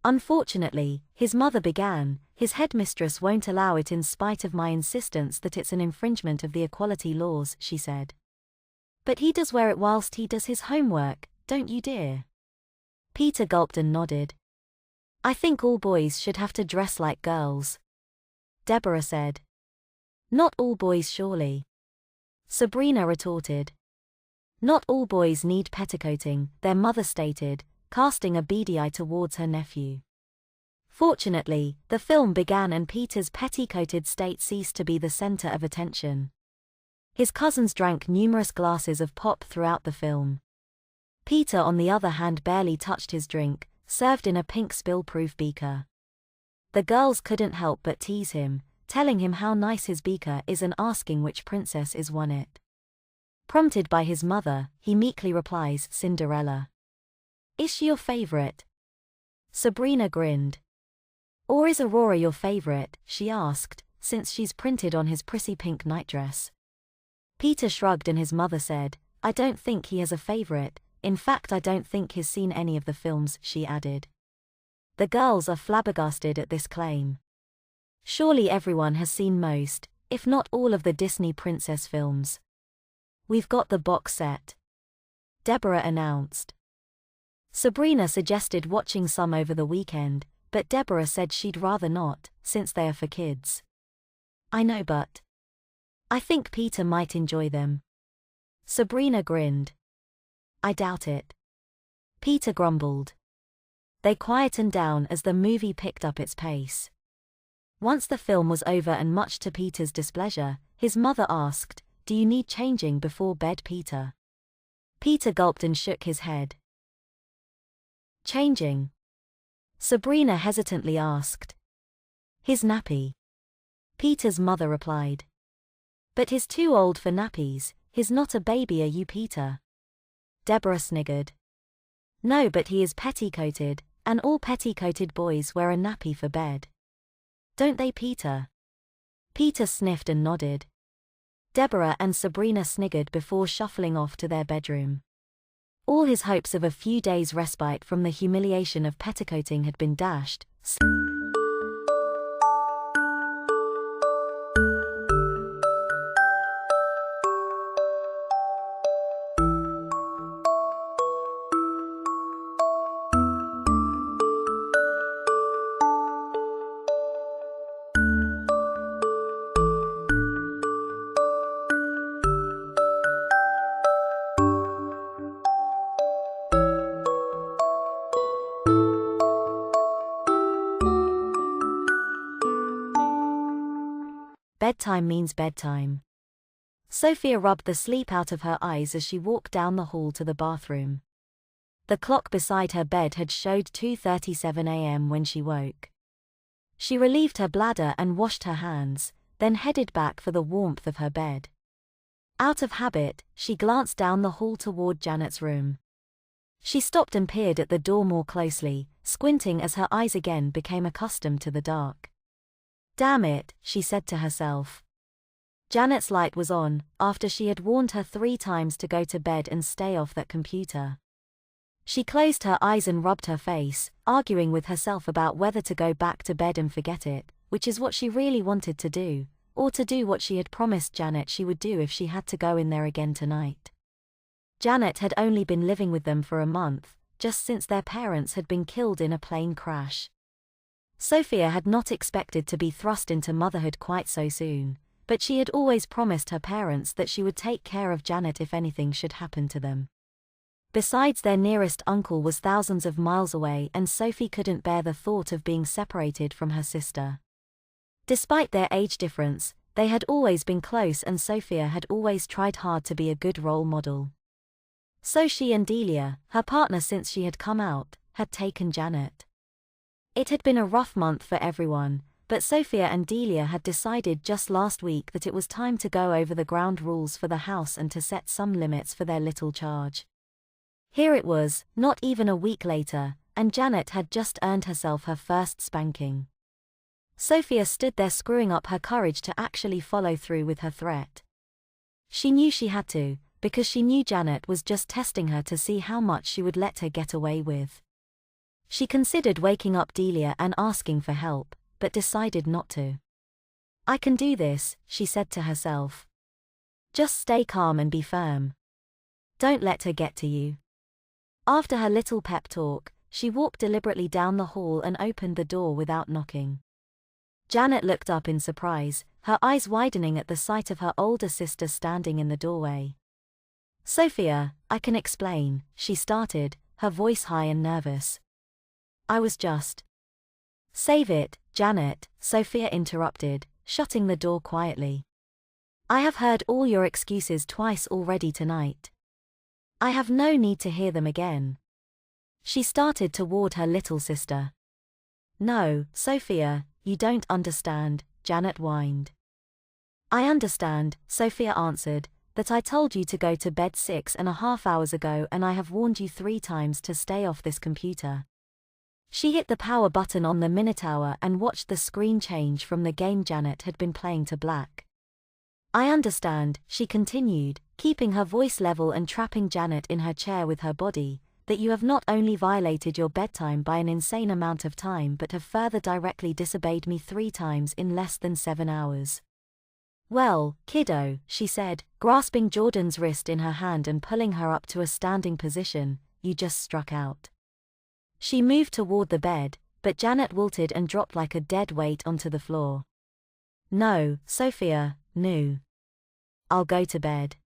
A: "Unfortunately," his mother began, "his headmistress won't allow it in spite of my insistence that it's an infringement of the equality laws," she said. But he does wear it whilst he does his homework, don't you, dear? Peter gulped and nodded. I think all boys should have to dress like girls, Deborah said. Not all boys, surely, Sabrina retorted. Not all boys need petticoating, their mother stated, casting a beady eye towards her nephew. Fortunately, the film began and Peter's petticoated state ceased to be the center of attention. His cousins drank numerous glasses of pop throughout the film. Peter, on the other hand, barely touched his drink, served in a pink spill-proof beaker. The girls couldn't help but tease him, telling him how nice his beaker is and asking which princess is won it. Prompted by his mother, he meekly replies, Cinderella. Is she your favorite? Sabrina grinned. Or is Aurora your favorite, she asked, since she's printed on his prissy pink nightdress. Peter shrugged and his mother said, I don't think he has a favorite, in fact I don't think he's seen any of the films, she added. The girls are flabbergasted at this claim. Surely everyone has seen most, if not all of the Disney princess films. We've got the box set, Deborah announced. Sabrina suggested watching some over the weekend, but Deborah said she'd rather not, since they are for kids. I know, but I think Peter might enjoy them. Sabrina grinned. I doubt it, Peter grumbled. They quietened down as the movie picked up its pace. Once the film was over and much to Peter's displeasure, his mother asked, Do you need changing before bed, Peter? Peter gulped and shook his head. Changing? Sabrina hesitantly asked. His nappy, Peter's mother replied. But he's too old for nappies, he's not a baby, are you, Peter? Deborah sniggered. No, but he is petticoated, and all petticoated boys wear a nappy for bed. Don't they, Peter? Peter sniffed and nodded. Deborah and Sabrina sniggered before shuffling off to their bedroom. All his hopes of a few days' respite from the humiliation of petticoating had been dashed. Bedtime means bedtime. Sophia rubbed the sleep out of her eyes as she walked down the hall to the bathroom. The clock beside her bed had showed 2:37 a.m. when she woke. She relieved her bladder and washed her hands, then headed back for the warmth of her bed. Out of habit, she glanced down the hall toward Janet's room. She stopped and peered at the door more closely, squinting as her eyes again became accustomed to the dark. Damn it, she said to herself. Janet's light was on, after she had warned her 3 times to go to bed and stay off that computer. She closed her eyes and rubbed her face, arguing with herself about whether to go back to bed and forget it, which is what she really wanted to do, or to do what she had promised Janet she would do if she had to go in there again tonight. Janet had only been living with them for a month, just since their parents had been killed in a plane crash. Sophia had not expected to be thrust into motherhood quite so soon, but she had always promised her parents that she would take care of Janet if anything should happen to them. Besides, their nearest uncle was thousands of miles away and Sophie couldn't bear the thought of being separated from her sister. Despite their age difference, they had always been close and Sophia had always tried hard to be a good role model. So she and Delia, her partner since she had come out, had taken Janet. It had been a rough month for everyone, but Sophia and Delia had decided just last week that it was time to go over the ground rules for the house and to set some limits for their little charge. Here it was, not even a week later, and Janet had just earned herself her first spanking. Sophia stood there screwing up her courage to actually follow through with her threat. She knew she had to, because she knew Janet was just testing her to see how much she would let her get away with. She considered waking up Delia and asking for help, but decided not to. I can do this, she said to herself. Just stay calm and be firm. Don't let her get to you. After her little pep talk, she walked deliberately down the hall and opened the door without knocking. Janet looked up in surprise, her eyes widening at the sight of her older sister standing in the doorway. Sophia, I can explain, she started, her voice high and nervous. I was just. Save it, Janet, Sophia interrupted, shutting the door quietly. I have heard all your excuses twice already tonight. I have no need to hear them again. She started toward her little sister. No, Sophia, you don't understand, Janet whined. I understand, Sophia answered, that I told you to go to bed 6.5 hours ago and I have warned you 3 times to stay off this computer. She hit the power button on the Minotaur and watched the screen change from the game Janet had been playing to black. I understand, she continued, keeping her voice level and trapping Janet in her chair with her body, that you have not only violated your bedtime by an insane amount of time but have further directly disobeyed me 3 times in less than 7 hours. Well, kiddo, she said, grasping Jordan's wrist in her hand and pulling her up to a standing position, you just struck out. She moved toward the bed, but Janet wilted and dropped like a dead weight onto the floor. No, Sophia, no. I'll go to bed.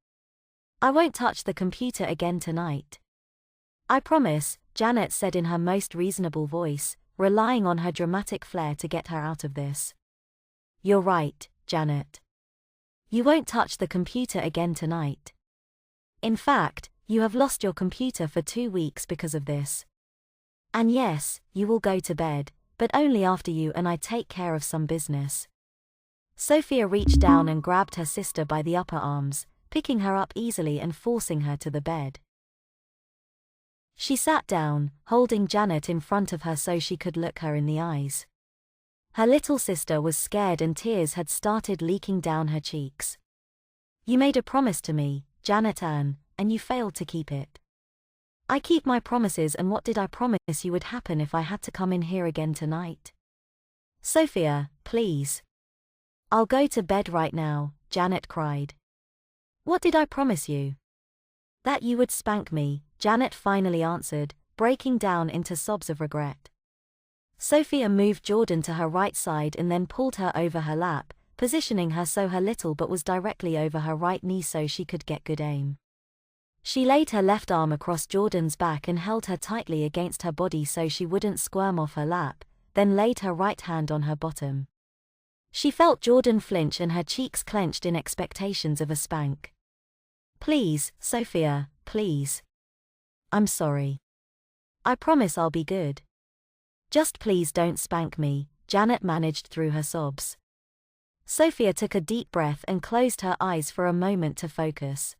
A: I won't touch the computer again tonight. I promise, Janet said in her most reasonable voice, relying on her dramatic flair to get her out of this. You're right, Janet. You won't touch the computer again tonight. In fact, you have lost your computer for 2 weeks because of this. And yes, you will go to bed, but only after you and I take care of some business. Sophia reached down and grabbed her sister by the upper arms, picking her up easily and forcing her to the bed. She sat down, holding Janet in front of her so she could look her in the eyes. Her little sister was scared and tears had started leaking down her cheeks. You made a promise to me, Janet Ann, and you failed to keep it. I keep my promises, and what did I promise you would happen if I had to come in here again tonight? Sophia, please. I'll go to bed right now, Janet cried. What did I promise you? That you would spank me, Janet finally answered, breaking down into sobs of regret. Sophia moved Jordan to her right side and then pulled her over her lap, positioning her so her little butt was directly over her right knee so she could get good aim. She laid her left arm across Jordan's back and held her tightly against her body so she wouldn't squirm off her lap, then laid her right hand on her bottom. She felt Jordan flinch and her cheeks clenched in expectations of a spank. Please, Sophia, please. I'm sorry. I promise I'll be good. Just please don't spank me, Janet managed through her sobs. Sophia took a deep breath and closed her eyes for a moment to focus.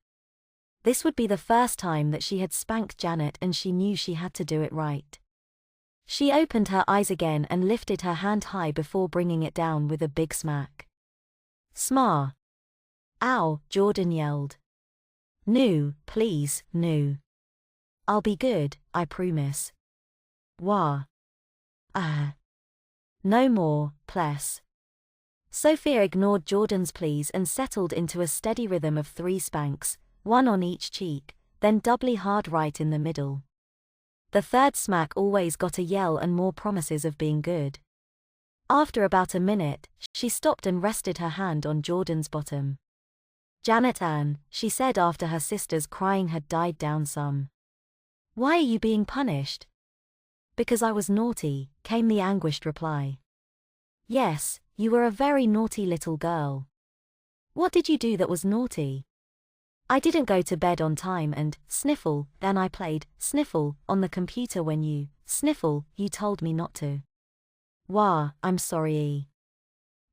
A: This would be the first time that she had spanked Janet and she knew she had to do it right. She opened her eyes again and lifted her hand high before bringing it down with a big smack. Smar. Ow, Jordan yelled. No, please, no. I'll be good, I promise. Wah. Ah. No more, pless. Sophia ignored Jordan's pleas and settled into a steady rhythm of 3 spanks, 1 on each cheek, then doubly hard right in the middle. The 3rd smack always got a yell and more promises of being good. After about a minute, she stopped and rested her hand on Jordan's bottom. Janet Ann, she said after her sister's crying had died down some. Why are you being punished? Because I was naughty, came the anguished reply. Yes, you were a very naughty little girl. What did you do that was naughty? I didn't go to bed on time and, sniffle, then I played, sniffle, on the computer when you, sniffle, you told me not to. Wah, I'm sorry.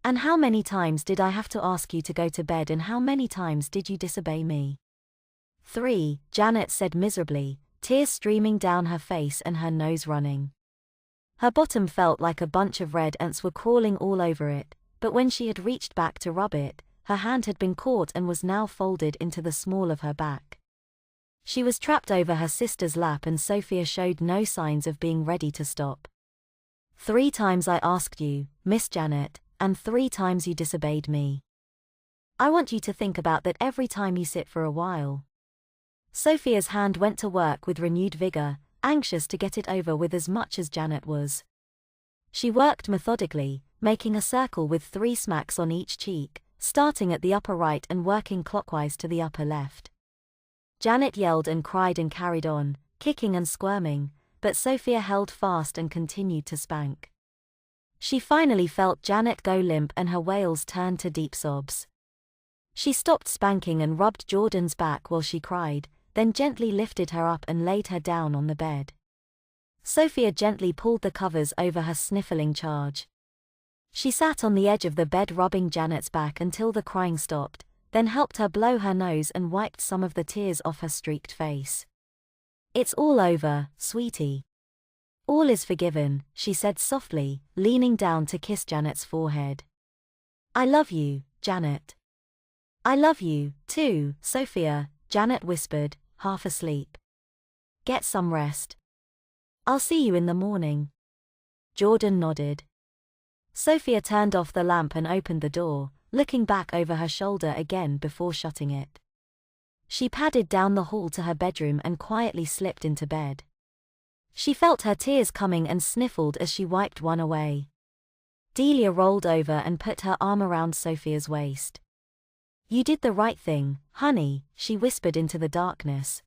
A: And how many times did I have to ask you to go to bed and how many times did you disobey me? 3, Janet said miserably, tears streaming down her face and her nose running. Her bottom felt like a bunch of red ants were crawling all over it, but when she had reached back to rub it, her hand had been caught and was now folded into the small of her back. She was trapped over her sister's lap and Sophia showed no signs of being ready to stop. 3 times I asked you, Miss Janet, and 3 times you disobeyed me. I want you to think about that every time you sit for a while. Sophia's hand went to work with renewed vigor, anxious to get it over with as much as Janet was. She worked methodically, making a circle with 3 smacks on each cheek, starting at the upper right and working clockwise to the upper left. Janet yelled and cried and carried on, kicking and squirming, but Sophia held fast and continued to spank. She finally felt Janet go limp and her wails turned to deep sobs. She stopped spanking and rubbed Jordan's back while she cried, then gently lifted her up and laid her down on the bed. Sophia gently pulled the covers over her sniffling charge. She sat on the edge of the bed rubbing Janet's back until the crying stopped, then helped her blow her nose and wiped some of the tears off her streaked face. "It's all over, sweetie. All is forgiven," she said softly, leaning down to kiss Janet's forehead. "I love you, Janet." "I love you, too, Sophia," Janet whispered, half asleep. "Get some rest. I'll see you in the morning." Jordan nodded. Sophia turned off the lamp and opened the door, looking back over her shoulder again before shutting it. She padded down the hall to her bedroom and quietly slipped into bed. She felt her tears coming and sniffled as she wiped one away. Delia rolled over and put her arm around Sophia's waist. "You did the right thing, honey," she whispered into the darkness.